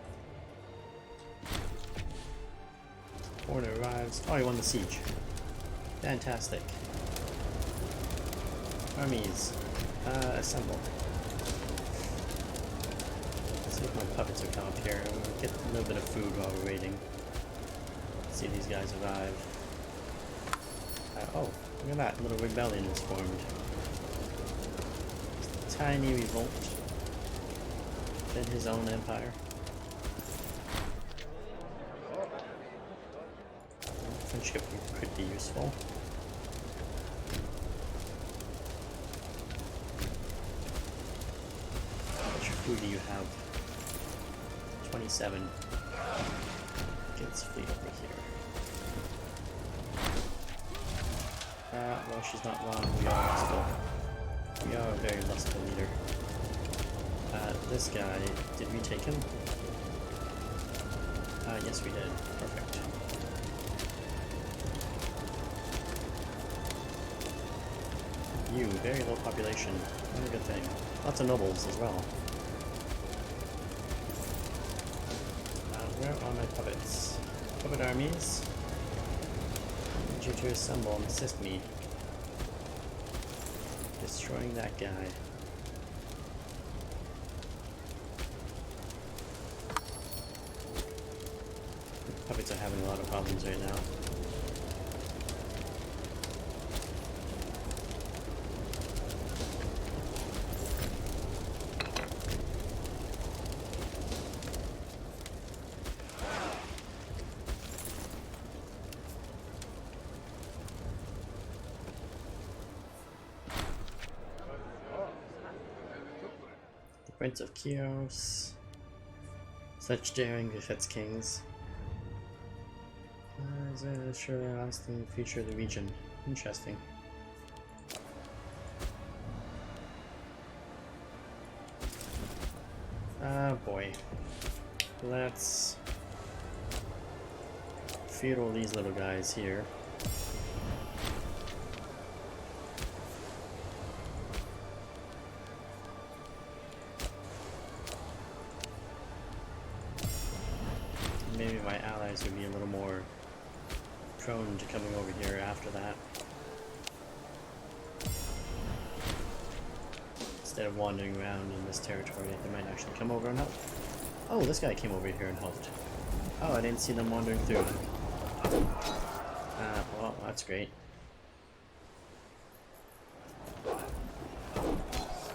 Order arrives. Oh, he won the siege. Fantastic. Armies, assemble. Let's see if my puppets will come up here. We'll get a little bit of food while we're waiting. Let's see if these guys arrive. Oh, look at that. A little rebellion is formed. Tiny revolt. Within his own empire. Friendship could be useful. How much food do you have? 27. Get this fleet over here. Well, she's not wrong. We are lustful. We are a very lustful leader. This guy, did we take him? Yes we did. Perfect. You, very low population. Not a good thing. Lots of nobles as well. Where are my puppets? Puppet armies? I need you to assemble and assist me. Destroying that guy. Puppets are having a lot of problems right now. Prince of Chios. Such daring befits kings. Is it sure the lasting future of the region? Interesting. Ah, boy. Let's feudal these little guys here. Maybe my allies would be a little more prone to coming over here after that. Instead of wandering around in this territory, they might actually come over and help. Oh, this guy came over here and helped. Oh, I didn't see them wandering through. Well, that's great. Oh,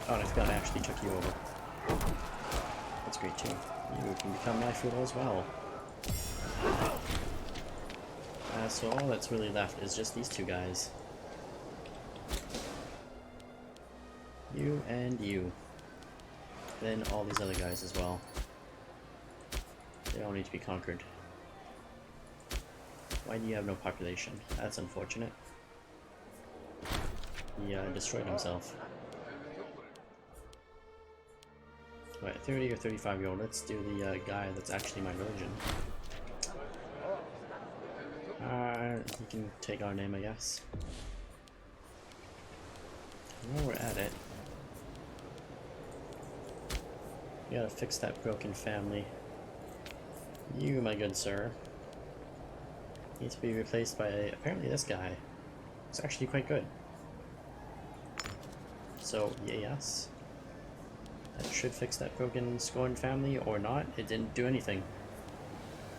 and I forgot I actually took you over. That's great too. You can become my feudal as well. So all that's really left is just these two guys. You and you. Then all these other guys as well. They all need to be conquered. Why do you have no population? That's unfortunate. He destroyed himself. Right, 30 or 35-year-old. Let's do the guy that's actually my religion. He can take our name, I guess. While we're at it, we gotta fix that broken family. You, my good sir, need to be replaced by apparently this guy. It's actually quite good. So, yes. That should fix that broken, scorned family, or not. It didn't do anything.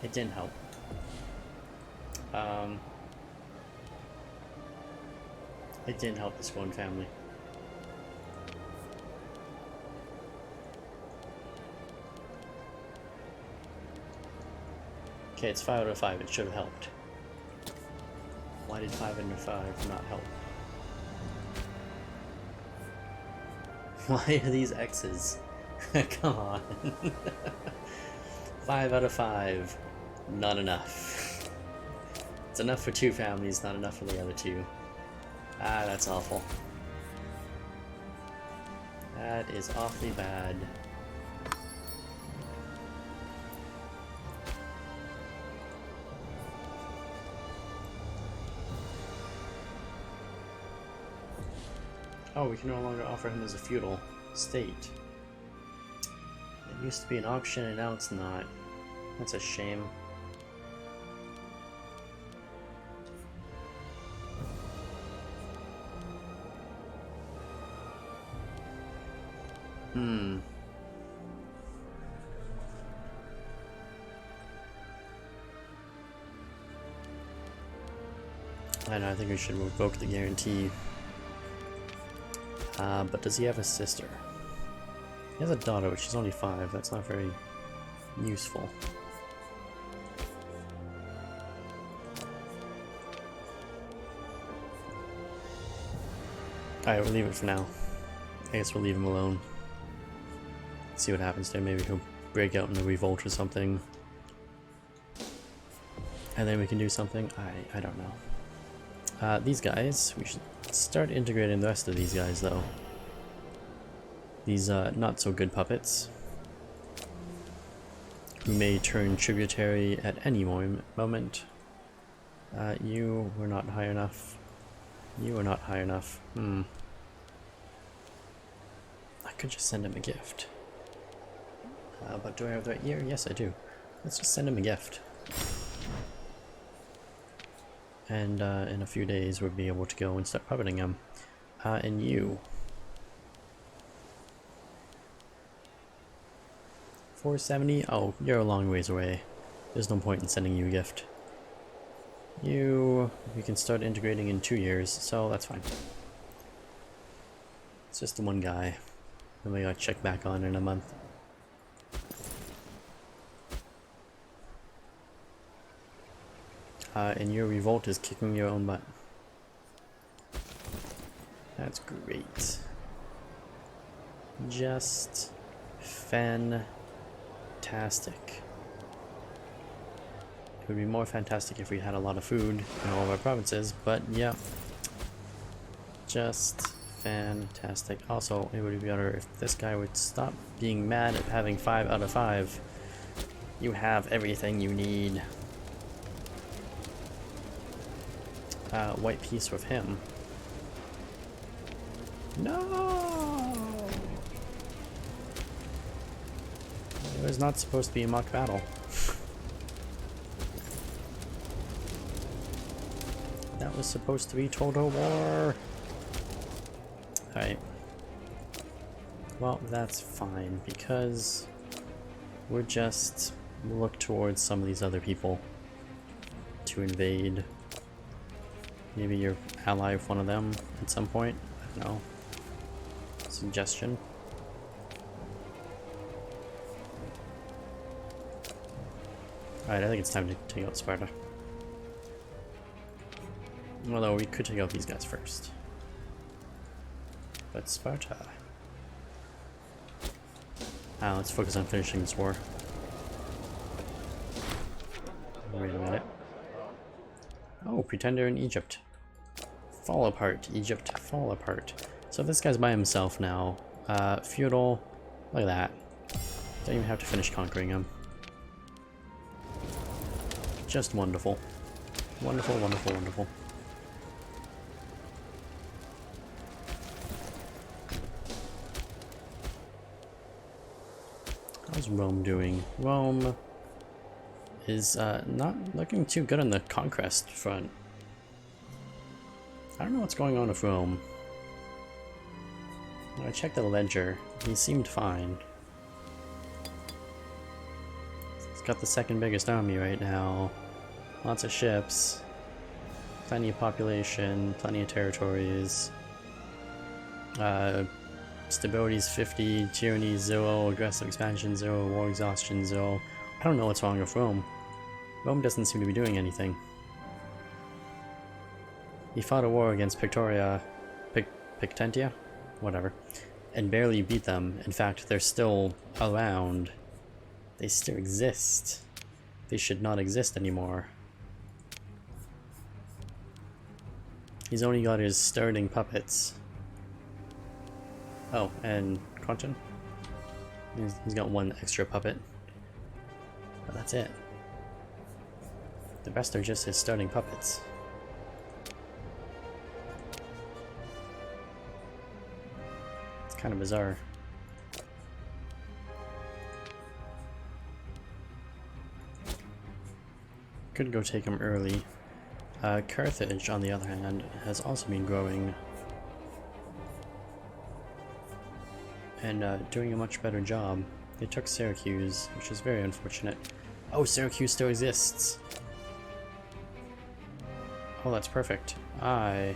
It didn't help. It didn't help the scorned family. Okay, it's 5 out of 5. It should have helped. Why did 5 out of 5 not help? Why are these X's? Come on. 5 out of 5. Not enough. It's enough for 2 families, not enough for the other 2. Ah, that's awful. That is awfully bad. Oh, we can no longer offer him as a feudal state. It used to be an option and now it's not. That's a shame. I know, I think we should revoke the guarantee. But does he have a sister? He has a daughter, but she's only 5. That's not very useful. Alright, we'll leave it for now. I guess we'll leave him alone. See what happens there. Maybe he'll break out in a revolt or something. And then we can do something. I don't know. These guys, we should start integrating the rest of these guys though. These not so good puppets who may turn tributary at any moment. You were not high enough. You were not high enough. I could just send him a gift. But do I have the right year? Yes, I do. Let's just send him a gift. And in a few days we'll be able to go and start puppeting him. And you. 470? Oh, you're a long ways away. There's no point in sending you a gift. You... we can start integrating in 2 years, so that's fine. It's just the one guy. And we gotta check back on in a month. And your revolt is kicking your own butt. That's great. Just fantastic. It would be more fantastic if we had a lot of food in all of our provinces, but yeah. Just fantastic. Also, it would be better if this guy would stop being mad at having 5 out of 5. You have everything you need. White peace with him. No! It was not supposed to be a mock battle. That was supposed to be total war. Alright. Well, that's fine, because we're just look towards some of these other people to invade. Maybe you're ally with one of them at some point. I don't know. Suggestion. Alright, I think it's time to take out Sparta. Although we could take out these guys first. But Sparta. Let's focus on finishing this war. Wait a minute. Oh, Pretender in Egypt. Fall apart, Egypt, fall apart. So this guy's by himself now. Feudal, look at that. Don't even have to finish conquering him. Just wonderful. Wonderful, wonderful, wonderful. How's Rome doing? Rome is not looking too good on the conquest front. I don't know what's going on with Rome. When I checked the ledger, he seemed fine. He's got the second biggest army right now. Lots of ships. Plenty of population, plenty of territories. Stability's 50, tyranny 0, aggressive expansion 0, war exhaustion 0. I don't know what's wrong with Rome. Rome doesn't seem to be doing anything. He fought a war against Pictentia? Whatever. And barely beat them. In fact, they're still around. They still exist. They should not exist anymore. He's only got his starting puppets. Oh, and Quantum? He's got one extra puppet. But that's it. The rest are just his starting puppets. It's kind of bizarre. Could go take him early. Carthage, on the other hand, has also been growing. And doing a much better job. They took Syracuse, which is very unfortunate. Oh, Syracuse still exists! Oh, that's perfect. I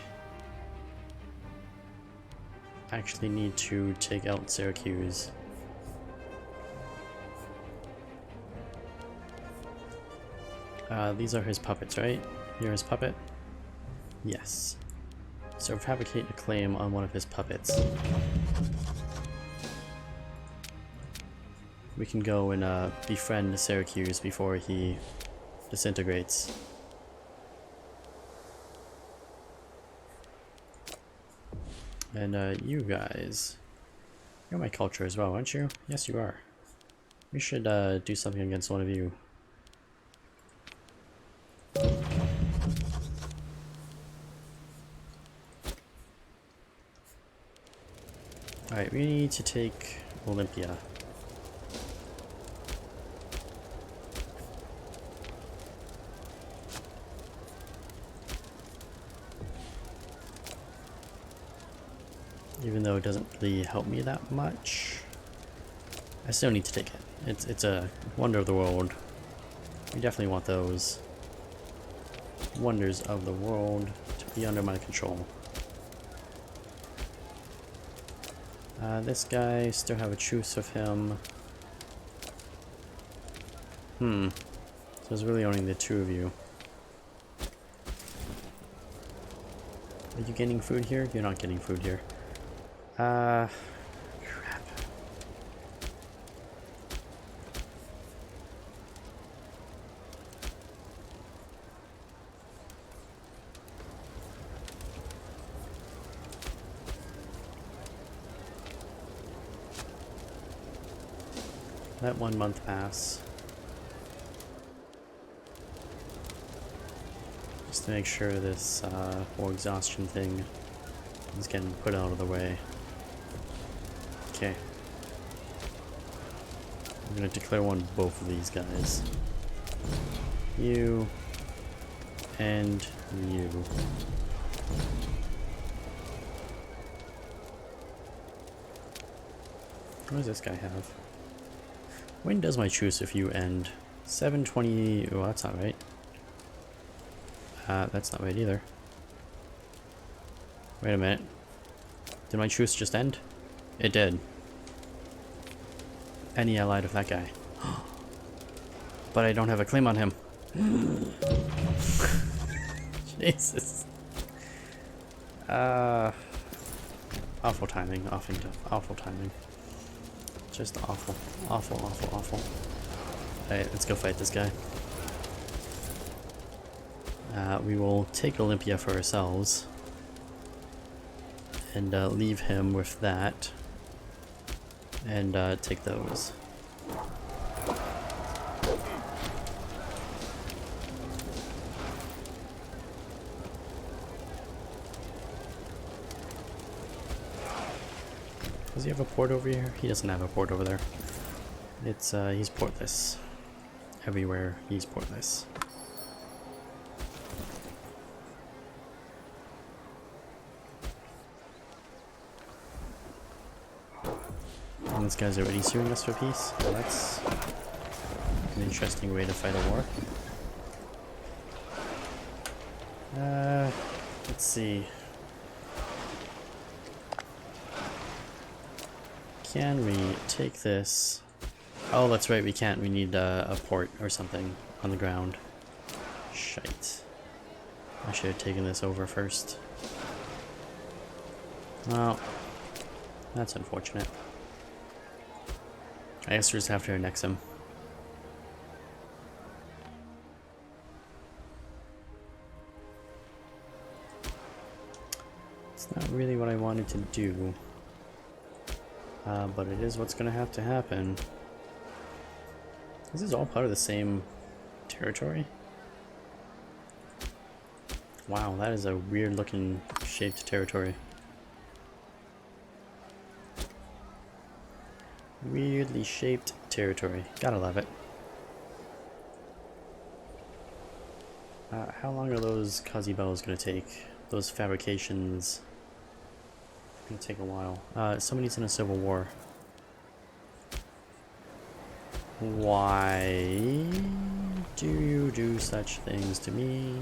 actually need to take out Syracuse. These are his puppets, right? You're his puppet? Yes. So fabricate a claim on one of his puppets. We can go and befriend Syracuse before he disintegrates. And you guys, you're my culture as well, aren't you? Yes, you are. We should do something against one of you. Alright, we need to take Olympia. Even though it doesn't really help me that much, I still need to take it. It's a wonder of the world. We definitely want those wonders of the world to be under my control. This guy, still have a truce with him. So it's really only the two of you. Are you getting food here? You're not getting food here. Crap. Let 1 month pass. Just to make sure this whole exhaustion thing is getting put out of the way. Okay. I'm gonna declare on both of these guys. You and you. What does this guy have? When does my truce if you end? 720. Oh, that's not right. That's not right either. Wait a minute. Did my truce just end? It did. Any allied of that guy. But I don't have a claim on him. Jesus. Awful timing. Awful timing. Just awful. Awful. Alright, let's go fight this guy. We will take Olympia for ourselves. And leave him with that. And take those. Does he have a port over here? He doesn't have a port over there. It's he's portless. Everywhere he's portless. And this guy's already suing us for peace. Well, that's an interesting way to fight a war. Let's see. Can we take this? Oh, that's right, we can't. We need a port or something on the ground. Shite. I should have taken this over first. Well, that's unfortunate. I guess we just have to annex him. It's not really what I wanted to do. But it is what's gonna have to happen. This is all part of the same territory? Wow, that is a weird looking shaped territory. Weirdly shaped territory. Gotta love it. How long are those Kazi bells gonna take? Those fabrications... Gonna take a while. Somebody's in a civil war. Why do you do such things to me?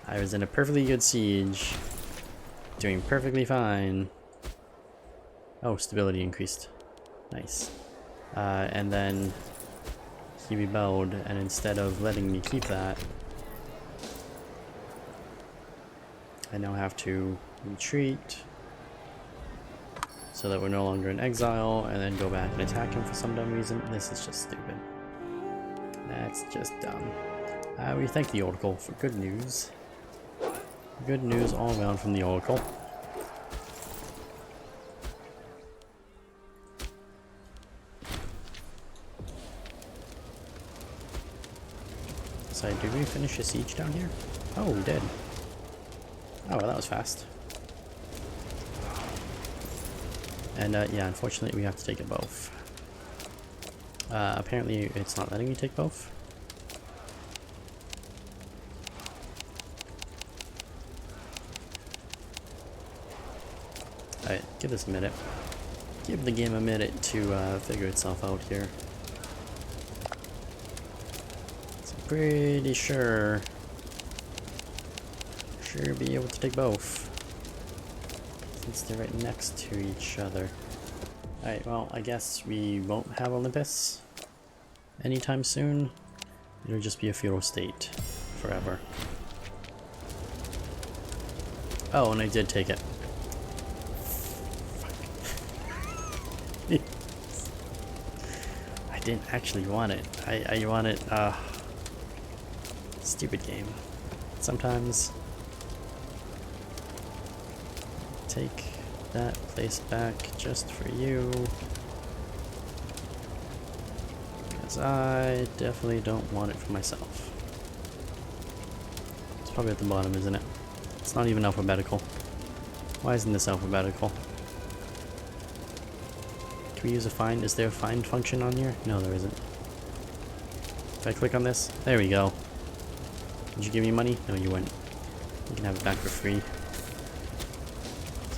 I was in a perfectly good siege, doing perfectly fine. Oh, stability increased. Nice. And then he rebelled, and instead of letting me keep that, I now have to retreat so that we're no longer in exile, and then go back and attack him for some dumb reason. This is just stupid. That's just dumb. We thank the Oracle for good news. Good news all around from the Oracle. So, did we finish a siege down here? Oh, we did. Oh, well, that was fast. And yeah, unfortunately we have to take it both. Apparently it's not letting me take both. Alright, give this a minute. Give the game a minute to figure itself out here. So I'm pretty sure be able to take both, since they're right next to each other. Alright, well, I guess we won't have Olympus anytime soon. It'll just be a feudal state forever. Oh, and I did take it. I didn't actually want it. I want it, stupid game. Sometimes take that place back just for you. But I definitely don't want it for myself. It's probably at the bottom, isn't it? It's not even alphabetical. Why isn't this alphabetical? Can we use a find? Is there a find function on here? No, there isn't. If I click on this, there we go. Did you give me money? No, you wouldn't. You can have it back for free.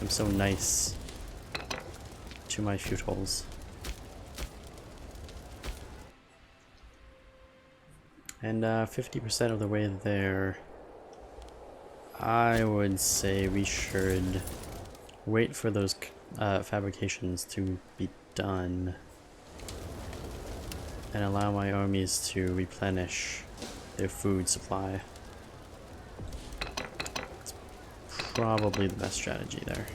I'm so nice to my feudals. And 50% of the way there, I would say we should wait for those fabrications to be done and allow my armies to replenish their food supply. It's probably the best strategy there.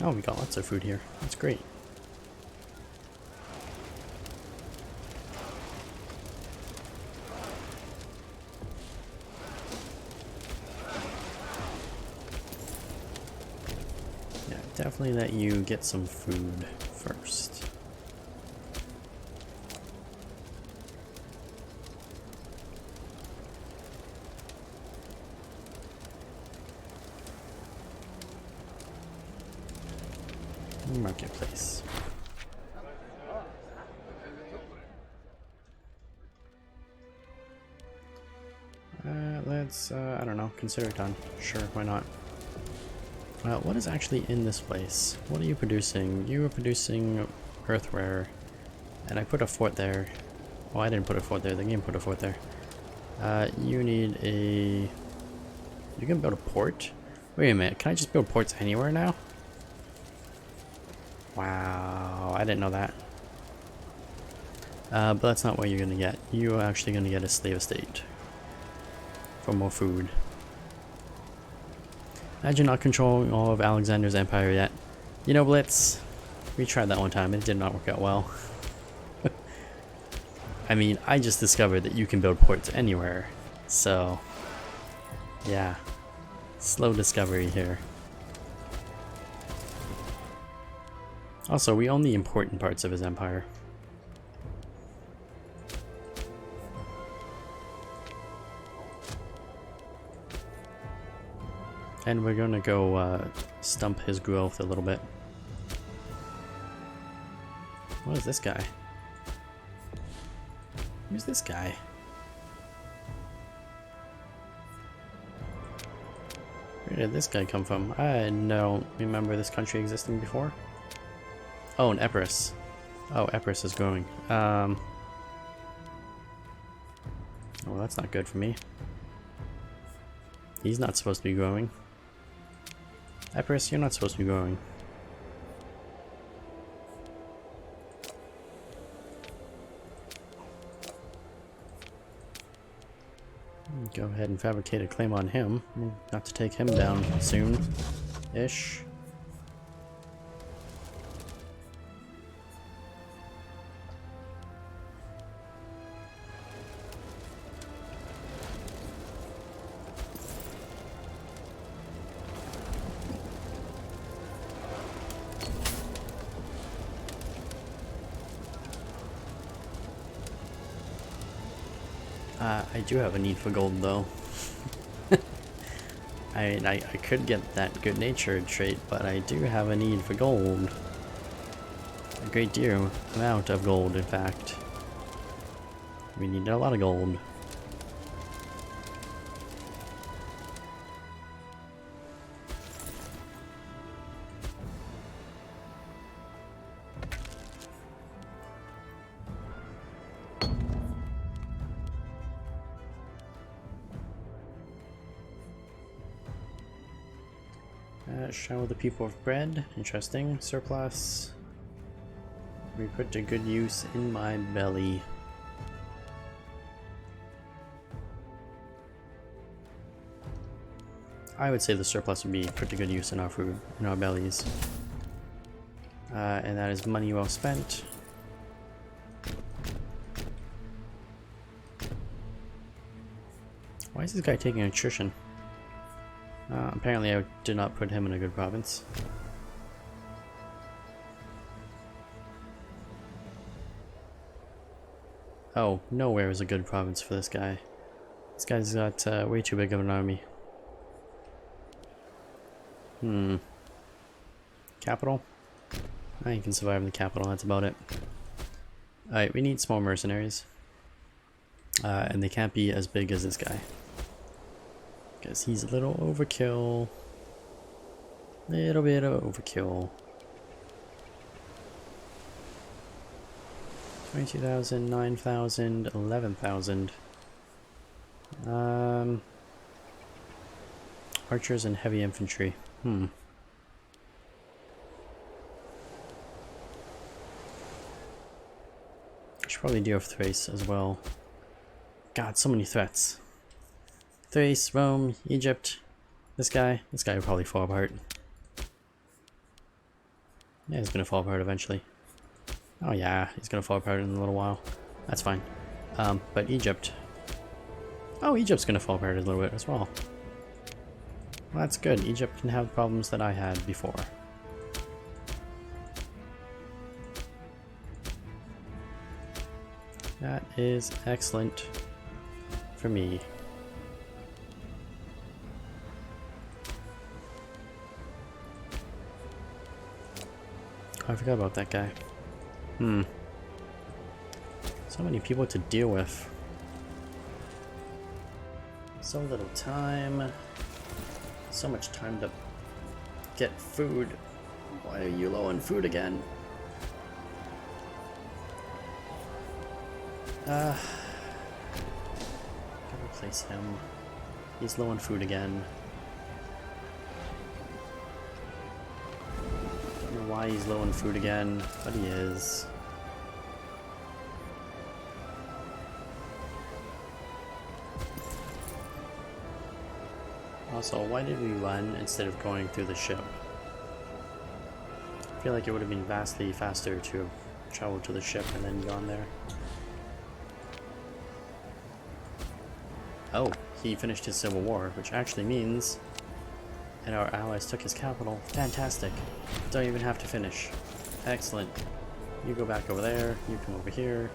Oh, we got lots of food here. That's great. Yeah, definitely let you get some food first. Marketplace. Let's, I don't know, consider it done. Sure, why not? What is actually in this place? What are you producing? You are producing earthware, and I put a fort there. Oh, I didn't put a fort there, the game put a fort there. You need a... You can build a port? Wait a minute, can I just build ports anywhere now? Wow, I didn't know that. But that's not what you're gonna get. You're actually gonna get a slave estate for more food. Imagine not controlling all of Alexander's empire yet. You know, Blitz, we tried that one time. It did not work out well. I mean, I just discovered that you can build ports anywhere. So, yeah. Slow discovery here. Also, we own the important parts of his empire. And we're gonna go stump his growth a little bit. What is this guy? Who's this guy? Where did this guy come from? I don't remember this country existing before. Oh, an Epirus. Oh, Epirus is growing. Oh, that's not good for me. He's not supposed to be growing. Epirus, you're not supposed to be growing. Go ahead and fabricate a claim on him. We'll have to take him down soon-ish. I do have a need for gold, though. I could get that good-natured trait, but I do have a need for gold. A great deal amount of gold, in fact. We need a lot of gold. Shower the people of bread. Interesting. Surplus. We put to good use in my belly. I would say the surplus would be put to good use in our food, in our bellies. And that is money well spent. Why is this guy taking attrition? Apparently I did not put him in a good province. Oh, nowhere is a good province for this guy. This guy's got way too big of an army. Capital? I can survive in the capital, that's about it. Alright, we need small mercenaries. And they can't be as big as this guy. Because he's a little overkill. Little bit of overkill. 22,000, 9,000, 11,000. Archers and heavy infantry. I should probably deal with Thrace as well. God, so many threats. Thrace, Rome, Egypt. This guy will probably fall apart. Yeah, he's gonna fall apart eventually. Oh yeah, he's gonna fall apart in a little while. That's fine. But Egypt. Oh, Egypt's gonna fall apart a little bit as well. Well, that's good. Egypt can have problems that I had before. That is excellent for me. Oh, I forgot about that guy. So many people to deal with. So little time. So much time to get food. Why are you low on food again? Gotta replace him. He's low on food again. Don't know why he's low on food again, but he is. Also, why did we run instead of going through the ship? I feel like it would have been vastly faster to have traveled to the ship and then gone there. Oh, he finished his civil war, which actually means and our allies took his capital. Fantastic. Don't even have to finish. Excellent. You go back over there, you come over here.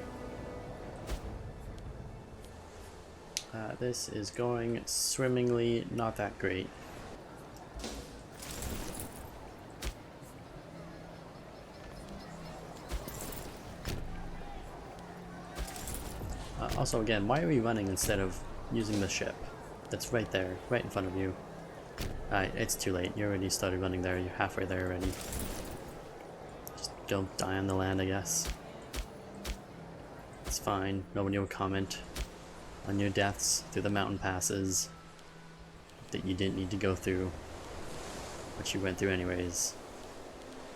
This is going swimmingly, not that great. Also again, why are we running instead of using the ship? That's right there, right in front of you. It's too late. You already started running there. You're halfway there already. Just don't die on the land, I guess. It's fine. Nobody will comment on your deaths through the mountain passes that you didn't need to go through, but you went through anyways,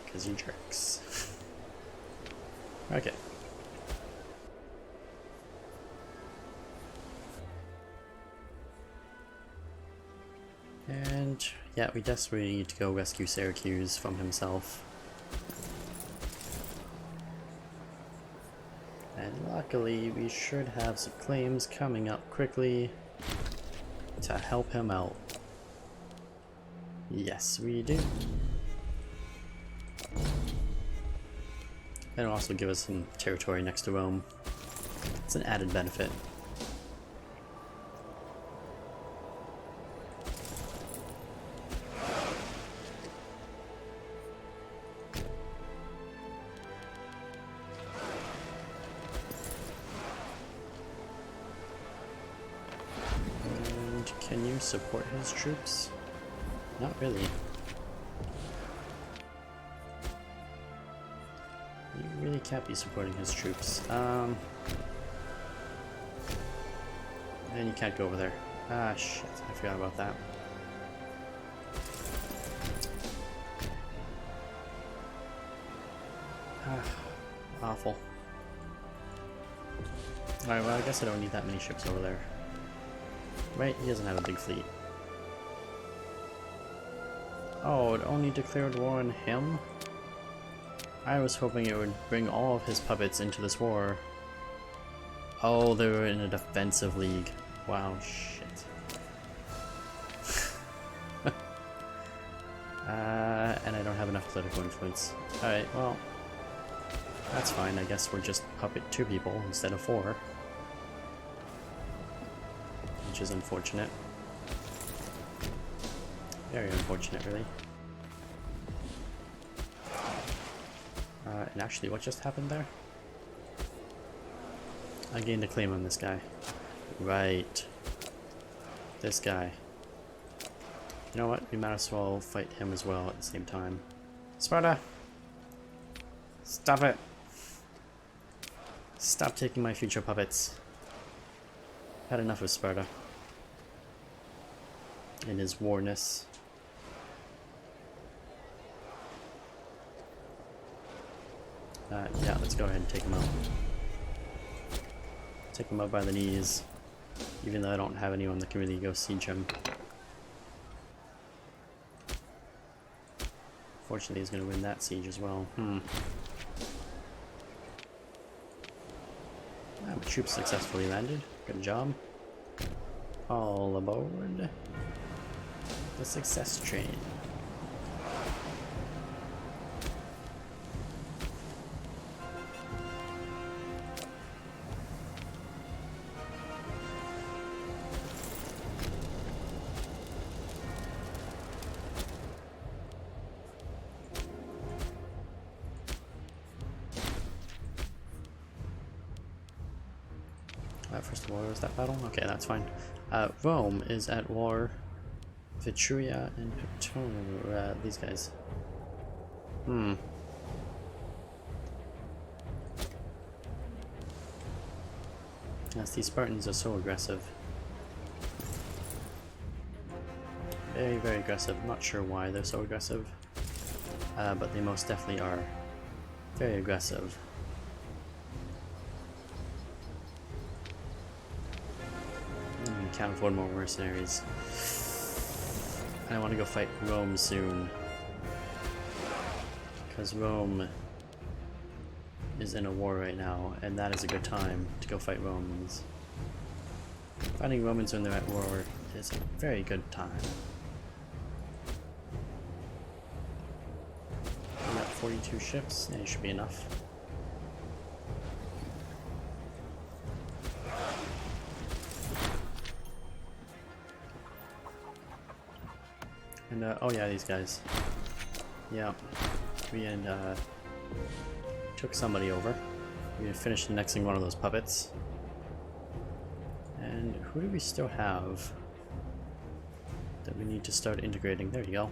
because you're jerks. Okay. And yeah, we desperately need to go rescue Syracuse from himself. And luckily, we should have some claims coming up quickly to help him out. Yes, we do. And also give us some territory next to Rome. It's an added benefit. Can you support his troops? Not really. You really can't be supporting his troops. And you can't go over there. Ah, shit. I forgot about that. Awful. Alright, well, I guess I don't need that many ships over there. Right, he doesn't have a big fleet. Oh, it only declared war on him? I was hoping it would bring all of his puppets into this war. Oh, they were in a defensive league. Wow, shit. And I don't have enough political influence. Alright, well, that's fine. I guess we're just puppet 2 people instead of 4. Which is unfortunate. Very unfortunate, really. And actually, what just happened there? I gained a claim on this guy. Right. This guy. You know what? We might as well fight him as well at the same time. Sparta! Stop it! Stop taking my future puppets. Had enough of Sparta. And his warness. Yeah, let's go ahead and take him out. Take him out by the knees. Even though I don't have anyone that can really go siege him. Fortunately, he's going to win that siege as well. My troops successfully landed. Good job. All aboard the success train. First of all, was that battle? Okay, that's fine. Rome is at war. Vitruria and Pictonia, these guys. Yes, these Spartans are so aggressive. Very, very aggressive. I'm not sure why they're so aggressive. But they most definitely are very aggressive. Can't afford more mercenaries. I want to go fight Rome soon. Because Rome is in a war right now, and that is a good time to go fight Romans. Fighting Romans when they're at war is a very good time. We got 42 ships, yeah, it should be enough. And, oh yeah, these guys. Yeah, we took somebody over. We finished annexing one of those puppets. And who do we still have that we need to start integrating? There you go.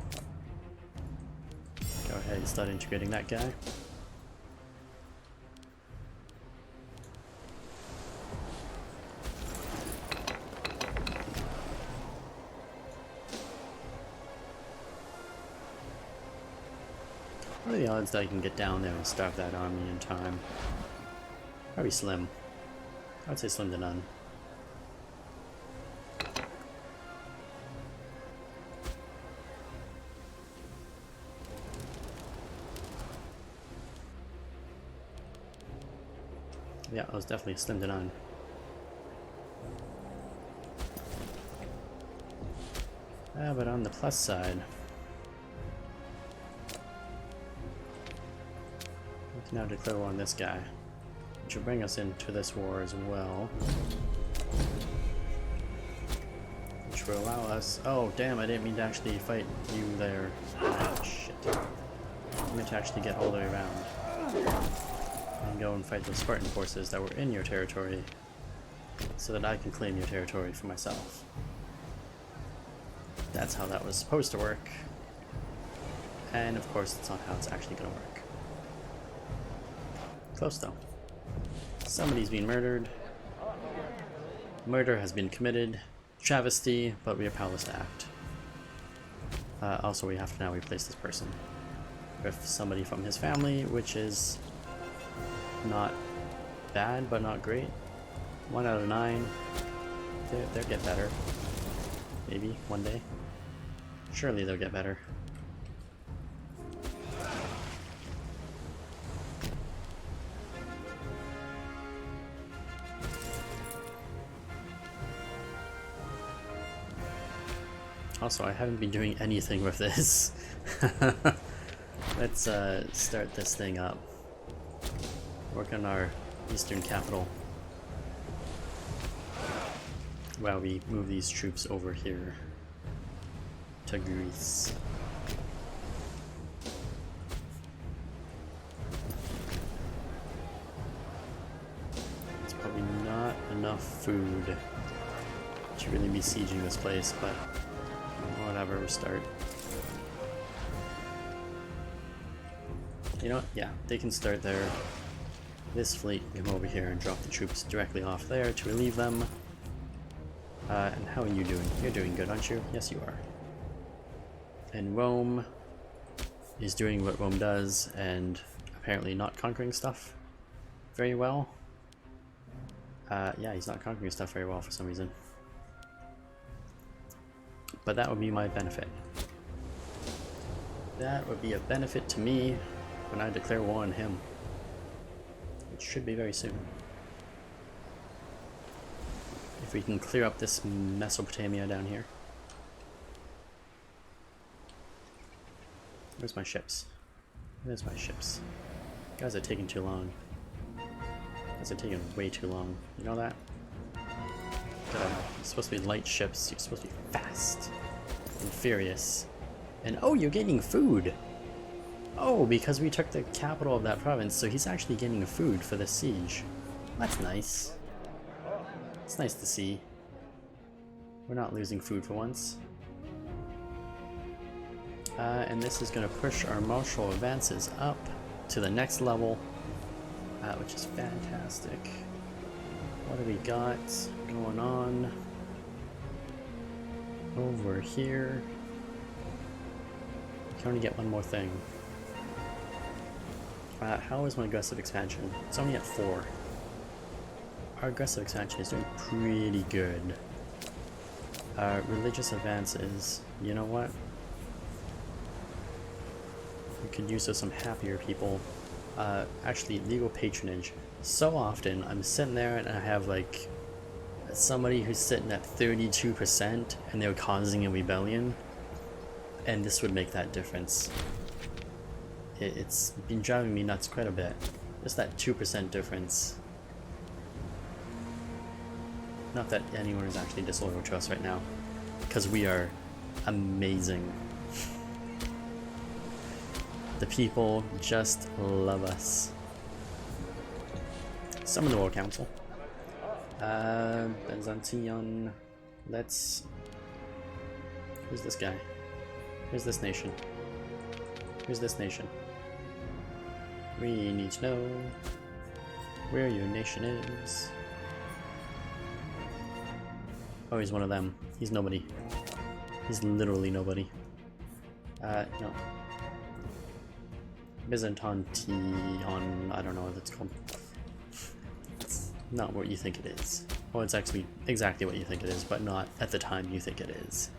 Go ahead and start integrating that guy. What are the odds that I can get down there and starve that army in time? Probably slim. I'd say slim to none. Yeah, it was definitely slim to none. But on the plus side, we can now declare war on this guy, which will bring us into this war as well. Which will allow us... Oh, damn, I didn't mean to actually fight you there. Oh, shit. I meant to actually get all the way around. And go and fight the Spartan forces that were in your territory, so that I can claim your territory for myself. That's how that was supposed to work. And of course, that's not how it's actually going to work. Close though. Somebody's been murdered. Murder has been committed. Travesty, but we are powerless to act. Also, we have to now replace this person with somebody from his family, which is not bad, but not great. 1 out of 9. They'll get better. Maybe one day. Surely they'll get better. Also, I haven't been doing anything with this. Let's start this thing up. Work on our eastern capital. While we move these troops over here to Greece. It's probably not enough food to really be sieging this place, but whatever, we'll start. You know what? Yeah, they can start there. This fleet can come over here and drop the troops directly off there to relieve them. And how are you doing? You're doing good, aren't you? Yes, you are. And Rome is doing what Rome does, and apparently not conquering stuff very well. Yeah, he's not conquering stuff very well for some reason. But that would be my benefit. That would be a benefit to me when I declare war on him. Which should be very soon. If we can clear up this Mesopotamia down here. Where's my ships? Where's my ships? Guys are taking too long. Guys are taking way too long. You know that? You're supposed to be light ships. You're supposed to be fast and furious. And oh, you're getting food! Oh, because we took the capital of that province, so he's actually getting food for the siege. That's nice. It's nice to see. We're not losing food for once. And this is going to push our martial advances up to the next level, which is fantastic. What do we got going on over here? We can only get one more thing. How is my aggressive expansion? It's only at 4. Our aggressive expansion is doing pretty good. Religious advances, you know what? We could use some happier people. Actually, legal patronage. So often, I'm sitting there and I have like somebody who's sitting at 32% and they're causing a rebellion, and this would make that difference. It's been driving me nuts quite a bit. Just that 2% difference. Not that anyone is actually disloyal to us right now, because we are amazing. The people just love us. Summon the World Council. Byzantion. Let's... Who's this guy? Who's this nation? Who's this nation? We need to know where your nation is. Oh, he's one of them. He's nobody. He's literally nobody. No. Byzantion, I don't know what it's called. It's not what you think it is. Well, it's actually exactly what you think it is, but not at the time you think it is.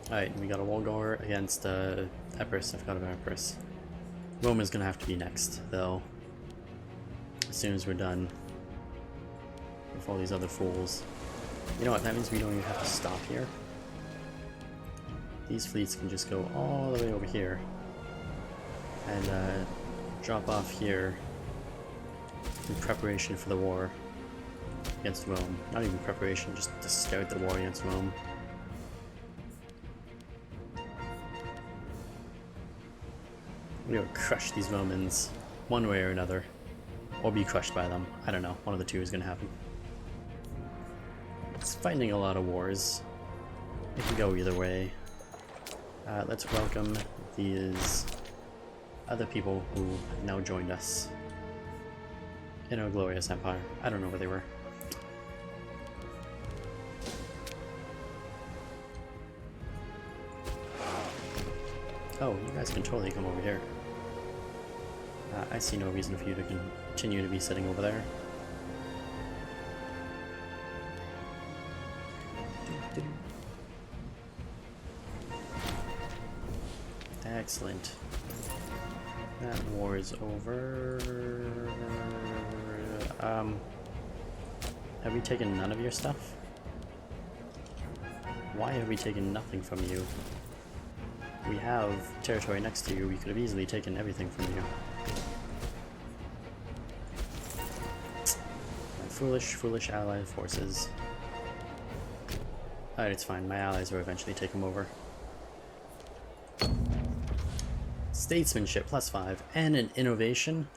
Alright, we got a Wolgar against Epirus. I forgot about Epirus. Rome is gonna have to be next, though. As soon as we're done with all these other fools. You know what, that means we don't even have to stop here. These fleets can just go all the way over here and drop off here in preparation for the war against Rome. Not even preparation, just to start the war against Rome. We're gonna crush these Romans one way or another. Or be crushed by them. I don't know. One of the two is gonna happen. It's fighting a lot of wars. It can go either way. Let's welcome these other people who have now joined us in our glorious empire. I don't know where they were. Oh, you guys can totally come over here. I see no reason for you to continue to be sitting over there. Excellent. That war is over. Have we taken none of your stuff? Why have we taken nothing from you? We have territory next to you. We could have easily taken everything from you. My foolish, foolish allied forces. Alright, it's fine. My allies will eventually take them over. Statesmanship +5 and an innovation.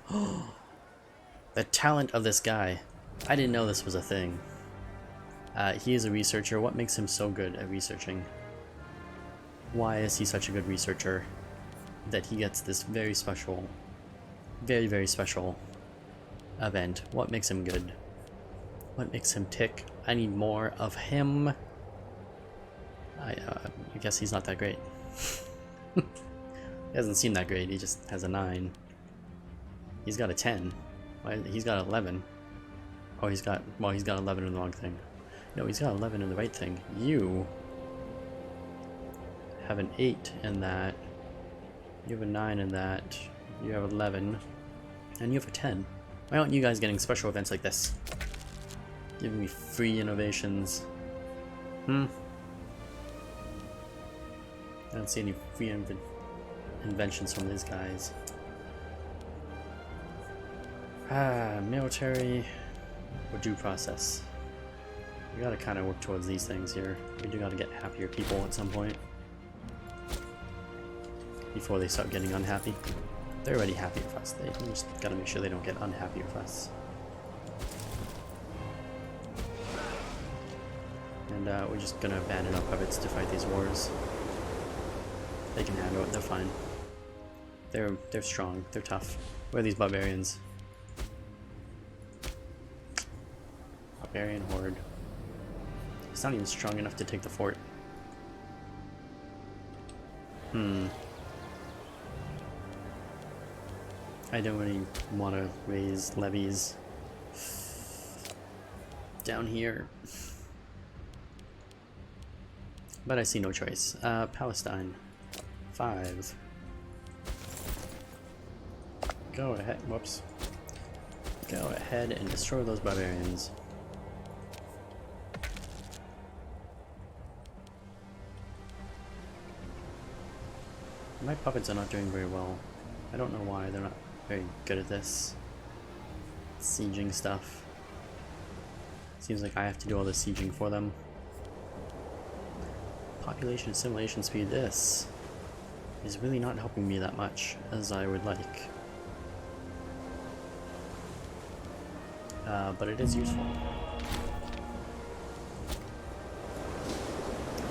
The talent of this guy. I didn't know this was a thing. He is a researcher. What makes him so good at researching? Why is he such a good researcher that he gets this very special, very, very special event? What makes him good? What makes him tick? I need more of him. I guess he's not that great. He doesn't seem that great. He just has a 9. He's got a 10. He's got 11. Oh, he's got 11 in the wrong thing. No, he's got 11 in the right thing. You have an 8 in that. You have a 9 in that. You have 11. And you have a 10. Why aren't you guys getting special events like this? Giving me free innovations. I don't see any free inventions from these guys. Military or due process. We gotta kind of work towards these things here. We do gotta get happier people at some point. Before they start getting unhappy. They're already happy with us. They just gotta make sure they don't get unhappy with us. And we're just gonna abandon our puppets to fight these wars. They can handle it, they're fine. They're strong, they're tough. Where are these barbarians? Barbarian horde. It's not even strong enough to take the fort. I don't really want to raise levies down here. But I see no choice. Palestine. 5. Go ahead. Whoops. Go ahead and destroy those barbarians. My puppets are not doing very well. I don't know why. They're not very good at this. Sieging stuff. Seems like I have to do all the sieging for them. Population assimilation speed. This is really not helping me that much as I would like. But it is useful.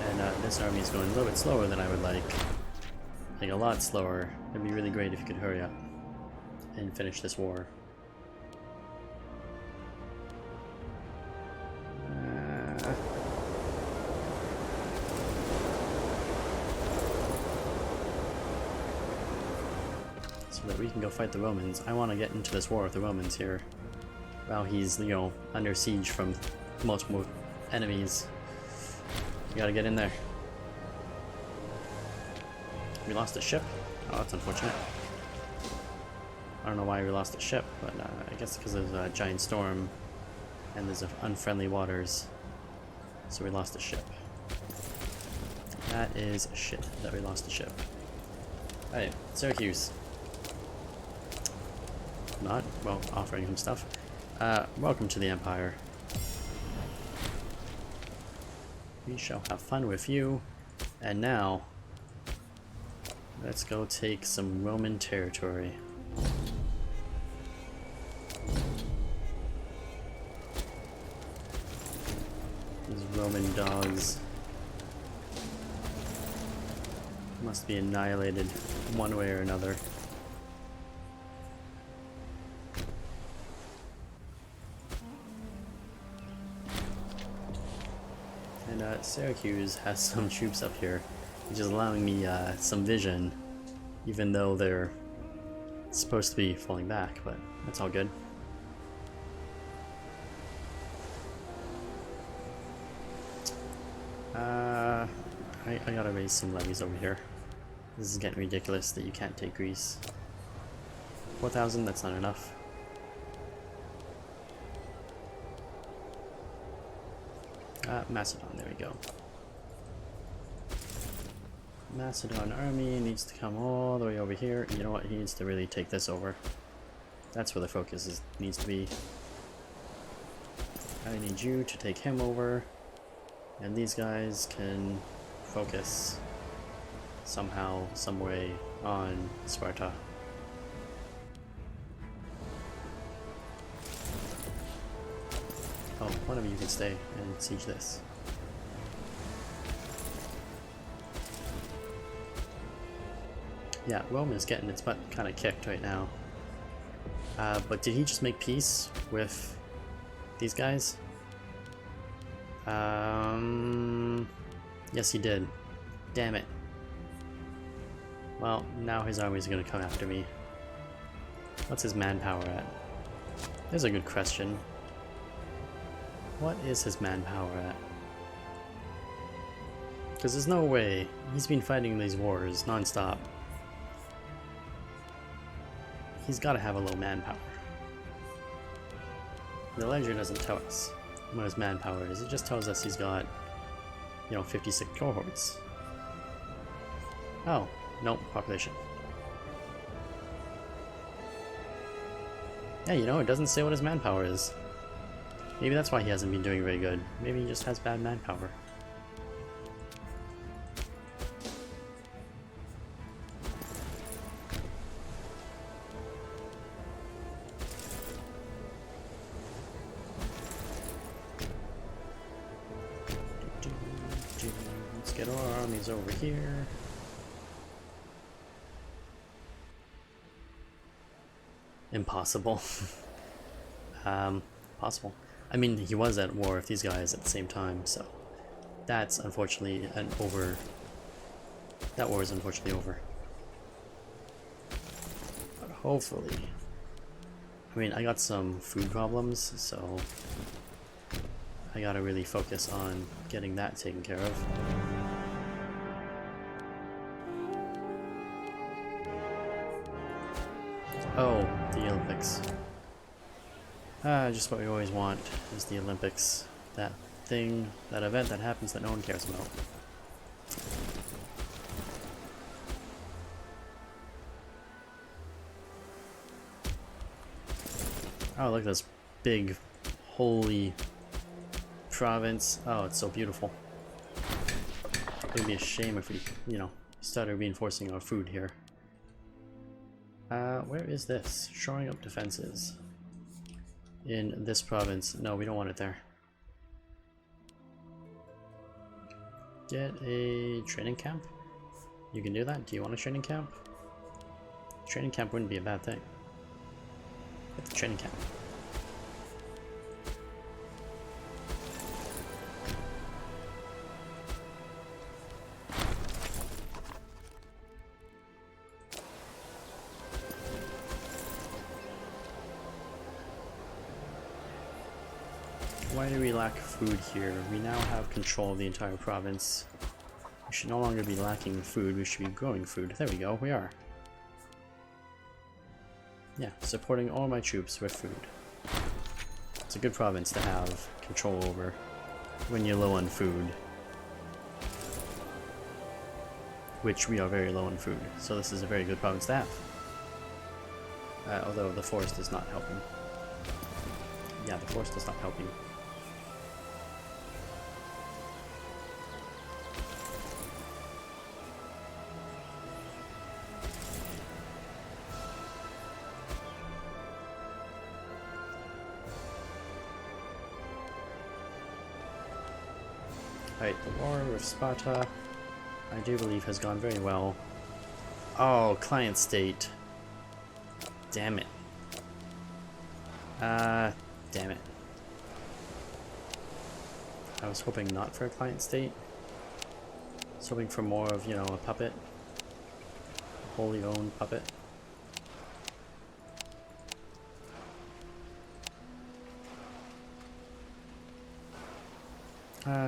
And this army is going a little bit slower than I would like. Like a lot slower. It'd be really great if you could hurry up and finish this war. So that we can go fight the Romans. I want to get into this war with the Romans here. While he's, you know, under siege from multiple enemies. You gotta get in there. We lost a ship? Oh, that's unfortunate. I don't know why we lost a ship, but I guess because there's a giant storm and there's unfriendly waters. So we lost a ship. That is shit that we lost a ship. Alright, Syracuse. Not, well, offering him stuff. Welcome to the Empire. We shall have fun with you. And now, let's go take some Roman territory. These Roman dogs must be annihilated one way or another. And Syracuse has some troops up here, which is allowing me some vision, even though they're supposed to be falling back, but that's all good. I gotta raise some levies over here. This is getting ridiculous that you can't take Greece. 4,000, that's not enough. Macedon, there we go. Macedon army needs to come all the way over here. You know what? He needs to really take this over. That's where the focus needs to be. I need you to take him over, and these guys can focus somehow, some way on Sparta. Oh, one of you can stay and siege this. Yeah, Rome is getting its butt kind of kicked right now. But did he just make peace with these guys? Yes, he did. Damn it. Well, now his army's gonna come after me. What's his manpower at? There's a good question. What is his manpower at? Because there's no way. He's been fighting these wars non-stop. He's got to have a low manpower. The ledger doesn't tell us what his manpower is. It just tells us he's got, 56 cohorts. Oh, nope, population. Yeah, it doesn't say what his manpower is. Maybe that's why he hasn't been doing very good. Maybe he just has bad manpower. Let's get our armies over here. Impossible. Possible. I mean, he was at war with these guys at the same time, so that's unfortunately over. That war is unfortunately over. But hopefully, I mean, I got some food problems, so I gotta really focus on getting that taken care of. Oh, the Olympics. Just what we always want is the Olympics. That thing, that event that happens that no one cares about. Oh, look at this big, holy province. Oh, it's so beautiful. It would be a shame if we, started reinforcing our food here. Where is this? Shoring up defenses. In this province. No, we don't want it there. Get a training camp? You can do that? Do you want a training camp? Training camp wouldn't be a bad thing. Get the training camp. Why do we lack food here? We now have control of the entire province. We should no longer be lacking food, we should be growing food. There we go, we are. Yeah, supporting all my troops with food. It's a good province to have control over when you're low on food. Which we are very low on food, so this is a very good province to have. Although the forest is not helping. Yeah, the forest is not helping. Right, the war with Sparta, I do believe has gone very well. Oh, client state. Damn it. Damn it. I was hoping not for a client state. I was hoping for more of, a puppet. A wholly owned puppet.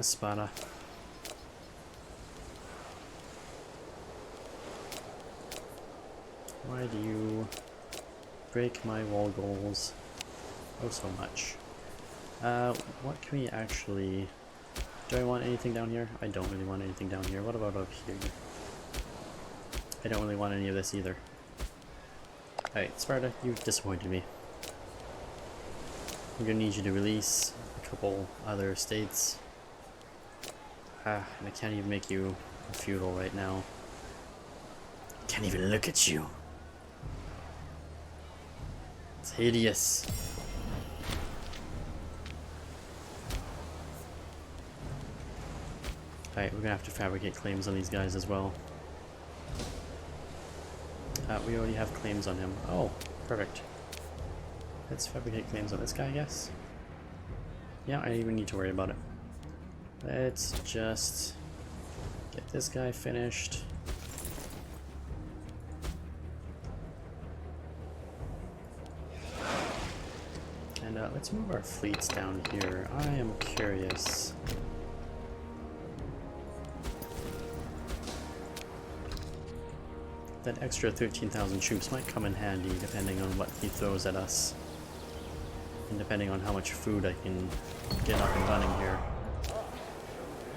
Sparta. Why do you break my wall goals oh so much? What can we actually Do I want anything down here? I don't really want anything down here. What about up here? I don't really want any of this either. Alright, Sparta, you've disappointed me. I'm gonna need you to release a couple other states. And I can't even make you feudal right now. Can't even look at you. It's hideous. Alright, we're gonna have to fabricate claims on these guys as well. We already have claims on him. Oh, perfect. Let's fabricate claims on this guy, I guess. Yeah, I don't even need to worry about it. Let's just get this guy finished. And let's move our fleets down here. I am curious. That extra 13,000 troops might come in handy depending on what he throws at us. And depending on how much food I can get up and running here.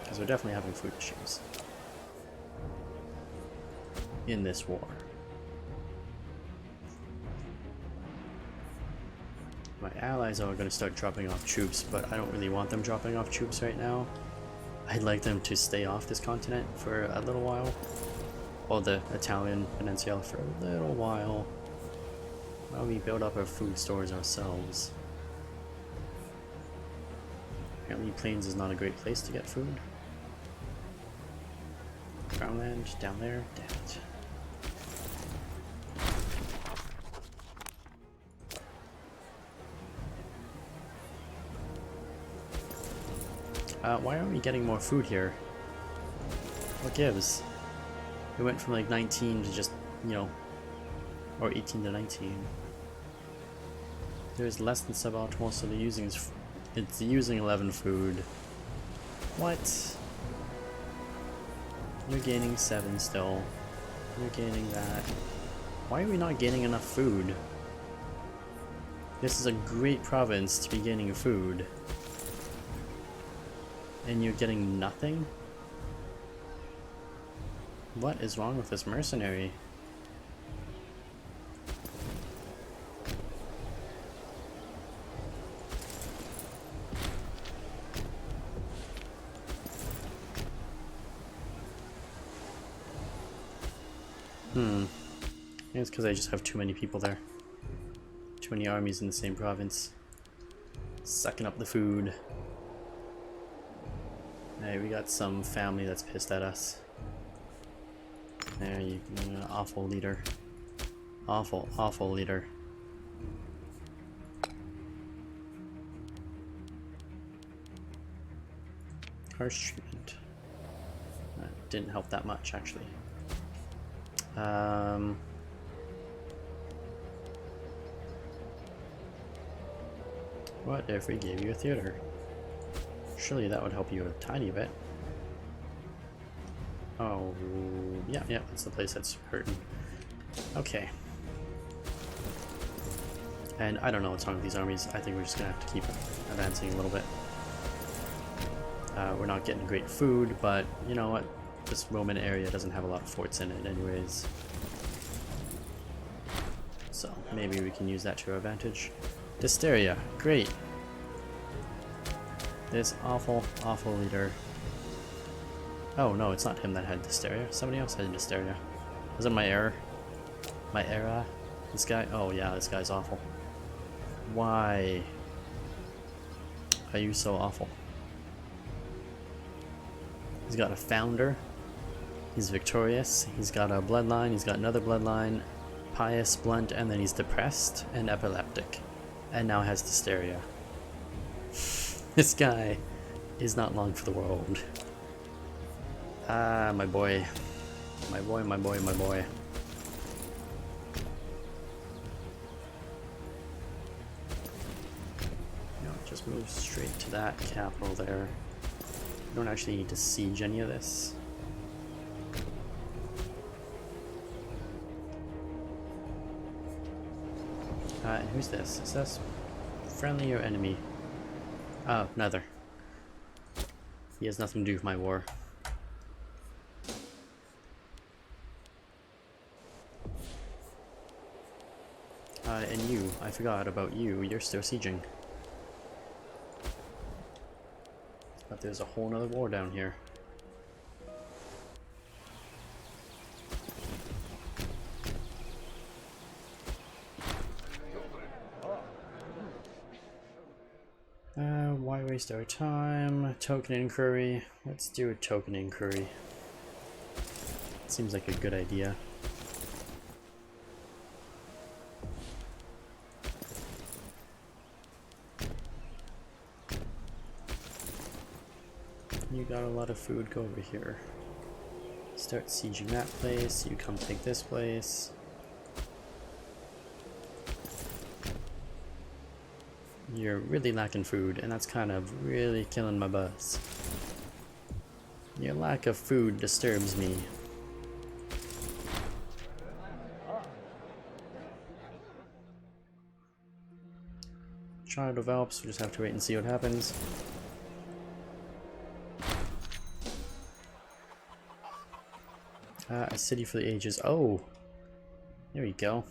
Because we're definitely having food issues in this war. My allies are going to start dropping off troops, but I don't really want them dropping off troops right now. I'd like them to stay off this continent for a little while. Or the Italian peninsula for a little while. While we build up our food stores ourselves. Apparently Plains is not a great place to get food. Groundland down there, damn it. Why aren't we getting more food here? What gives? It went from like 19 to just, you know, or 18 to 19. There's less than suboptimal, so it's using 11 food. What? You're gaining 7 still. You're gaining that. Why are we not gaining enough food? This is a great province to be gaining food. And you're getting nothing? What is wrong with this mercenary? I think it's because I just have too many people there. Too many armies in the same province. Sucking up the food. Hey, we got some family that's pissed at us. There you go, awful leader. Awful, awful leader. Harsh treatment. That didn't help that much, actually. What if we gave you a theater? Surely that would help you a tiny bit. Oh, yeah, that's the place that's hurting. Okay. And I don't know what's wrong with these armies. I think we're just gonna have to keep advancing a little bit. We're not getting great food, but you know what? This Roman area doesn't have a lot of forts in it anyways. So maybe we can use that to our advantage. Dysteria, great. This awful, awful leader. Oh no, it's not him that had dysteria. Somebody else had dysteria. Was it my error? My era? This guy? Oh yeah, this guy's awful. Why are you so awful? He's got a founder. He's victorious. He's got a bloodline. He's got another bloodline. Pious, blunt, and then he's depressed and epileptic. And now has dysteria. This guy is not long for the world. Ah, my boy. My boy, my boy, my boy. No, just move straight to that capital there. You don't actually need to siege any of this. And who's this? Is this friendly or enemy? Oh, neither. He has nothing to do with my war. And you, I forgot about you, you're still sieging. But there's a whole nother war down here. Why waste our time? Token inquiry. Let's do a token inquiry. Seems like a good idea. You got a lot of food, go over here. Start sieging that place, you come take this place. You're really lacking food, and that's kind of really killing my buzz. Your lack of food disturbs me. Trial develops, we just have to wait and see what happens. A city for the ages. Oh! There we go.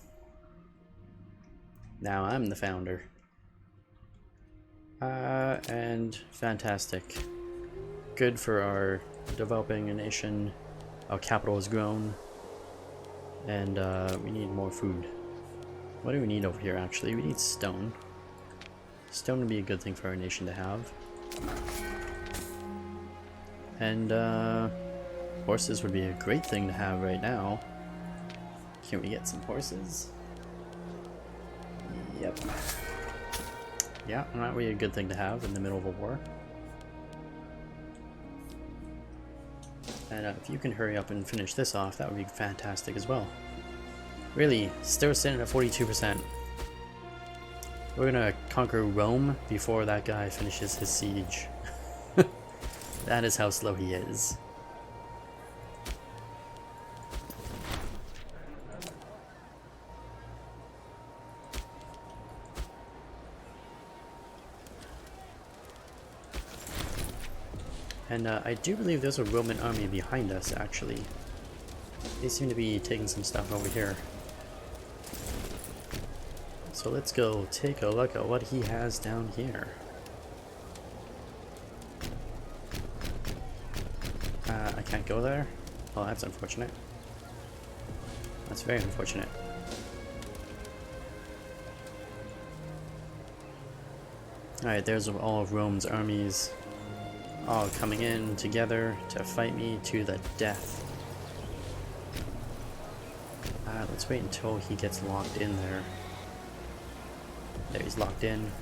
Now I'm the founder. And fantastic. Good for our developing a nation. Our capital has grown. And we need more food. What do we need over here actually? We need stone. Stone would be a good thing for our nation to have. And horses would be a great thing to have right now. Can we get some horses? Yep. Yeah, that would be a good thing to have in the middle of a war. And if you can hurry up and finish this off, that would be fantastic as well. Really, still sitting at 42%. We're gonna conquer Rome before that guy finishes his siege. That is how slow he is. And I do believe there's a Roman army behind us, actually. They seem to be taking some stuff over here. So let's go take a look at what he has down here. I can't go there? Well, that's unfortunate. That's very unfortunate. Alright, there's all of Rome's armies. All coming in together to fight me to the death. Let's wait until he gets locked in there. There, he's locked in.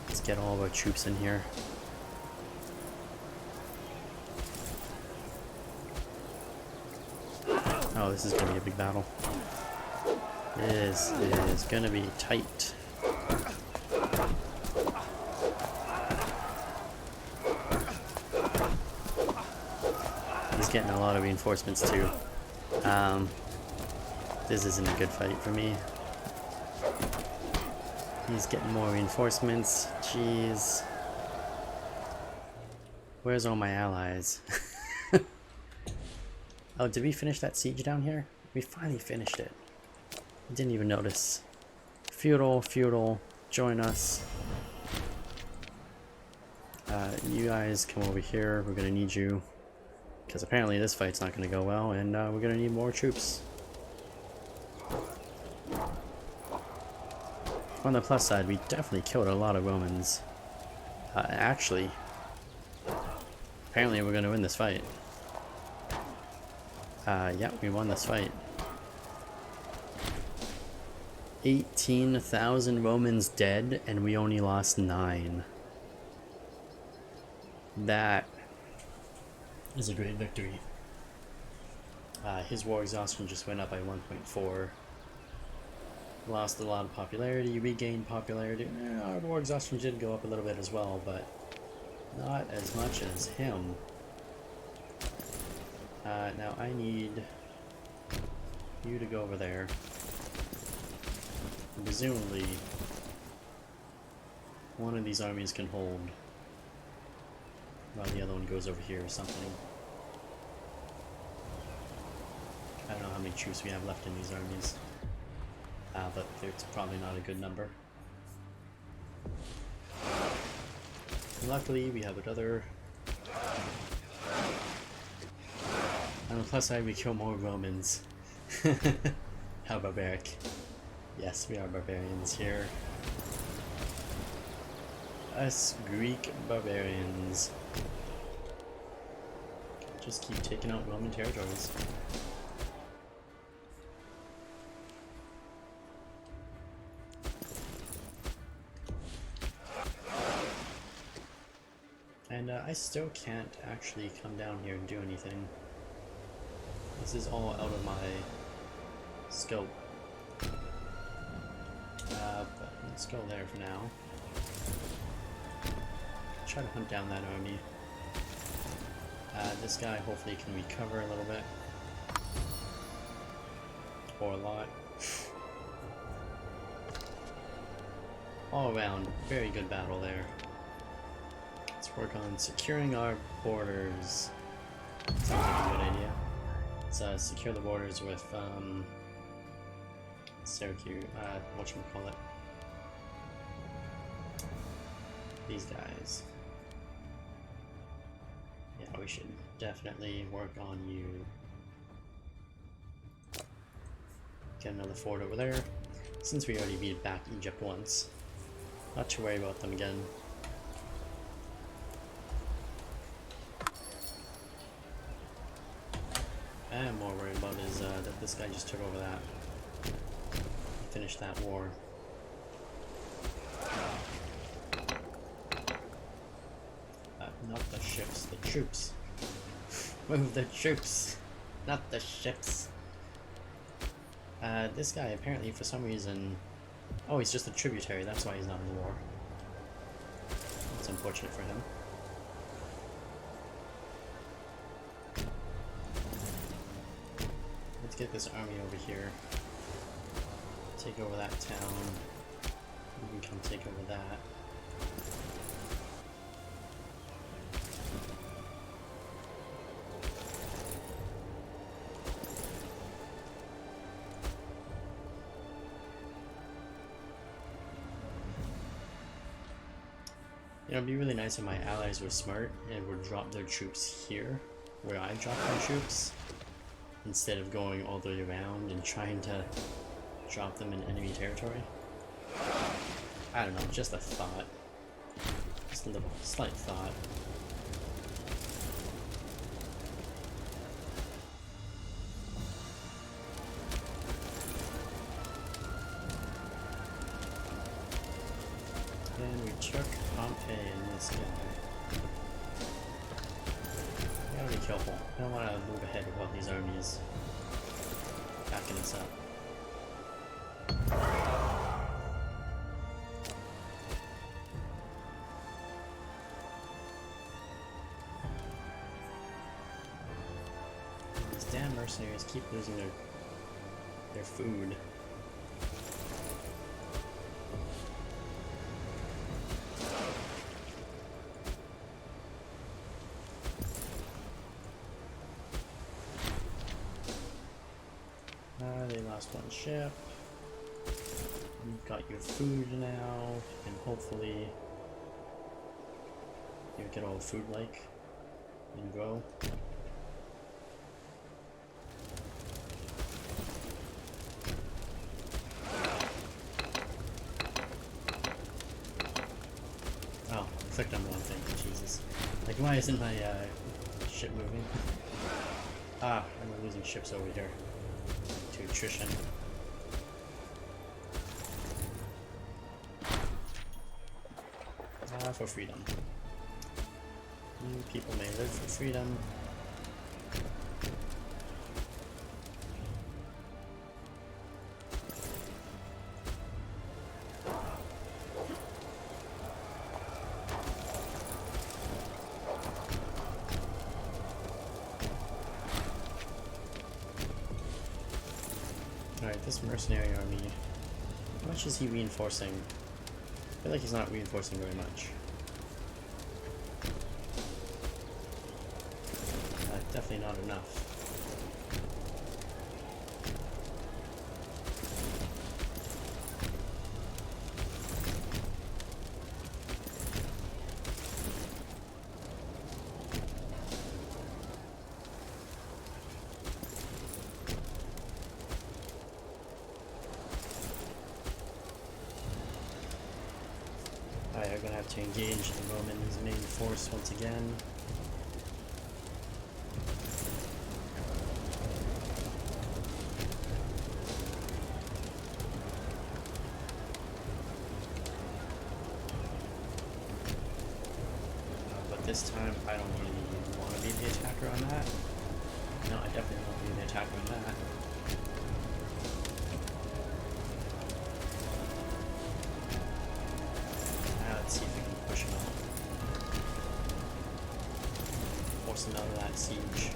Let's get all of our troops in here. Oh, this is gonna be a big battle. This is gonna be tight. Getting a lot of reinforcements too. This isn't a good fight for me. He's getting more reinforcements. Jeez. Where's all my allies? Oh, did we finish that siege down here? We finally finished it. I didn't even notice. Feudal, join us. You guys come over here. We're gonna need you. Because apparently this fight's not going to go well, and we're going to need more troops. On the plus side, we definitely killed a lot of Romans. Actually, apparently we're going to win this fight. Yeah, we won this fight. 18,000 Romans dead, and we only lost 9. That is a great victory. His war exhaustion just went up by 1.4. Lost a lot of popularity, regained popularity. Our war exhaustion did go up a little bit as well, but not as much as him. Now I need you to go over there. Presumably, one of these armies can hold. while the other one goes over here or something. I don't know how many troops we have left in these armies, but it's probably not a good number. Luckily, we have another. On the plus side, we kill more Romans. How barbaric. Yes, we are barbarians here. Us Greek barbarians. Just keep taking out Roman territories. And I still can't actually come down here and do anything. This is all out of my scope. But let's go there for now. Try to hunt down that army. This guy hopefully can recover a little bit. Or a lot. All around, very good battle there. Let's work on securing our borders. Sounds like a good idea. Let's secure the borders with Syracuse, whatchamacallit. These guys. Yeah, we should definitely work on you. Get another fort over there. Since we already beat back Egypt once. Not to worry about them again. I'm more worried about is that this guy just took over that. Finished that war. Not the ships, the troops. Move the troops, not the ships. This guy apparently for some reason... Oh, he's just a tributary, that's why he's not in the war. It's unfortunate for him. Let's get this army over here. Take over that town. You can come take over that. You know, it'd be really nice if my allies were smart and would drop their troops here, where I drop my troops, instead of going all the way around and trying to drop them in enemy territory. I don't know, just a thought. Just a little slight thought. And we took Pompey in this guy. We gotta be careful. I don't want to move ahead with all these armies backing us up. These damn mercenaries keep losing their food. They lost one ship. You've got your food now, and hopefully you get all the food like and grow. Oh, I clicked on the wrong thing, Jesus. Like, why isn't my ship moving? Ah, I'm losing ships over here to attrition. For freedom. You people may live for freedom. Alright, this mercenary army. How much is he reinforcing? I feel like he's not reinforcing very much. definitely not enough. Alright, we're gonna have to engage the Romans' main force once again. But this time, I don't really want to be the attacker on that. No, I definitely want to be the attacker on that. Let's see if we can push him out. Force him out of that siege.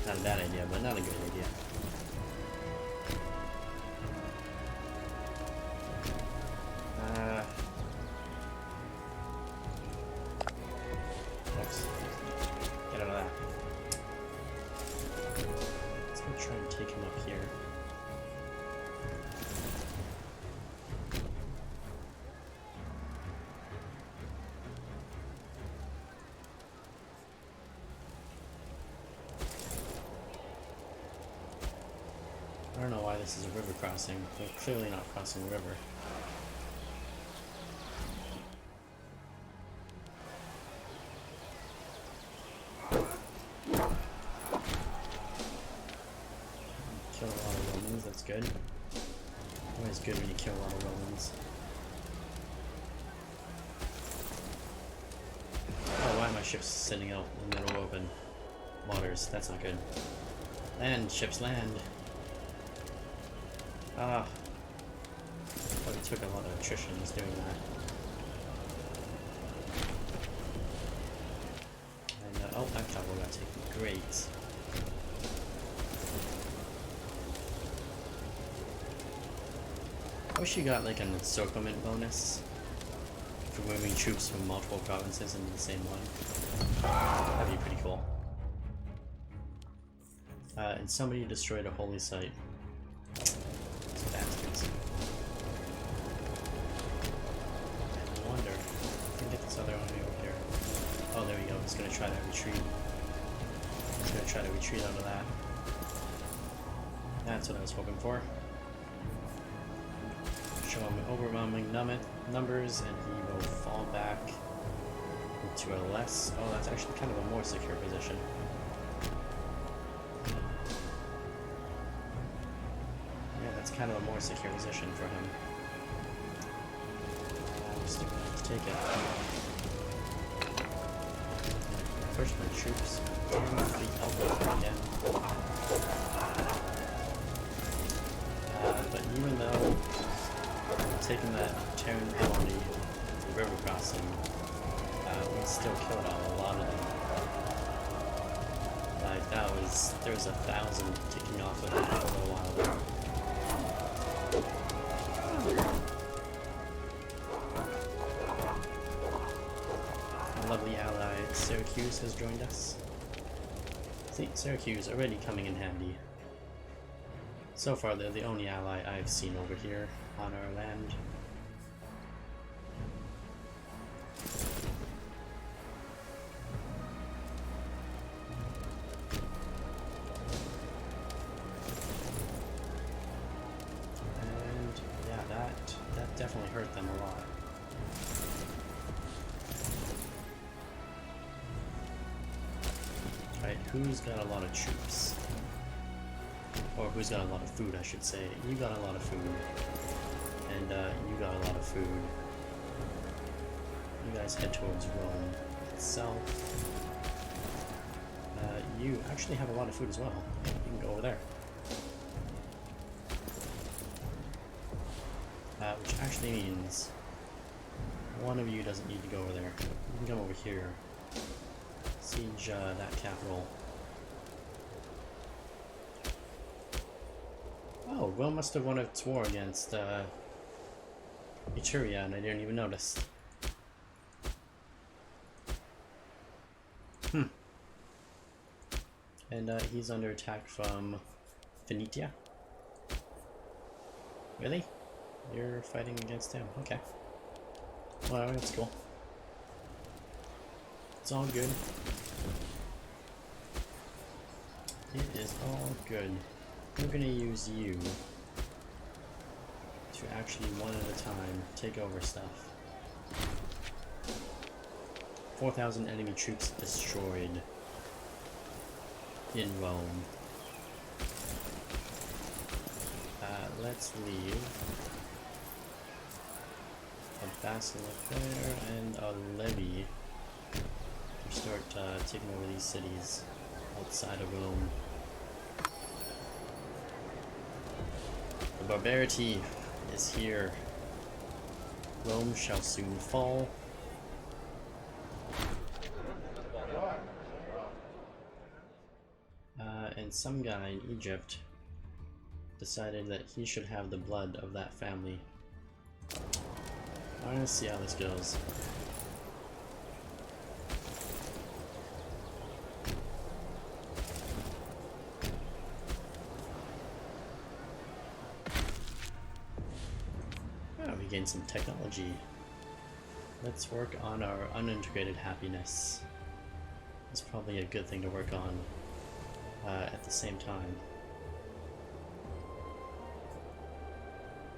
Not a bad idea, but not a good idea. Oops. Get out of that. Let's go try and take him up here. I don't know why this is a river crossing. They're clearly not crossing a river. Kill a lot of Romans, that's good. Always good when you kill a lot of Romans. Oh, why are my ships sitting out in the middle of open waters? That's not good. Land, ships, land. Ah, but it took a lot of attrition just doing that. And, oh, that cavalry got taken. Great. I wish you got like an encirclement bonus for moving troops from multiple provinces into the same one. That'd be pretty cool. And somebody destroyed a holy site. Bastards. I wonder if we can get this other army over here. Oh, there we go. He's gonna try to retreat. He's gonna try to retreat out of that. That's what I was hoping for. Show him overwhelming numbers, and he will fall back into a less. Oh, that's actually kind of a more secure position. That's kind of a more secure position for him. I'm still gonna have to take it. Push my troops in the elbow again. But even though taking that Terran colony, the river crossing, we still killed a lot of them. Like there was 1,000 ticking off of that for a little while there. Our lovely ally Syracuse has joined us. See, Syracuse already coming in handy. So far they're the only ally I've seen over here on our land. Definitely hurt them a lot. Alright, who's got a lot of troops? Or who's got a lot of food, I should say. You got a lot of food. And you got a lot of food. You guys head towards Rome. itself. You actually have a lot of food as well. You can go over there. Which actually means one of you doesn't need to go over there. You can come over here. Siege that capital. Oh, Rome must have won its war against Etruria, and I didn't even notice. And he's under attack from Venetia. Really? You're fighting against him? Okay. Well, that's cool. It's all good. It is all good. We're gonna use you to actually one at a time take over stuff. 4,000 enemy troops destroyed in Rome. Let's leave a basilic there and a levy to start taking over these cities outside of Rome. The barbarity is here. Rome shall soon fall. And some guy in Egypt decided that he should have the blood of that family. I'm gonna see how this goes. Oh, we gained some technology. Let's work on our unintegrated happiness. It's probably a good thing to work on at the same time.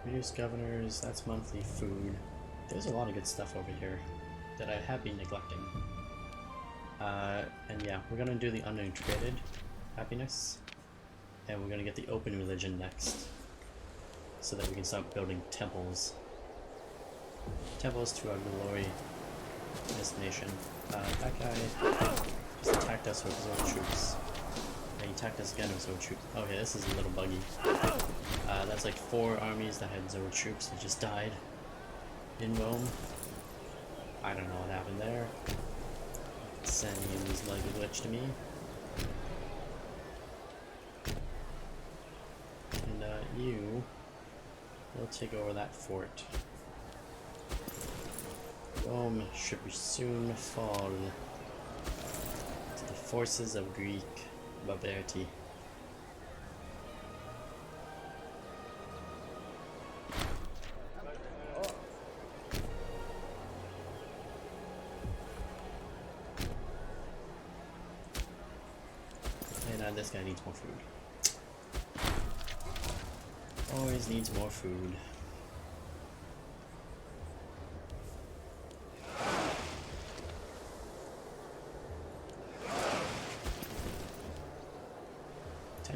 Reduce governors, that's monthly food. There's a lot of good stuff over here that I have been neglecting. And yeah, we're gonna do the unintegrated happiness, and we're gonna get the open religion next, so that we can start building temples. Temples to our glory in this nation. That guy just attacked us with his own troops. And he attacked us again with his own troops. Okay, this is a little buggy. That's like 4 armies that had Zoro troops that just died in Rome. I don't know what happened there. Seems like a glitch to me. And you will take over that fort. Rome should soon fall to the forces of Greek barbarity. And this guy needs more food. Always needs more food.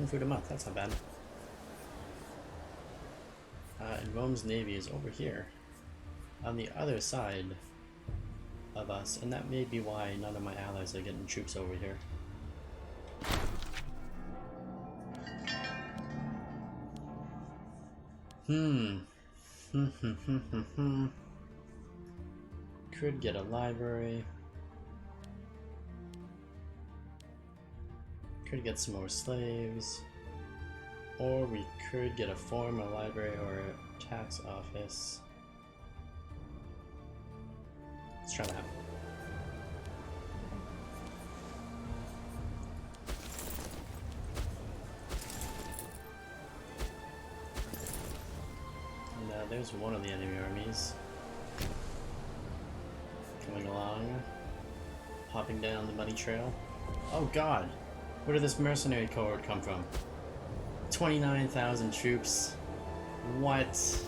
Food a month, that's not bad. And Rome's navy is over here on the other side of us, and that may be why none of my allies are getting troops over here. Could get a library. Could get some more slaves, or we could get a form, a library, or a tax office. Let's try that. And there's one of the enemy armies coming along, hopping down the money trail. Oh god! Where did this mercenary cohort come from? 29,000 troops. What?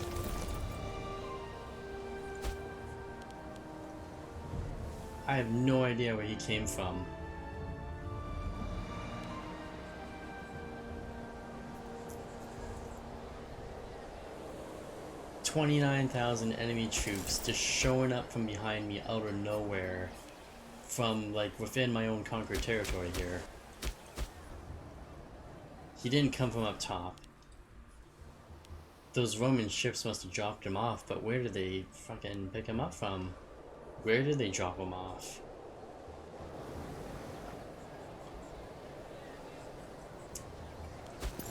I have no idea where he came from. $29,000 enemy troops just showing up from behind me out of nowhere from, like, within my own conquered territory here. He didn't come from up top. Those Roman ships must have dropped him off, but where did they fucking pick him up from? Where did they drop him off?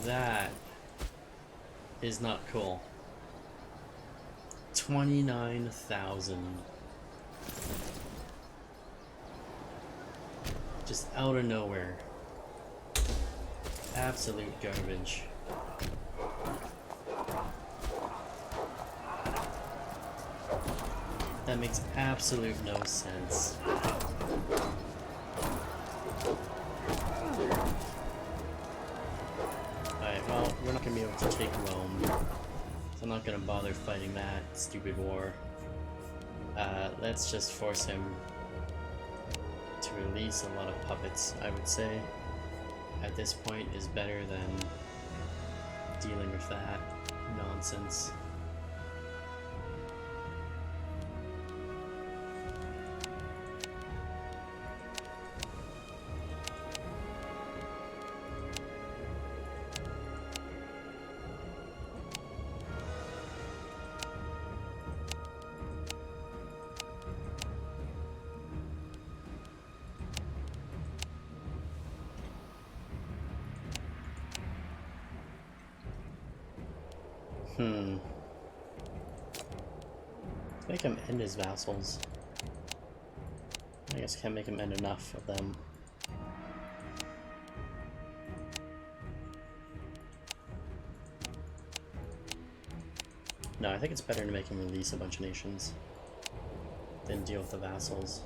That is not cool. 29,000. Just out of nowhere. Absolute garbage. That makes absolute no sense. Alright, well, we're not gonna be able to take Rome. So I'm not gonna bother fighting that stupid war. Let's just force him to release a lot of puppets, I would say. At this point is better than dealing with that nonsense. Make him end his vassals. I guess I can't make him end enough of them. No, I think it's better to make him release a bunch of nations than deal with the vassals.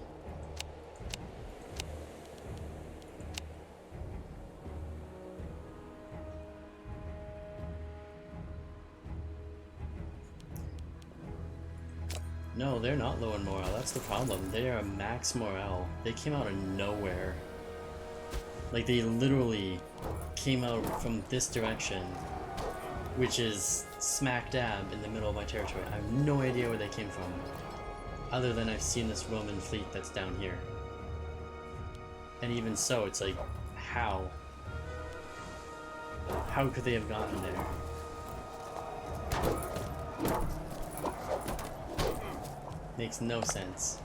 No, they're not low in morale, that's the problem. They are max morale. They came out of nowhere. Like, they literally came out from this direction, which is smack dab in the middle of my territory. I have no idea where they came from, other than I've seen this Roman fleet that's down here. And even so, it's like, how? How could they have gotten there? Makes no sense.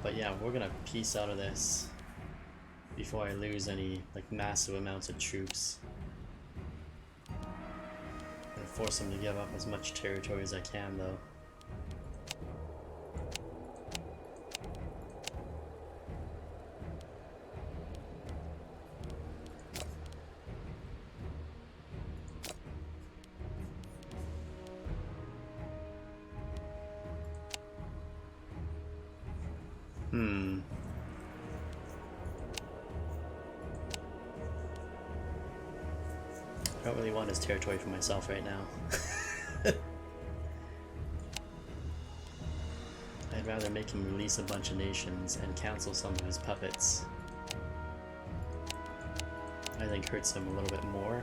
But yeah, we're gonna piece out of this before I lose any like massive amounts of troops. I'm gonna force them to give up as much territory as I can, though. I don't really want his territory for myself right now. I'd rather make him release a bunch of nations and cancel some of his puppets. I think hurts him a little bit more.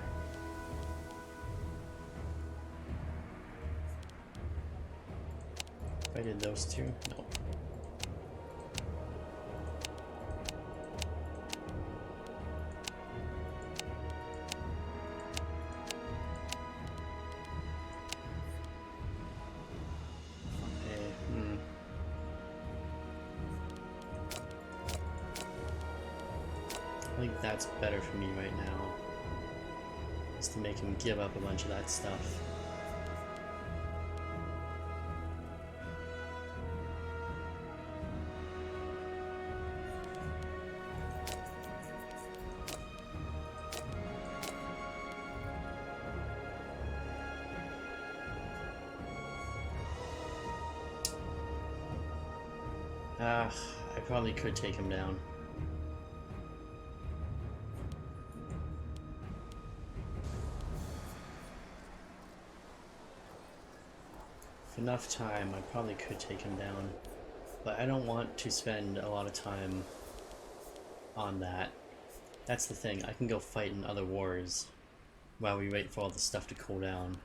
If I did those two? No. I think that's better for me right now, is to make him give up a bunch of that stuff. I probably could take him down. Enough time, I probably could take him down, but I don't want to spend a lot of time on that. That's the thing, I can go fight in other wars while we wait for all the stuff to cool down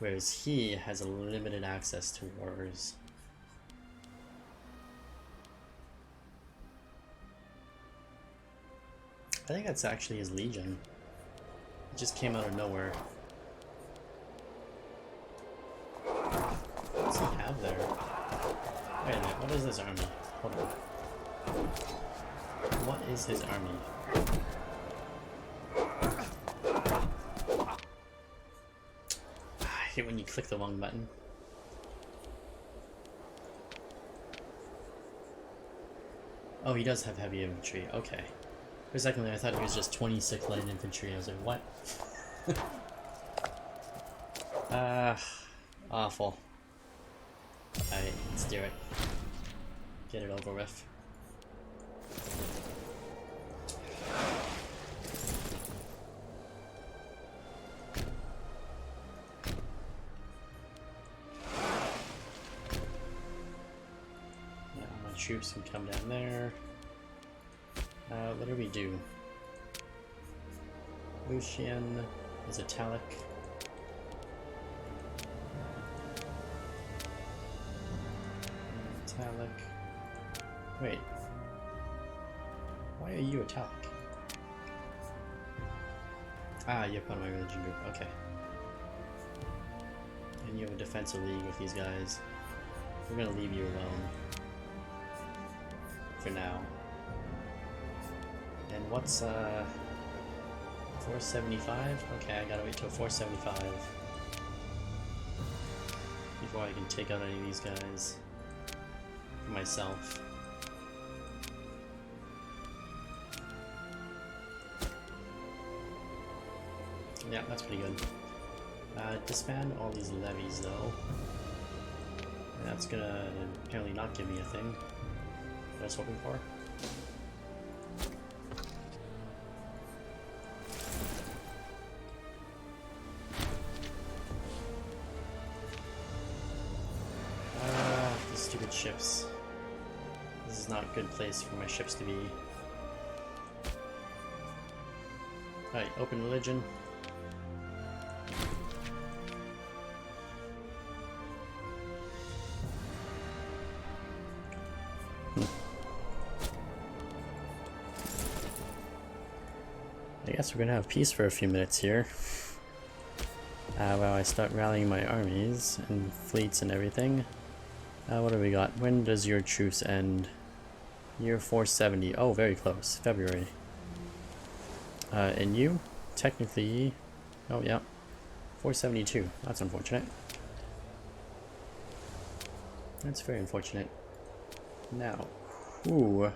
Whereas he has a limited access to wars. I think that's actually his legion. It just came out of nowhere. What does he have there? Wait a minute, what is this army? Hold on. What is his army? I hate when you click the wrong button. Oh, he does have heavy infantry. Okay. For a second there, I thought he was just 26 light infantry. I was like, what? Awful. Alright, let's do it. Get it over with. Now my troops can come down there. What do we do? Lucian is italic. Italic. Wait. Why are you italic? Ah, you're part of my religion group. Okay. And you have a defensive league with these guys. We're gonna leave you alone. For now. And what's 475? Okay, I gotta wait till 475 before I can take out any of these guys for myself. Yeah, that's pretty good. Disband all these levies though. That's gonna apparently not give me a thing that I was hoping for. Stupid ships. This is not a good place for my ships to be. Alright, open religion. I guess we're gonna have peace for a few minutes here. While I start rallying my armies and fleets and everything. What do we got? When does your truce end? Year 470. Oh, very close. February. And you? Technically... Oh, yeah. 472. That's unfortunate. That's very unfortunate. Now, who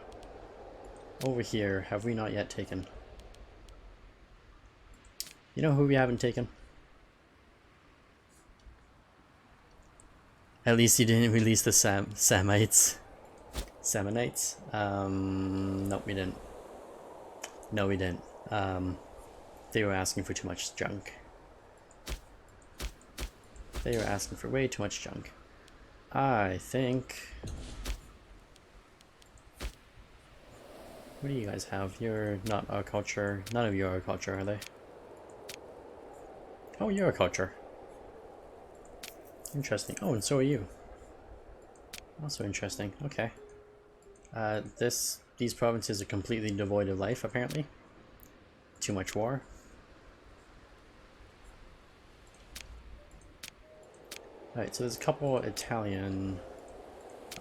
over here have we not yet taken? You know who we haven't taken? At least you didn't release the Samnites. Nope, we didn't. No, we didn't. They were asking for too much junk. They were asking for way too much junk. I think... What do you guys have? You're not our culture. None of you are our culture, are they? Oh, you're a culture. Interesting. Oh, and so are you. Also interesting. Okay. These provinces are completely devoid of life, apparently. Too much war. Alright, so there's a couple Italian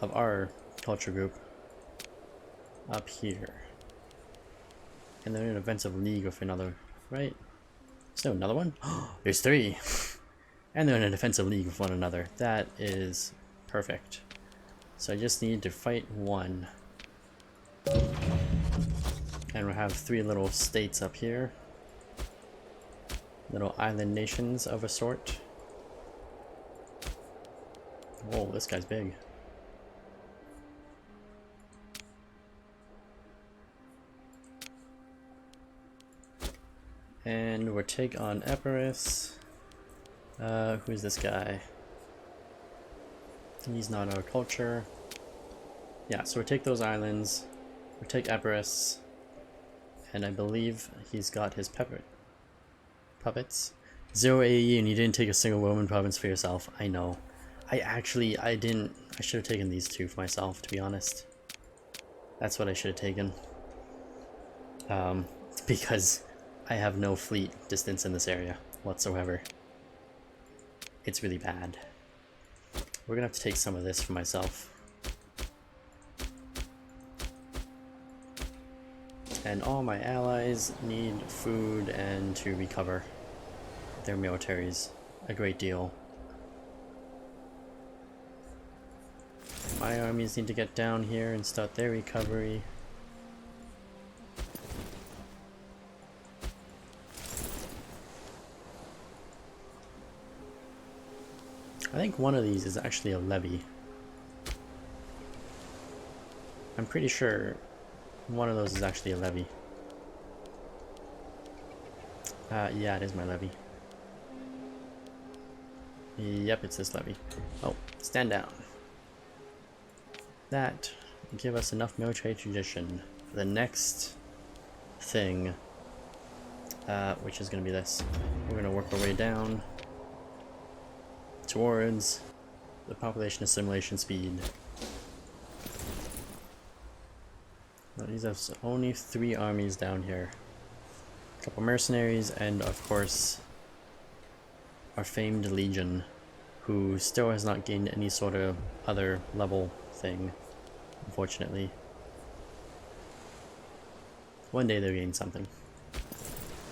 of our culture group up here. And they're in an offensive league with another, right? So another one? There's three! And they're in a defensive league with one another. That is perfect. So I just need to fight one. And we'll have three little states up here. Little island nations of a sort. Whoa, this guy's big. And we'll take on Epirus. Who's this guy? He's not our culture. Yeah, so we'll take those islands. We'll take Epirus. And I believe he's got his puppets. 0 AE and you didn't take a single Roman province for yourself. I know. I didn't. I should have taken these two for myself, to be honest. That's what I should have taken. Because I have no fleet distance in this area whatsoever. It's really bad. We're gonna have to take some of this for myself. And all my allies need food and to recover their militaries a great deal. My armies need to get down here and start their recovery. I think one of these is actually a levy. I'm pretty sure one of those is actually a levy. Yeah, it is my levy. Yep, it's this levy. Oh, stand down. That will give us enough military tradition for the next thing, which is going to be this. We're going to work our way down towards the population assimilation speed. Now, these have only 3 armies down here. A couple mercenaries, and of course our famed legion, who still has not gained any sort of other level thing, unfortunately. One day they'll gain something.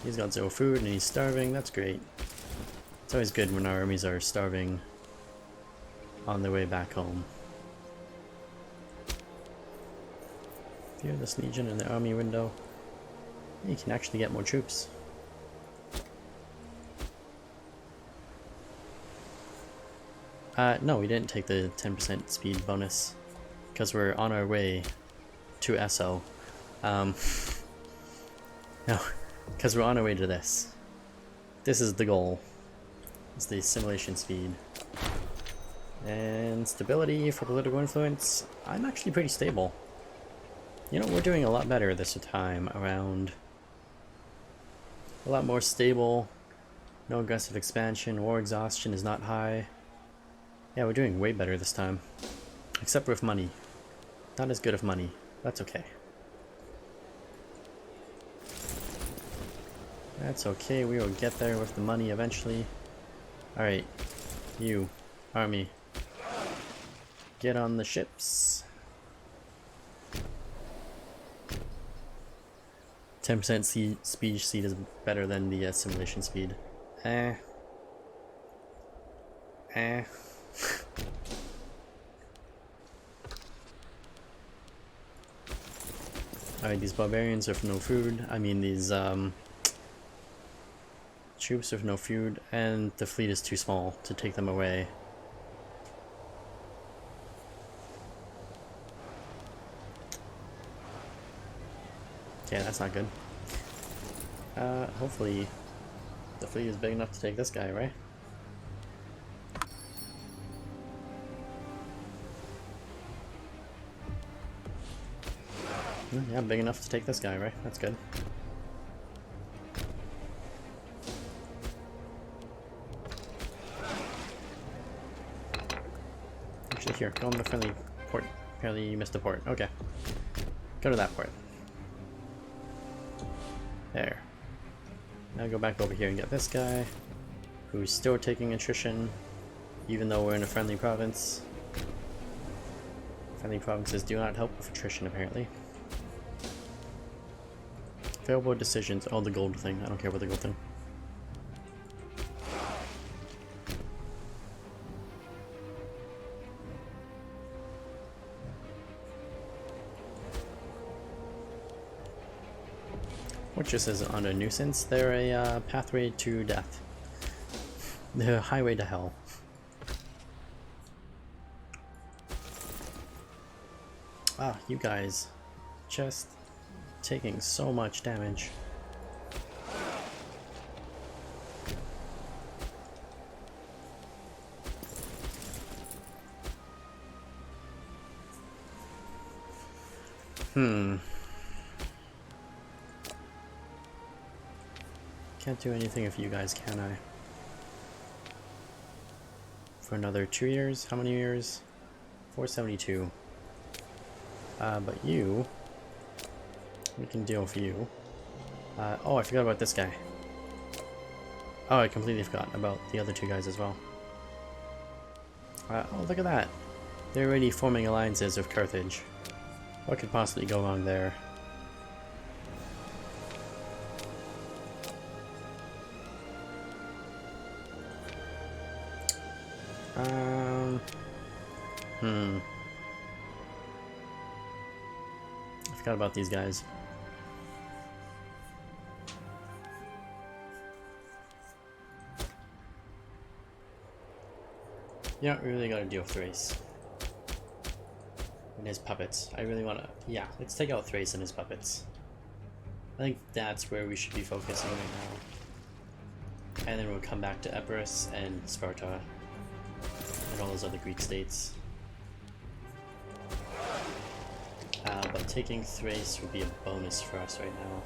He's got 0 food and he's starving, that's great. It's always good when our armies are starving on their way back home. View this legion in the army window. You can actually get more troops. No, we didn't take the 10% speed bonus because we're on our way to SO. No, because we're on our way to this. This is the goal. It's the assimilation speed. And stability for political influence. I'm actually pretty stable. You know, we're doing a lot better this time around. A lot more stable. No aggressive expansion. War exhaustion is not high. Yeah, we're doing way better this time. Except with money. Not as good of money. That's okay. That's okay, we will get there with the money eventually. Alright, you, army. Get on the ships. 10% speed speed is better than the assimilation speed. Alright, these barbarians with no food. I mean, these troops with no food, and the fleet is too small to take them away. Okay, that's not good. Hopefully the fleet is big enough to take this guy, right? Yeah, big enough to take this guy, right? That's good. Actually, here, go on the friendly port. Apparently you missed a port. Okay. Go to that port. There. Now go back over here and get this guy, who's still taking attrition, even though we're in a friendly province. Friendly provinces do not help with attrition, apparently. Favorable decisions. Oh, the gold thing. I don't care about the gold thing. Fortresses aren't a nuisance. They're a pathway to death. They're a highway to hell. Ah, you guys. Just taking so much damage. Can't do anything if you guys, can I? for another 2 years. How many years? 472. But you, we can deal with you. Oh, I forgot about this guy. Oh, I completely forgot about the other 2 guys as well. Oh, look at that. They're already forming alliances with Carthage. What could possibly go wrong there? I forgot about these guys. Yeah, we really gotta deal with Thrace. And his puppets. I really wanna... Yeah, let's take out Thrace and his puppets. I think that's where we should be focusing right now. And then we'll come back to Epirus and Sparta. And all those other Greek states. But taking Thrace would be a bonus for us right now.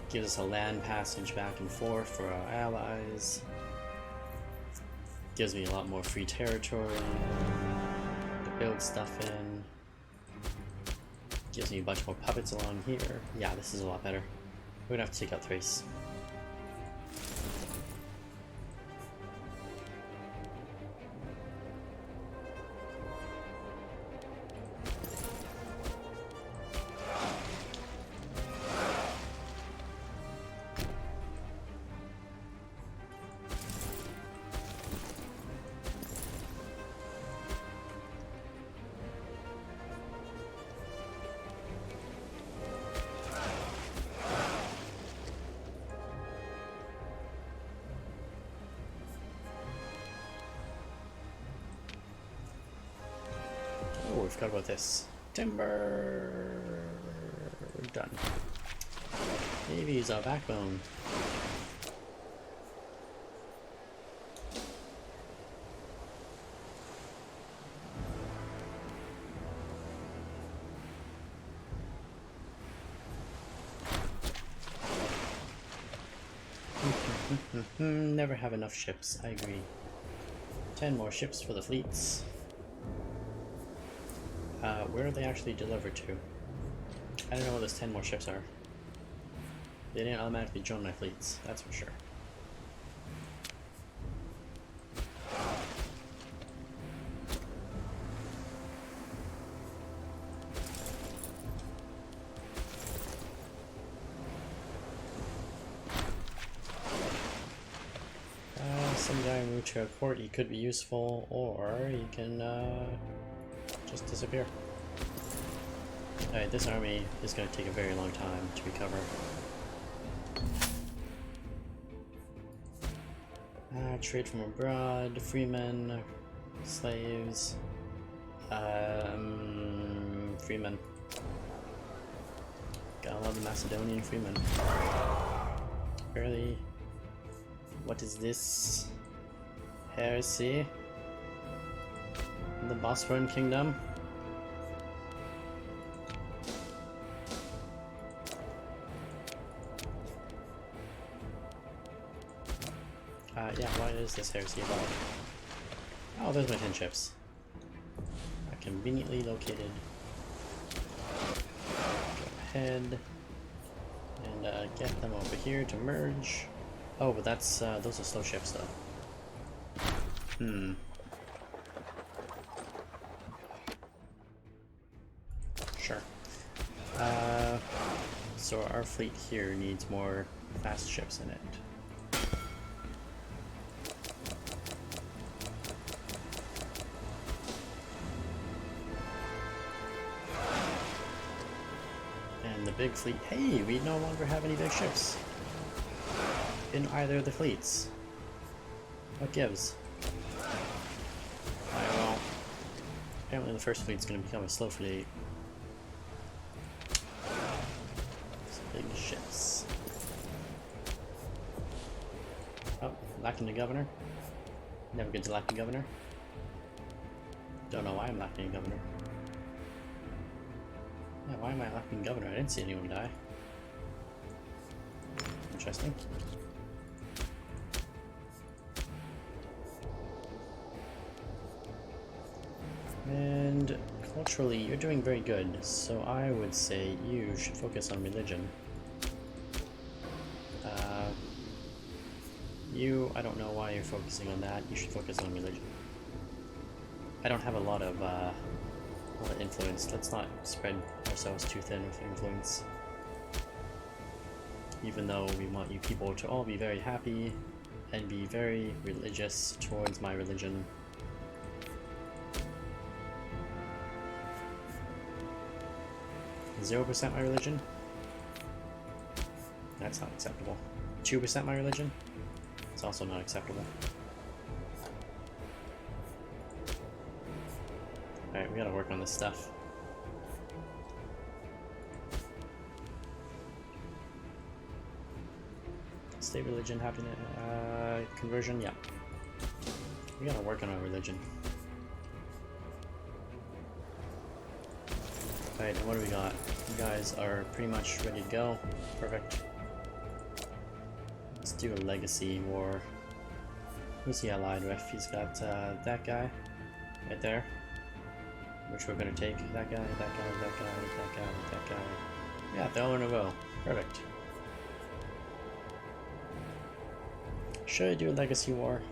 Gives us a land passage back and forth for our allies. Gives me a lot more free territory to build stuff in. Gives me a bunch more puppets along here. Yeah, this is a lot better. We're gonna have to take out Thrace. Oh, we forgot about this. Timber! We're done. Navy's our backbone. Never have enough ships, I agree. 10 more ships for the fleets. Where are they actually delivered to? I don't know where those 10 more ships are. They didn't automatically join my fleets, that's for sure. Some guy moved to a port, he could be useful, or he can just disappear. Alright, this army is going to take a very long time to recover. Trade from abroad, freemen, slaves, freemen. Gotta love the Macedonian freemen. Barely. What is this? Heresy? The Bosphorian Kingdom? Yeah, what is this heresy about? Oh, there's my 10 ships. Conveniently located. Go ahead and get them over here to merge. Oh, but that's those are slow ships though. Sure. So our fleet here needs more fast ships in it. And the big fleet, hey, we no longer have any big ships in either of the fleets. What gives? Well, apparently the first fleet's going to become a slow fleet. Some big ships. Oh, lacking the governor. Never get to lack the governor. Don't know why I'm lacking a governor. Yeah, why am I lacking governor? I didn't see anyone die. Interesting. And culturally, you're doing very good, so I would say you should focus on religion. I don't know why you're focusing on that. You should focus on religion. I don't have a lot of influence. Let's not spread ourselves too thin with influence. Even though we want you people to all be very happy and be very religious towards my religion. %0% my religion? That's not acceptable. 2% my religion? It's also not acceptable. Alright, we gotta work on this stuff. State religion, happiness, conversion, yeah. We gotta work on our religion. Alright, and what do we got? You guys are pretty much ready to go. Perfect. Let's do a legacy war. Who's he allied with? He's got that guy right there, which we're gonna take. That guy, that guy, that guy, that guy, that guy. Yeah, they're all in a row. Perfect. Should I do a legacy war?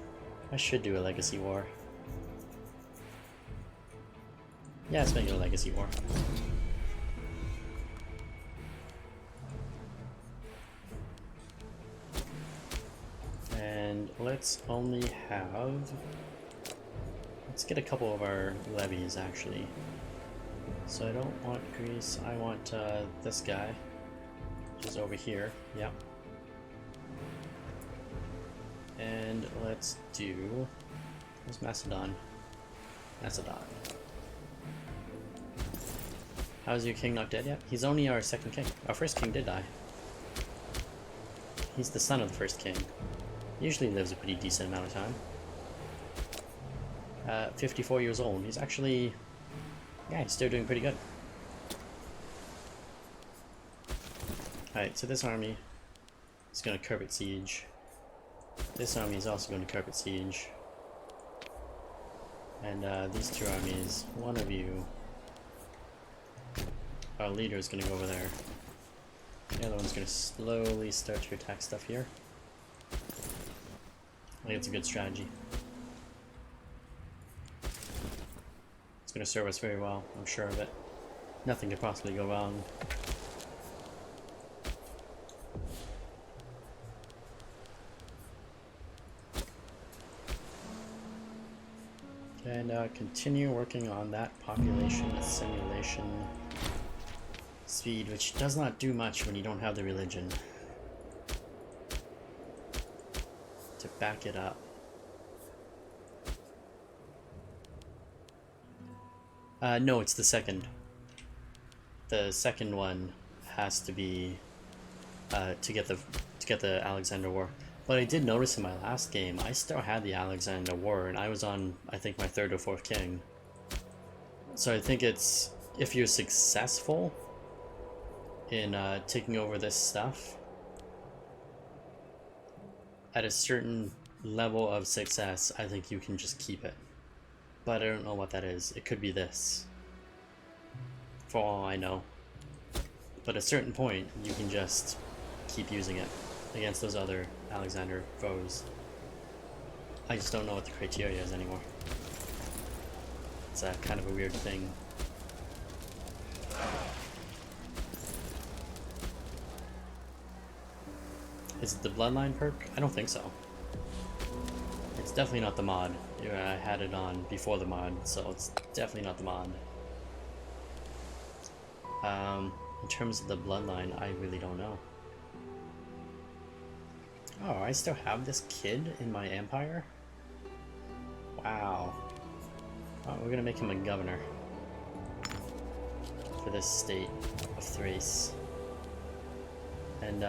I should do a legacy war. Yeah, let's make it a legacy war. And let's only have... Let's get a couple of our levies, actually. So I don't want Greece, I want this guy, which is over here, yep. And let's do... Where's Macedon? Macedon. How's your king not dead yet? He's only our second king. Our first king did die. He's the son of the first king. He usually lives a pretty decent amount of time. 54 years old. He's actually... Yeah, he's still doing pretty good. Alright, so this army is going to carpet siege. This army is also going to carpet siege. And these two armies, one of you, our leader, is going to go over there. The other one's going to slowly start to attack stuff here. I think it's a good strategy. It's going to serve us very well, I'm sure of it. Nothing could possibly go wrong. And continue working on that population simulation speed, which does not do much when you don't have the religion to back it up. No, it's the second. The second one has to be to get the Alexander War. But I did notice in my last game, I still had the Alexander War, and I was on, I think, my 3rd or 4th king. So I think it's, if you're successful in taking over this stuff, at a certain level of success, I think you can just keep it. But I don't know what that is. It could be this, for all I know. But at a certain point, you can just keep using it against those other Alexander foes. I just don't know what the criteria is anymore. It's kind of a weird thing. Is it the Bloodline perk? I don't think so. It's definitely not the mod. I had it on before the mod, so it's definitely not the mod. In terms of the Bloodline, I really don't know. Oh, I still have this kid in my empire? Wow. Oh, we're gonna make him a governor for this state of Thrace. And,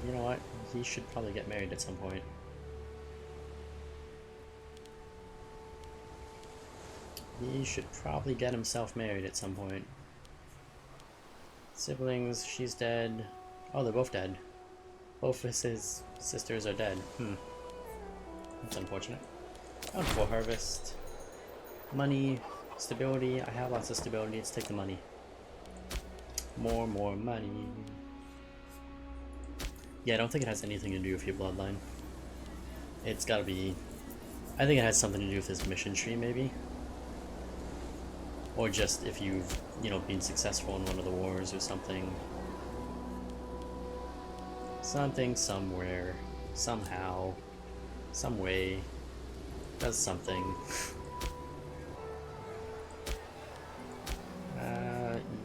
you know what? He should probably get married at some point. He should probably get himself married at some point. Siblings, she's dead. Oh, they're both dead. Both of his sisters are dead. That's unfortunate. Bountiful harvest. Money. Stability, I have lots of stability, let's take the money. More money. Yeah, I don't think it has anything to do with your bloodline. It's gotta be... I think it has something to do with this mission tree, maybe? Or just if you've, you know, been successful in one of the wars or something. Something, somewhere, somehow, some way, does something.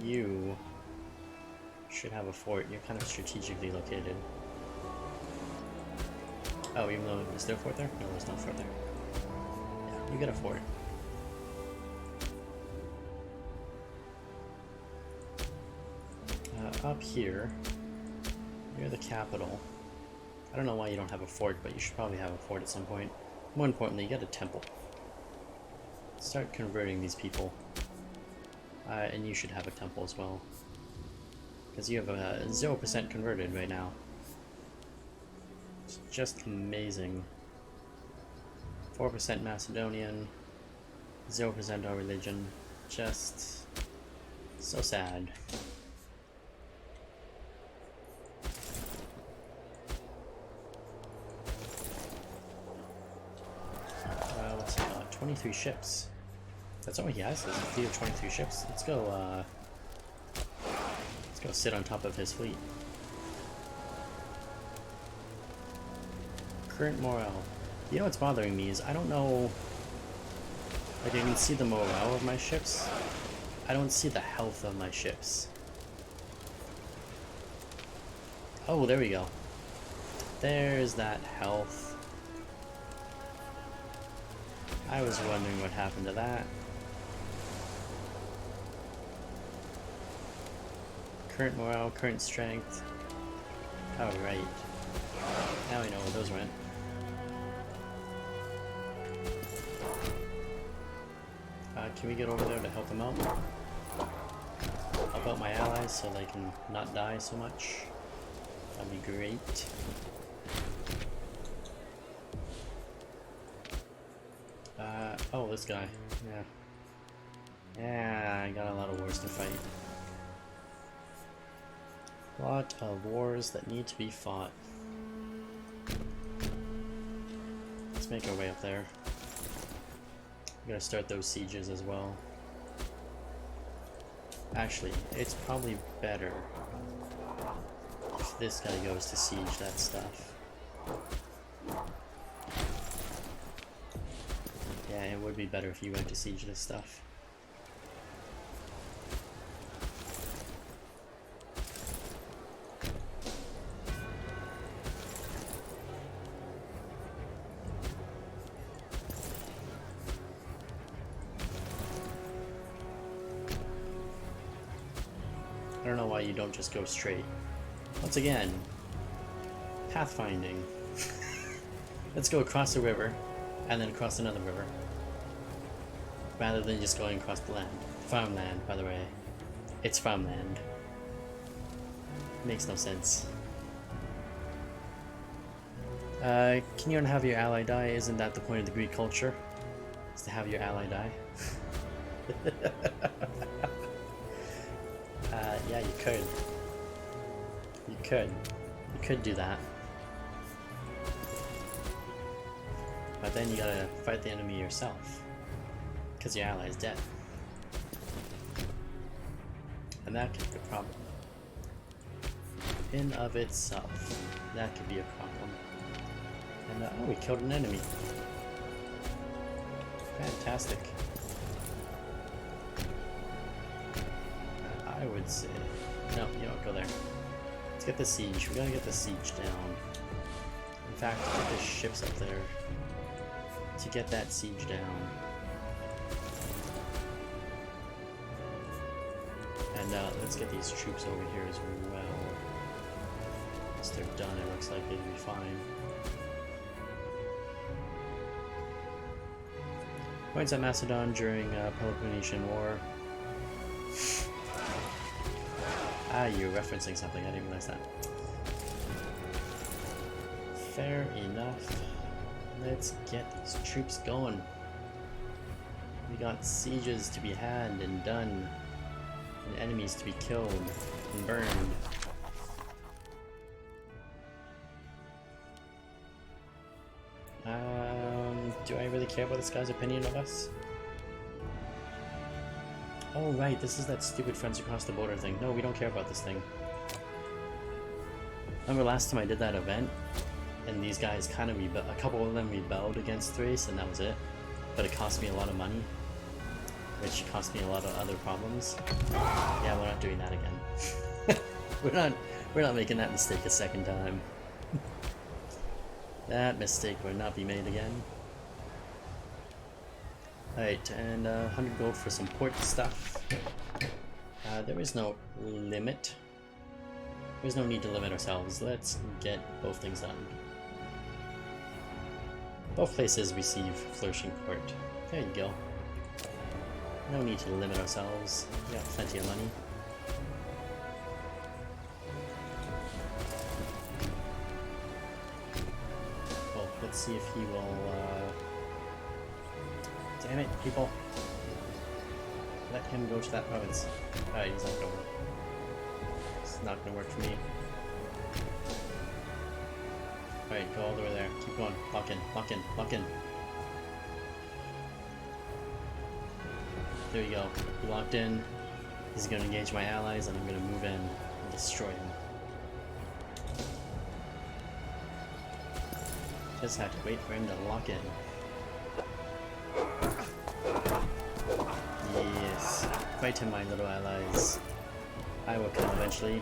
You should have a fort. You're kind of strategically located. Oh, even though, is there a fort there? No, there's no fort there. Yeah, you get a fort. Up here, near the capital. I don't know why you don't have a fort, but you should probably have a fort at some point. More importantly, you get a temple. Start converting these people. And you should have a temple as well. Because you have a 0% converted right now. It's just amazing. 4% Macedonian, 0% our religion. Just so sad. Let's see, 23 ships. That's all he has, is a fleet of 23 ships. Let's go sit on top of his fleet. Current morale. You know what's bothering me is I don't know... Like, I can see the morale of my ships. I don't see the health of my ships. Oh, there we go. There's that health. I was wondering what happened to that. Current morale, current strength. Oh, right. Now we know where those went. Can we get over there to help them out? Help out my allies so they can not die so much. That'd be great. Oh, this guy. Yeah. Yeah, I got a lot of wars to fight. A lot of wars that need to be fought. Let's make our way up there. We gotta start those sieges as well. Actually, it's probably better if this guy goes to siege that stuff. Yeah, it would be better if you went to siege this stuff. I don't know why you don't just go straight. Once again, pathfinding. Let's go across the river, and then across another river. Rather than just going across the land. Farmland, by the way. It's farmland. Makes no sense. Can you not have your ally die? Isn't that the point of the Greek culture? Is to have your ally die? Yeah, you could. You could. You could do that. But then you gotta fight the enemy yourself. Because your ally is dead. And that could be a problem. In of itself. That could be a problem. And oh, we killed an enemy. Fantastic. I would say... No, you don't go there. Let's get the siege. We gotta get the siege down. In fact, get the ships up there to get that siege down. And let's get these troops over here as well. Once they're done, it looks like they'd be fine. Points at Macedon during Peloponnesian War. Ah, you're referencing something, I didn't realize that. Fair enough. Let's get these troops going. We got sieges to be had and done, and enemies to be killed and burned. Do I really care about this guy's opinion of us? Oh right, this is that stupid Friends Across the Border thing. No, we don't care about this thing. Remember last time I did that event, and these guys kind of a couple of them rebelled against Thrace, and that was it. But it cost me a lot of money, which cost me a lot of other problems. Yeah, we're not doing that again. we're not making that mistake a second time. That mistake will not be made again. Alright, and 100 gold for some port stuff. There is no limit. There's no need to limit ourselves. Let's get both things done. Both places receive flourishing port. There you go. No need to limit ourselves. We got plenty of money. Well, let's see if he will, Damn it, people. Let him go to that province. Alright, he's not gonna work. It's not gonna work for me. Alright, go all the way there. Keep going. Lock in, lock in, lock in. There you go. He locked in. He's gonna engage my allies, and I'm gonna move in and destroy him. Just have to wait for him to lock in. Yes. Fight him, my little allies. I will come eventually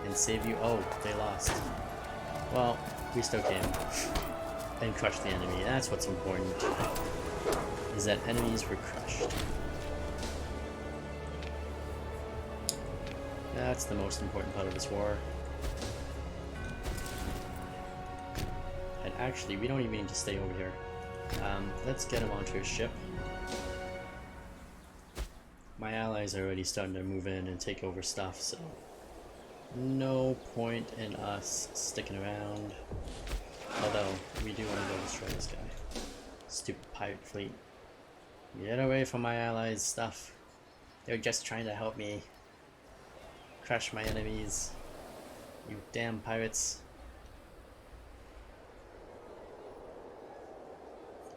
and save you. Oh, they lost. Well, we still came and crushed the enemy. That's what's important, is that enemies were crushed. That's the most important part of this war. And actually, we don't even need to stay over here. Let's get him onto his ship. My allies are already starting to move in and take over stuff, so no point in us sticking around. Although, we do want to go destroy this guy. Stupid pirate fleet. Get away from my allies' stuff. They're just trying to help me crush my enemies. You damn pirates.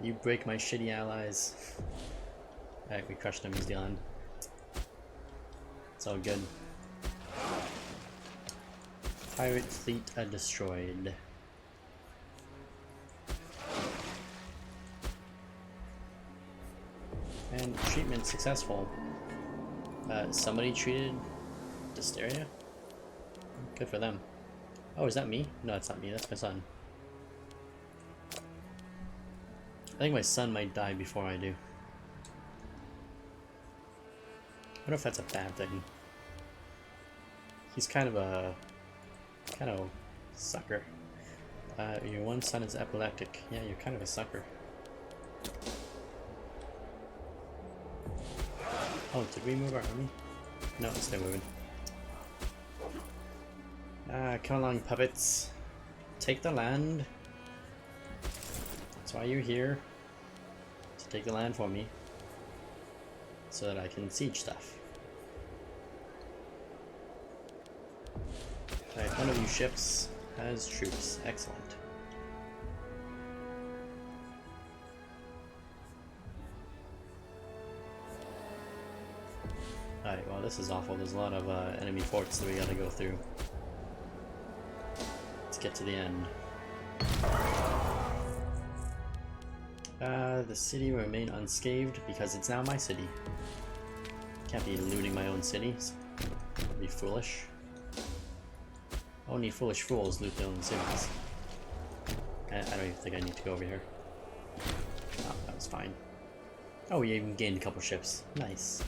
You break my shitty allies. Alright, we crushed him, he's gone. It's all good. Pirate fleet destroyed. And treatment successful. Somebody treated Dysteria? Good for them. Oh, is that me? No, it's not me, that's my son. I think my son might die before I do. I wonder if that's a bad thing. He's kind of a sucker. Your one son is epileptic. Yeah, you're kind of a sucker. Oh, did we move our army? No, it's still moving. Come along, puppets. Take the land. That's why you're here. To take the land for me. So that I can siege stuff. Alright, one of you ships has troops. Excellent. Alright, well this is awful. There's a lot of enemy forts that we gotta go through. Let's get to the end. The city will remain unscathed because it's now my city. Can't be looting my own city. That'd be foolish. Only foolish fools loot their own cities. I don't even think I need to go over here. Oh, that was fine. Oh, we even gained a couple ships. Nice.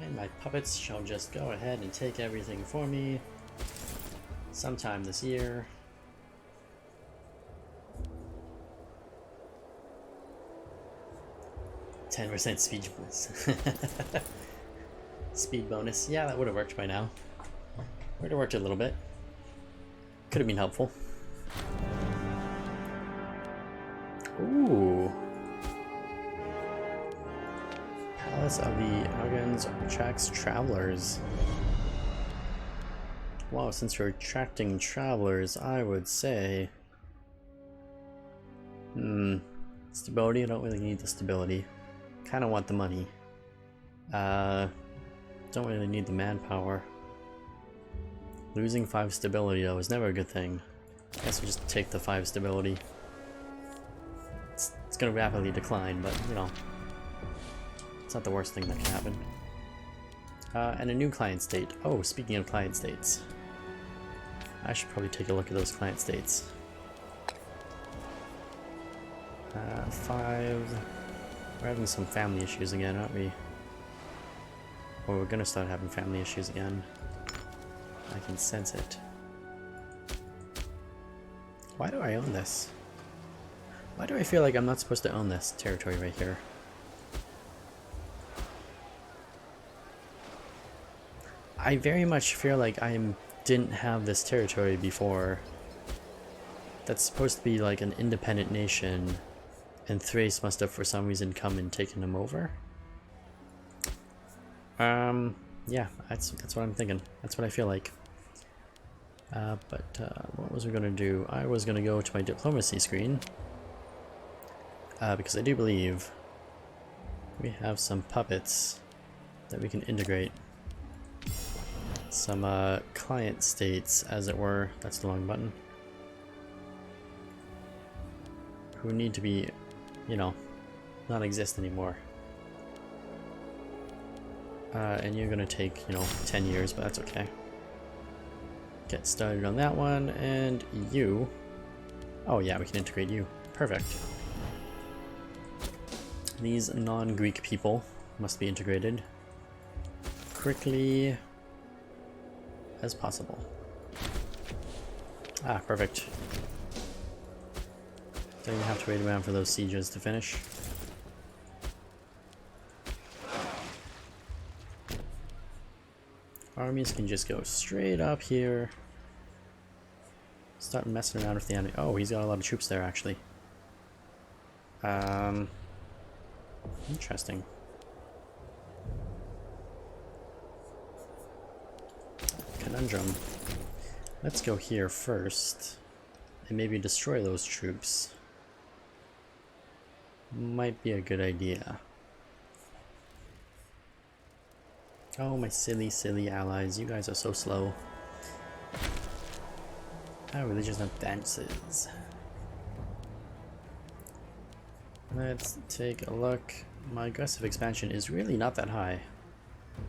And my puppets shall just go ahead and take everything for me sometime this year. %10 speed bonus. Speed bonus. Yeah, that would have worked by now. Would have worked a little bit. Could have been helpful. Ooh. Palace of the Argons attracts travelers. Wow, since you're attracting travelers, I would say... Stability, I don't really need the stability. Kinda want the money. Don't really need the manpower. Losing 5 stability though is never a good thing. I guess we'll just take the 5 stability. It's gonna rapidly decline, but you know, it's not the worst thing that can happen. And a new client state. Oh, speaking of client states, I should probably take a look at those client states. 5. We're having some family issues again, aren't we? Or we're gonna start having family issues again. I can sense it. Why do I own this? Why do I feel like I'm not supposed to own this territory right here? I very much feel like I didn't have this territory before. That's supposed to be like an independent nation, and Thrace must have for some reason come and taken them over. Yeah, that's what I'm thinking. That's what I feel like. What was we gonna do? I was gonna go to my diplomacy screen. Because I do believe we have some puppets that we can integrate. Some client states, as it were. That's the wrong button. Who need to be, you know, not exist anymore. And you're gonna take, you know, 10 years, but that's okay. Get started on that one, and you. Oh yeah, we can integrate you. Perfect. These non-Greek people must be integrated quickly as possible. Ah, perfect. Don't even have to wait around for those sieges to finish. Armies can just go straight up here. Start messing around with the enemy. Oh, he's got a lot of troops there, actually. Interesting. Conundrum. Let's go here first, and maybe destroy those troops. Might be a good idea. Oh, my silly, silly allies. You guys are so slow. Oh, religious advances. Let's take a look. My aggressive expansion is really not that high.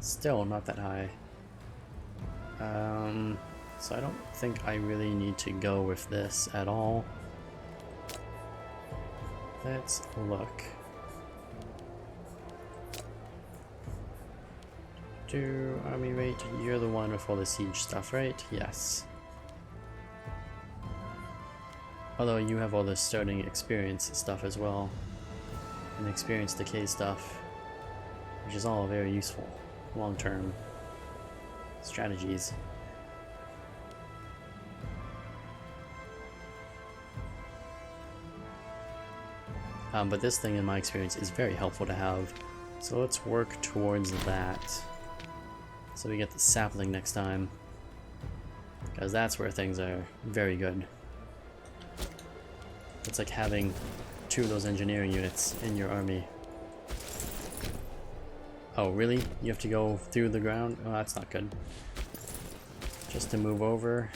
Still not that high. So I don't think I really need to go with this at all. Let's look. Do army rate, you're the one with all the siege stuff, right? Yes. Although you have all the starting experience stuff as well. And experience decay stuff. Which is all very useful. Long-term strategies. But this thing in my experience is very helpful to have. So let's work towards that. So we get the sapling next time. Because that's where things are very good. It's like having 2 of those engineering units in your army. Oh, really? You have to go through the ground? Oh, that's not good. Just to move over.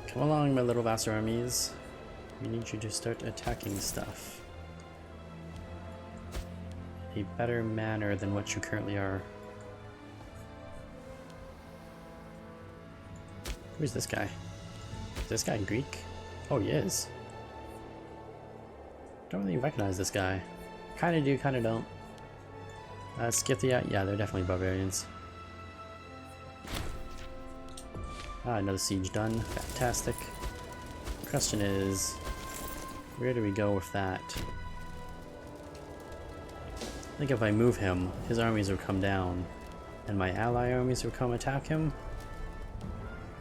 Come along, my little vassal armies. We need you to start attacking stuff. In a better manner than what you currently are. Who's this guy? Is this guy Greek? Oh, he is. Don't really recognize this guy. Kinda do, kinda don't. Scythia? Yeah, they're definitely barbarians. Ah, another siege done. Fantastic. Question is, Where do we go with that? I think if I move him, his armies will come down, and my ally armies will come attack him?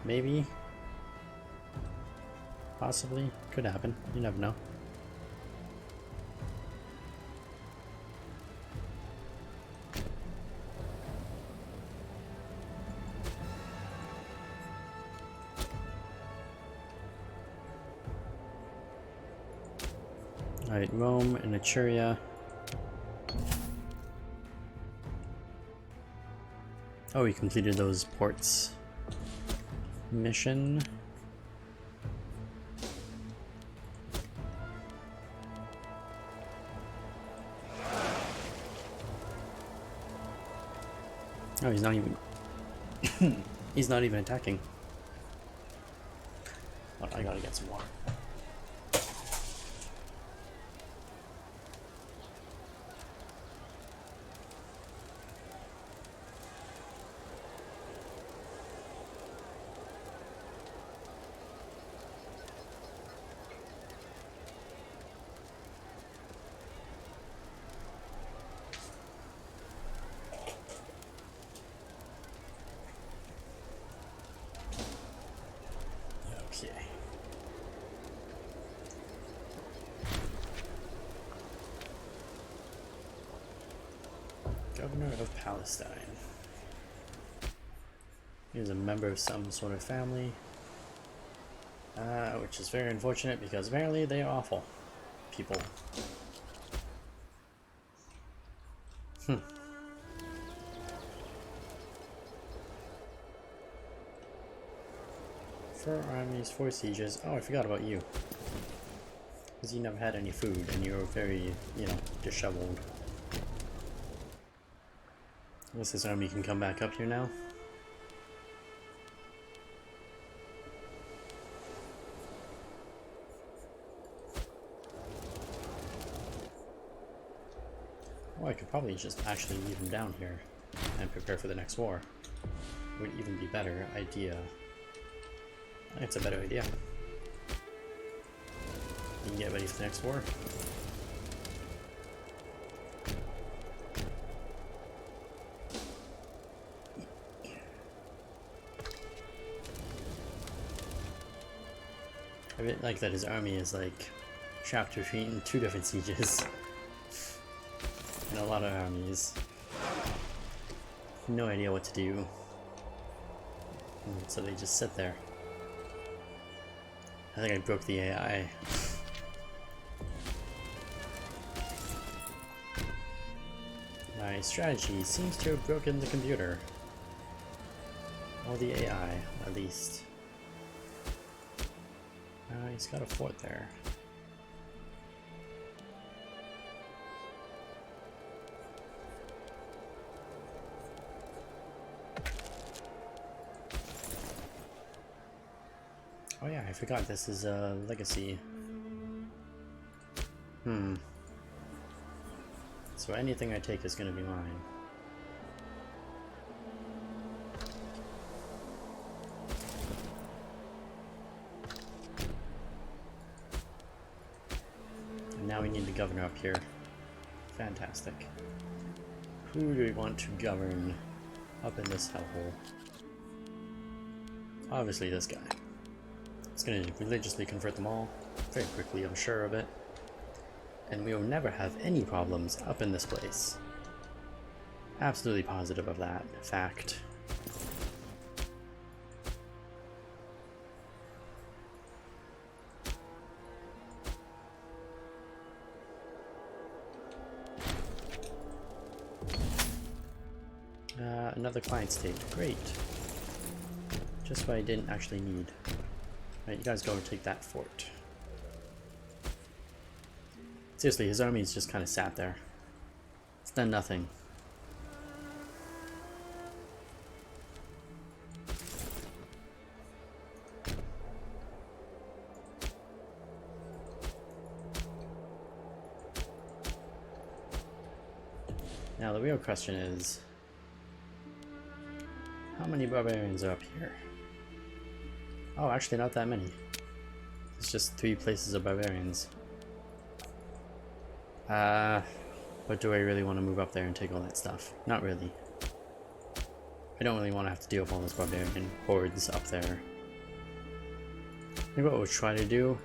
Maybe? Possibly? Could happen. You never know. Alright, Rome and Etruria. Oh, we completed those ports. Mission. Oh, he's not even... he's not even attacking. Oh, I gotta get some water. Governor of Palestine. He is a member of some sort of family, which is very unfortunate because apparently they are awful people. Four armies, 4 sieges. Oh, I forgot about you. Because you never had any food and you were very, you know, disheveled. I guess this army can come back up here now. Oh, I could probably just actually leave him down here and prepare for the next war. Would even be better idea. It's a better idea. You can get ready for the next war. I really like that his army is like trapped between 2 different sieges. And a lot of armies. No idea what to do. And so they just sit there. I think I broke the AI. My strategy seems to have broken the computer. Or the AI, at least. He's got a fort there. Oh yeah, I forgot this is a legacy. So anything I take is gonna be mine. And now we need the governor up here. Fantastic. Who do we want to govern up in this hellhole? Obviously this guy. It's going to religiously convert them all, very quickly, I'm sure of it. And we will never have any problems up in this place. Absolutely positive of that fact. Another client state, great. Just what I didn't actually need. Alright, you guys go and take that fort. Seriously, his army's just kind of sat there. It's done nothing. Now the real question is, how many barbarians are up here? Oh, actually not that many. It's just 3 places of barbarians. But do I really want to move up there and take all that stuff? Not really. I don't really want to have to deal with all those barbarian hordes up there. Maybe what we'll try to do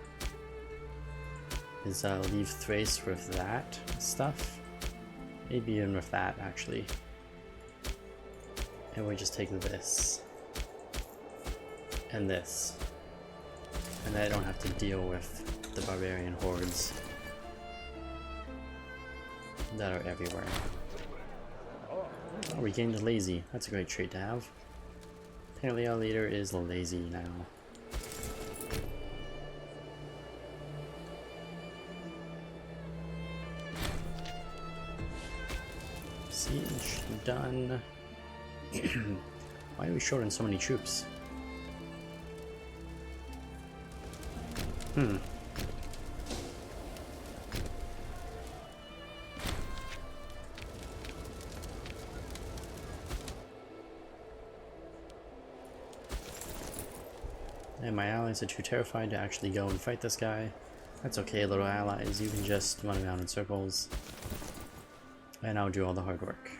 is leave Thrace with that stuff. Maybe even with that, actually. And we just take this. And this. And then I don't have to deal with the barbarian hordes that are everywhere. Oh, we gained lazy. That's a great trait to have. Apparently our leader is lazy now. Siege done. Why are we short on so many troops? And my allies are too terrified to actually go and fight this guy. That's okay, little allies. You can just run around in circles. And I'll do all the hard work.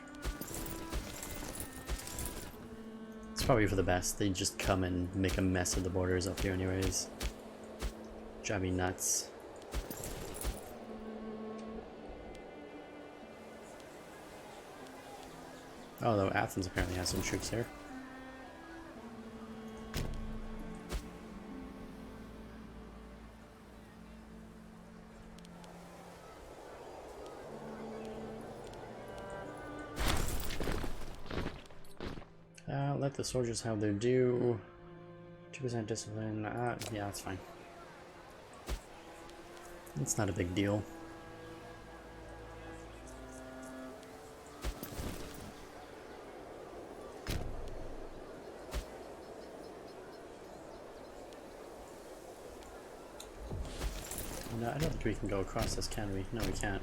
It's probably for the best. They just come and make a mess of the borders up here anyways. Drive me nuts. Although Athens apparently has some troops here. Let the soldiers have their due. 2% discipline. Yeah, that's fine. It's not a big deal. No, I don't think we can go across this, can we? No, we can't.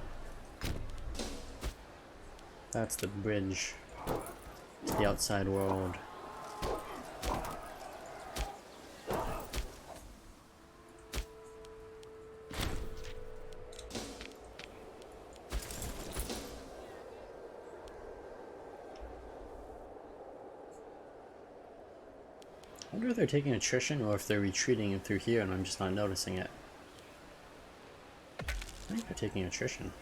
That's the bridge to the outside world. I wonder if they're taking attrition or if they're retreating through here and I'm just not noticing it. I think they're taking attrition.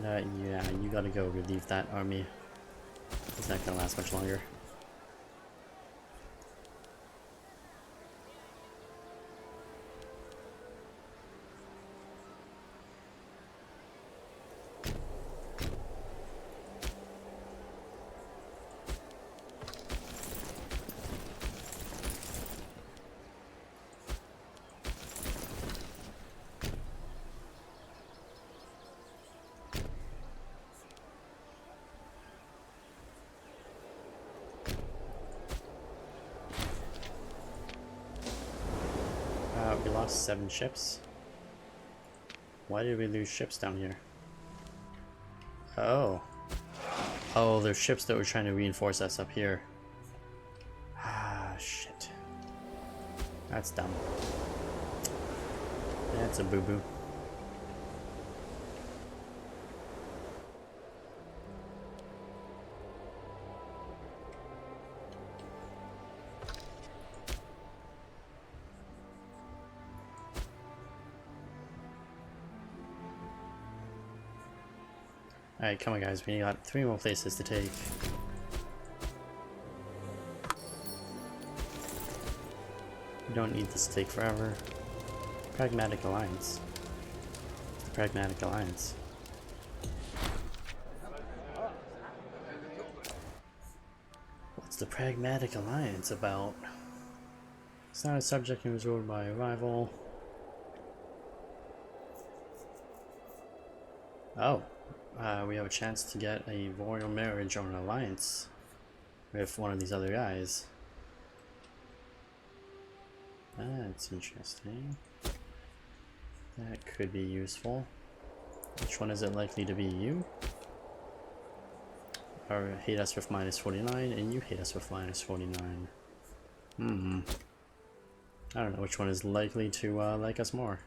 And yeah, you gotta go relieve that army. It's not gonna last much longer. We lost 7 ships. Why did we lose ships down here? Oh. Oh, there's ships that were trying to reinforce us up here. Ah, shit. That's dumb. That's a boo-boo. Alright, come on guys, we got 3 more places to take. We don't need this to take forever. Pragmatic Alliance. What's the Pragmatic Alliance? What's the Pragmatic Alliance about? It's not a subject and was ruled by a rival. Oh. We have a chance to get a royal marriage or an alliance with one of these other guys. That's interesting. That could be useful. Which one is it likely to be? You? hate us with minus 49, and you hate us with minus 49. I don't know which one is likely to like us more.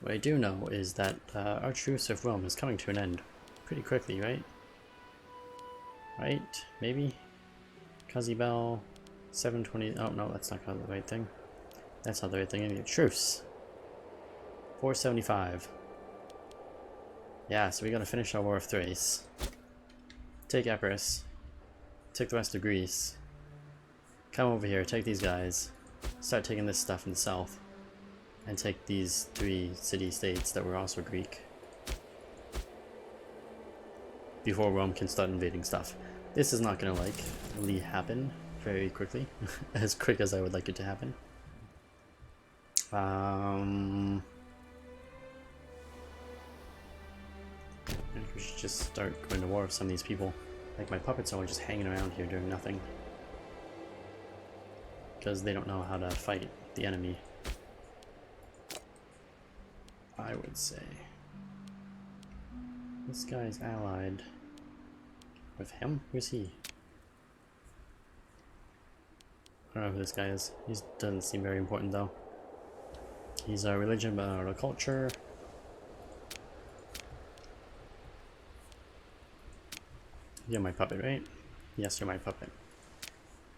What I do know is that our truce with Rome is coming to an end pretty quickly, right? Right? Maybe? Cuzzy Bell, 720. Oh no, that's not the right thing. That's not the right thing. I need truce. 475. Yeah, so we gotta finish our war of Thrace. Take Epirus. Take the rest of Greece. Come over here, take these guys. Start taking this stuff in the south. And take these 3 city-states that were also Greek. Before Rome can start invading stuff. This is not gonna, like, really happen very quickly. As quick as I would like it to happen. I think we should just start going to war with some of these people. Like, my puppets are just hanging around here doing nothing. Because they don't know how to fight the enemy. I would say. This guy's allied with him? Who's he? I don't know who this guy is. He doesn't seem very important though. He's a religion but not a culture. You're my puppet, right? Yes, you're my puppet.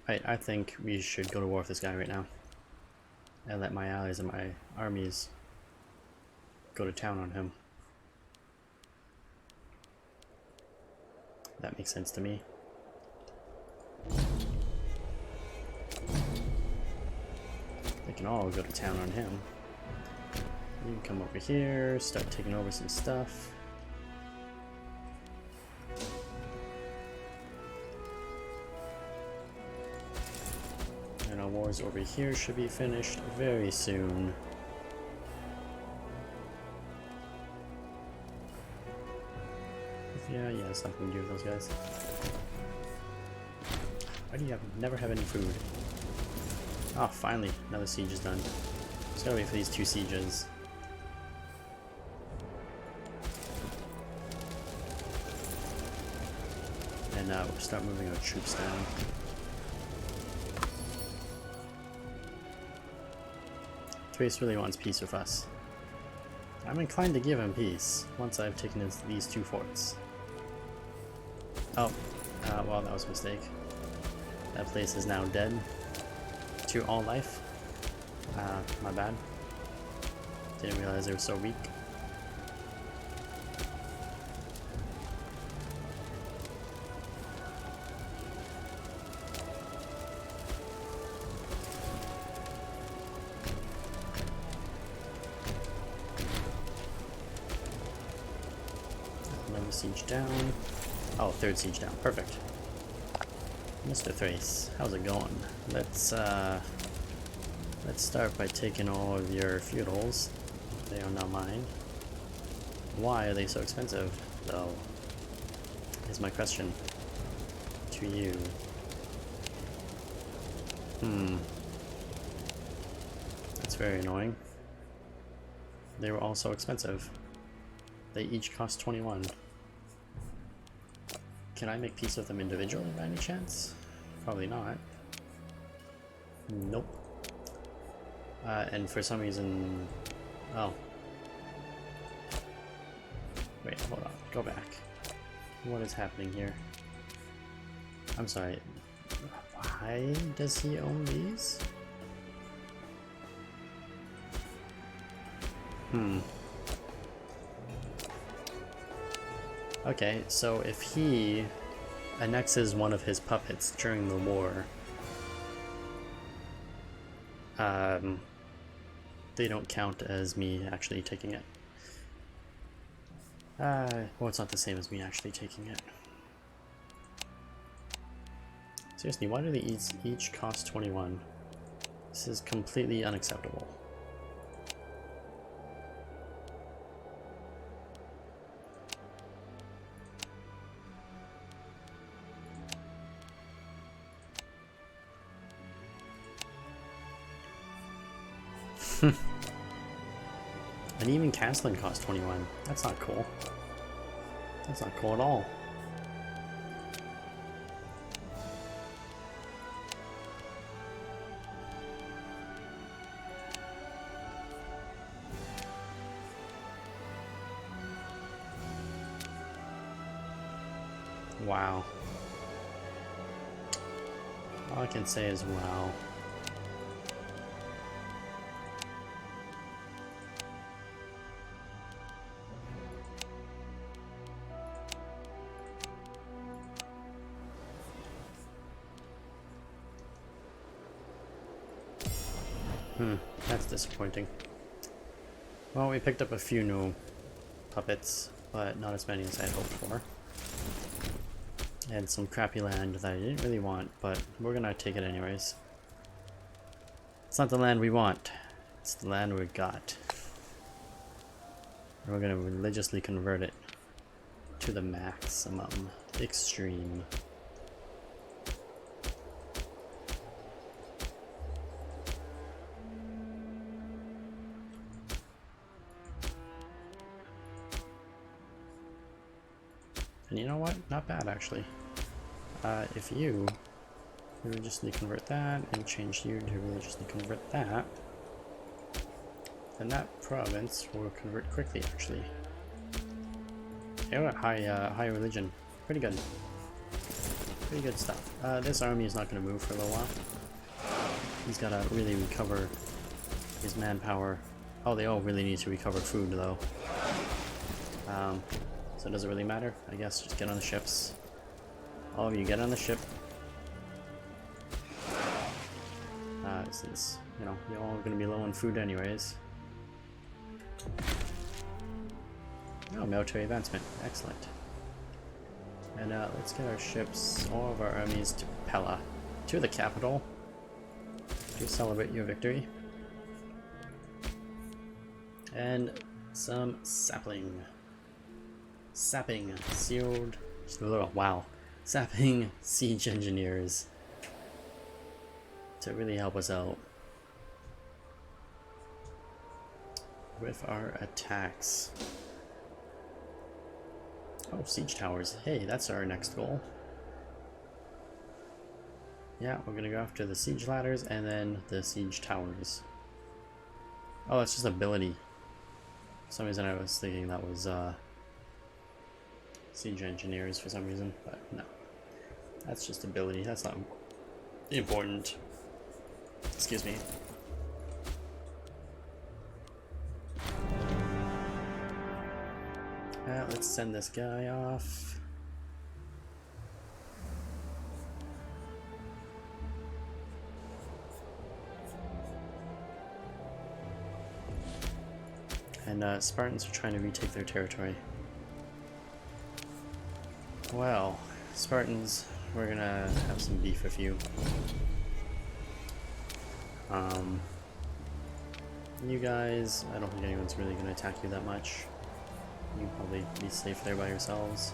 Right, I think we should go to war with this guy right now. And let my allies and my armies go to town on him. That makes sense to me. They can all go to town on him. You can come over here, start taking over some stuff. And our wars over here should be finished very soon. Yeah, there's nothing to do with those guys. Why do you never have any food? Oh, finally, another siege is done. Just gotta wait for these 2 sieges. And we'll start moving our troops down. Thrace really wants peace with us. I'm inclined to give him peace once I've taken these 2 forts. Oh, well, that was a mistake. That place is now dead to all life. My bad. Didn't realize they were so weak. Another siege down. Oh, 3rd siege down. Perfect. Mr. Thrace, how's it going? Let's start by taking all of your feudals. They are now mine. Why are they so expensive, though? Is my question to you. That's very annoying. They were all so expensive. They each cost 21. Can I make peace with them individually by any chance? Probably not. Nope. And for some reason... Oh. Wait, hold on. Go back. What is happening here? I'm sorry. Why does he own these? Okay, so if he annexes one of his puppets during the war, they don't count as me actually taking it. Well, it's not the same as me actually taking it. Seriously, why do they each cost 21? This is completely unacceptable. And even canceling costs 21. That's not cool. That's not cool at all. Wow. All I can say is wow. That's disappointing. Well, we picked up a few new puppets, but not as many as I had hoped for. And some crappy land that I didn't really want, but we're gonna take it anyways. It's not the land we want, it's the land we got. And we're gonna religiously convert it to the maximum extreme. And you know what? Not bad, actually. If you religiously convert that and change you to religiously convert that, then that province will convert quickly, actually. You know what? High religion. Pretty good. Pretty good stuff. This army is not going to move for a little while. He's got to really recover his manpower. Oh, they all really need to recover food, though. So does it really matter? I guess just get on the ships. All of you get on the ship. Since, you know, you're all going to be low on food anyways. Oh, military advancement. Excellent. And let's get our ships, all of our armies to Pella. To the capital. To celebrate your victory. And some sapling. Sapping sealed. Wow. Sapping siege engineers to really help us out with our attacks. Oh, siege towers. Hey, that's our next goal. Yeah, we're gonna go after the siege ladders and then the siege towers. Oh, that's just ability. For some reason I was thinking that was siege engineers for some reason, but no. That's just ability, that's not important. Excuse me. Let's send this guy off. And Spartans are trying to retake their territory. Well, Spartans, we're gonna have some beef with you. You guys, I don't think anyone's really gonna attack you that much. You can probably be safe there by yourselves.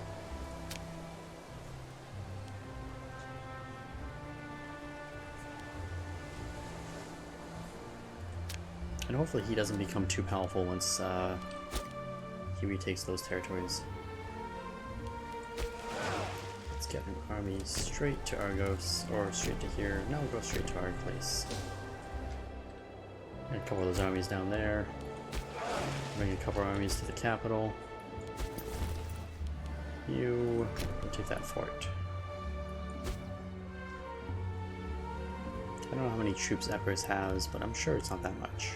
And hopefully he doesn't become too powerful once he retakes those territories. Let's get an army straight to Argos, or straight to here. No, go straight to our place. And a couple of those armies down there. Bring a couple armies to the capital. You take that fort. I don't know how many troops Epirus has, but I'm sure it's not that much.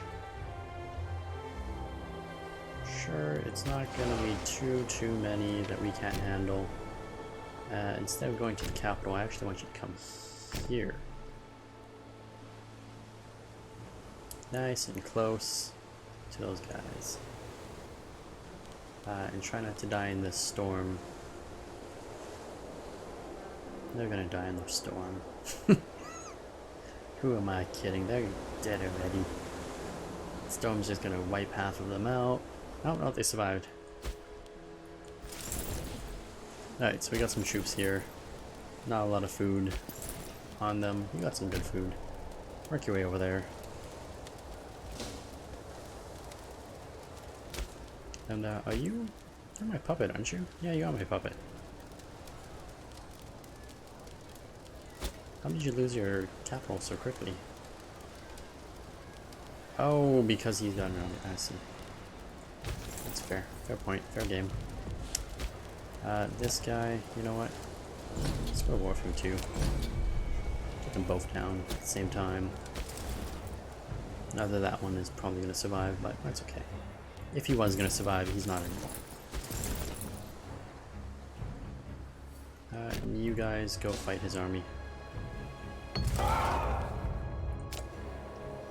Sure, it's not gonna be too many that we can't handle. Instead of going to the capital, I actually want you to come here. Nice and close to those guys. And try not to die in this storm. They're gonna die in the storm. Who am I kidding? They're dead already. The storm's just gonna wipe half of them out. Oh no, they survived. Alright, so we got some troops here. Not a lot of food on them. You got some good food. Work your way over there. And are you? You're my puppet, aren't you? Yeah, you are my puppet. How did you lose your capital so quickly? Oh, because he's gotten around it. I see. That's fair. Fair point. Fair game. This guy, you know what? Let's go to Warfare 2. Get them both down at the same time. Either that one is probably going to survive, but that's okay. If he was going to survive, he's not anymore. And you guys go fight his army.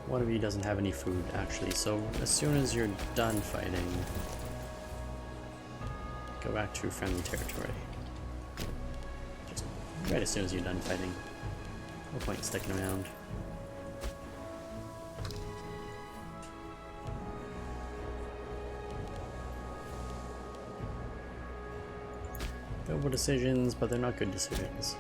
One of you doesn't have any food, actually, so as soon as you're done fighting, go back to friendly territory. Just right as soon as you're done fighting. No point in sticking around. Noble decisions, but they're not good decisions.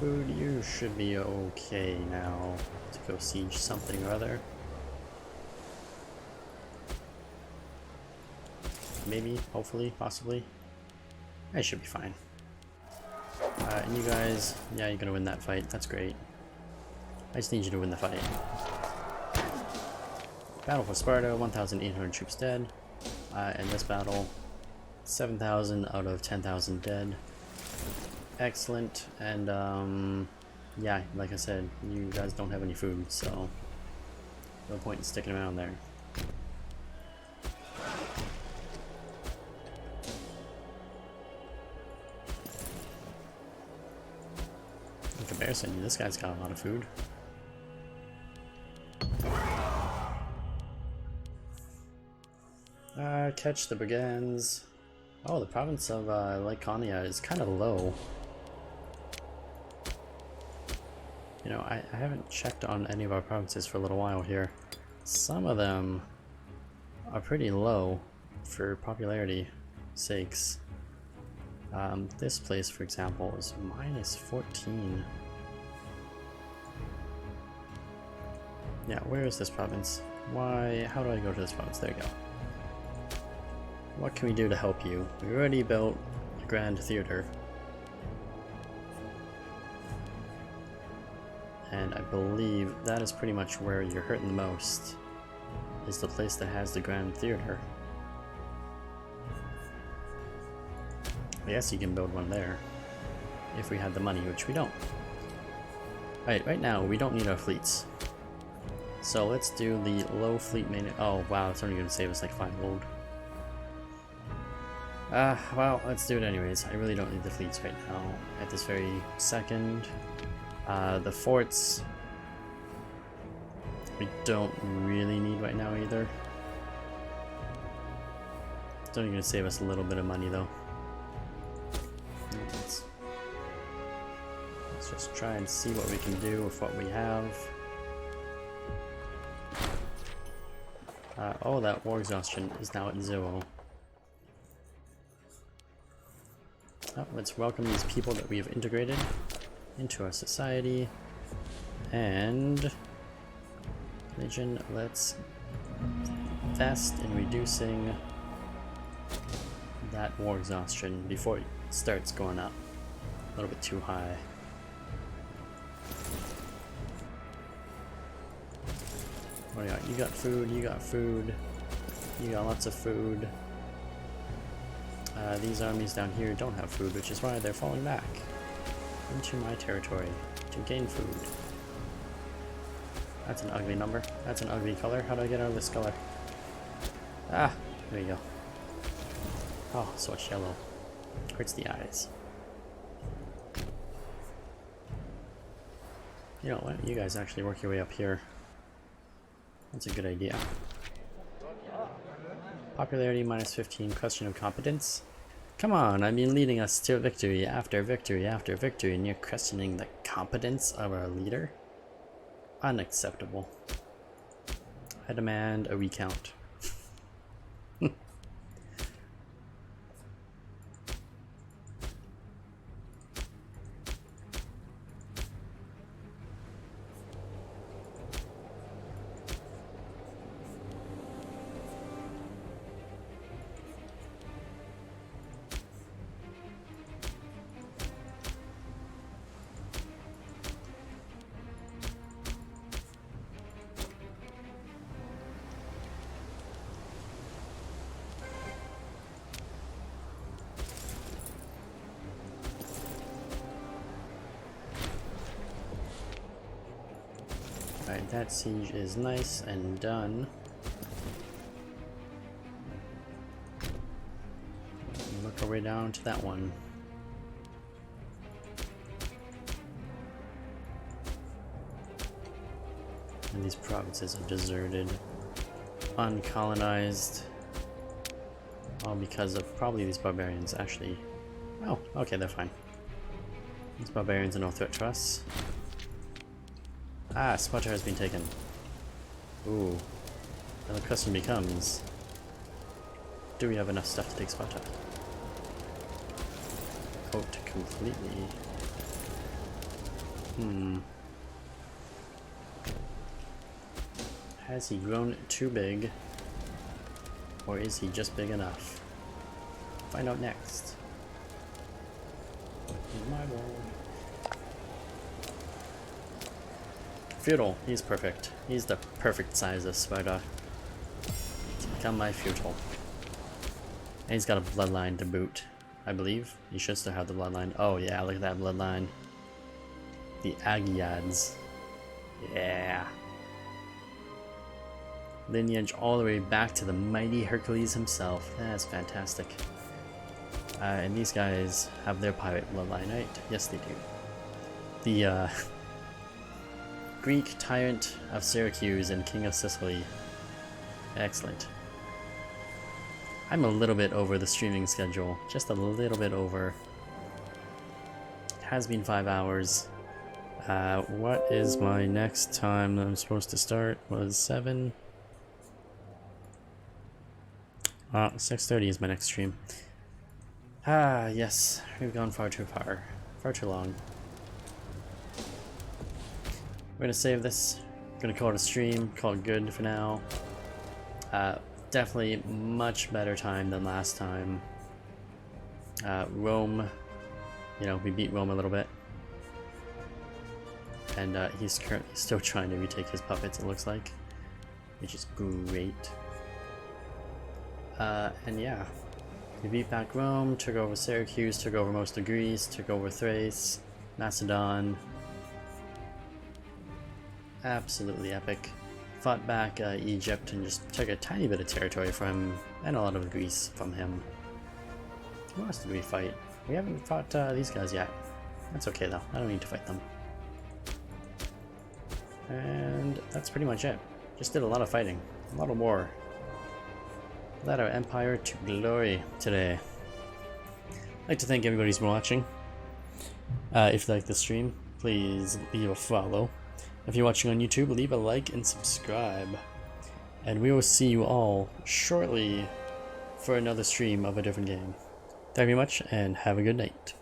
Food, you should be okay now to go siege something or other. Maybe, hopefully, possibly. I should be fine. And you guys, yeah, you're gonna win that fight. That's great. I just need you to win the fight. Battle for Sparta, 1,800 troops dead. In this battle, 7,000 out of 10,000 dead. Excellent, and yeah, like I said, you guys don't have any food, so no point in sticking around there. In comparison, this guy's got a lot of food. Catch the brigands. Oh, the province of Lycaonia is kind of low. You know, I haven't checked on any of our provinces for a little while here. Some of them are pretty low for popularity sakes. This place, for example, is -14. Yeah, where is this province? Why, how do I go to this province? There you go. What can we do to help you? We already built a grand theater. And I believe that is pretty much where you're hurting the most, is the place that has the grand theater. I guess you can build one there, if we had the money, which we don't. Alright, right now we don't need our fleets. So let's do the low fleet maintenance. Oh wow, it's only going to save us like 5 gold. Well, let's do it anyways. I really don't need the fleets right now, at this very second. The forts, we don't really need right now either. It's only going to save us a little bit of money though. Let's just try and see what we can do with what we have. Oh, that war exhaustion is now at 0. Oh, let's welcome these people that we have integrated into our society. And Legion, let's invest in reducing that war exhaustion before it starts going up a little bit too high. What do you got? You got food, you got food, you got lots of food. These armies down here don't have food, which is why they're falling back into my territory to gain food. That's an ugly number. That's an ugly color. How do I get out of this color? Ah, there you go. Oh, so much yellow. Hurts the eyes. You know what? You guys actually work your way up here. That's a good idea. Popularity -15, question of competence. Come on, I've been leading us to victory after victory after victory, and you're questioning the competence of our leader? Unacceptable. I demand a recount. Alright, that siege is nice and done. Work our way down to that one. And these provinces are deserted, uncolonized, all because of probably these barbarians. Actually, oh, okay, they're fine. These barbarians are no threat to us. Ah, Sparta has been taken. Ooh. And the question becomes, do we have enough stuff to take Sparta? Out completely. Has he grown too big? Or is he just big enough? Find out next. My world. Feudal, he's perfect. He's the perfect size of Sparta to become my feudal. And he's got a bloodline to boot, I believe. He should still have the bloodline. Oh yeah, look at that bloodline. The Agiads. Yeah. Lineage all the way back to the mighty Hercules himself. That's fantastic. And these guys have their pirate bloodline, right? Yes, they do. The Greek tyrant of Syracuse and king of Sicily. Excellent. I'm a little bit over the streaming schedule. Just a little bit over. It has been 5 hours. What is my next time that I'm supposed to start? Was 7? 6:30 is my next stream. Ah, yes. We've gone far too far. Far too long. We're gonna save this. Gonna call it a stream. Call it good for now. Definitely much better time than last time. Rome, you know, we beat Rome a little bit. And he's currently still trying to retake his puppets, it looks like. Which is great. And yeah. We beat back Rome, took over Syracuse, took over most of Greece, took over Thrace, Macedon. Absolutely epic. Fought back Egypt and just took a tiny bit of territory from him, and a lot of Greece from him. Who else did we fight? We haven't fought these guys yet. That's okay though, I don't need to fight them. And that's pretty much it. Just did a lot of fighting, a lot of war. Led our empire to glory today. I'd like to thank everybody who's been watching. If you like the stream, please leave a follow. If you're watching on YouTube, leave a like and subscribe. And we will see you all shortly for another stream of a different game. Thank you very much, and have a good night.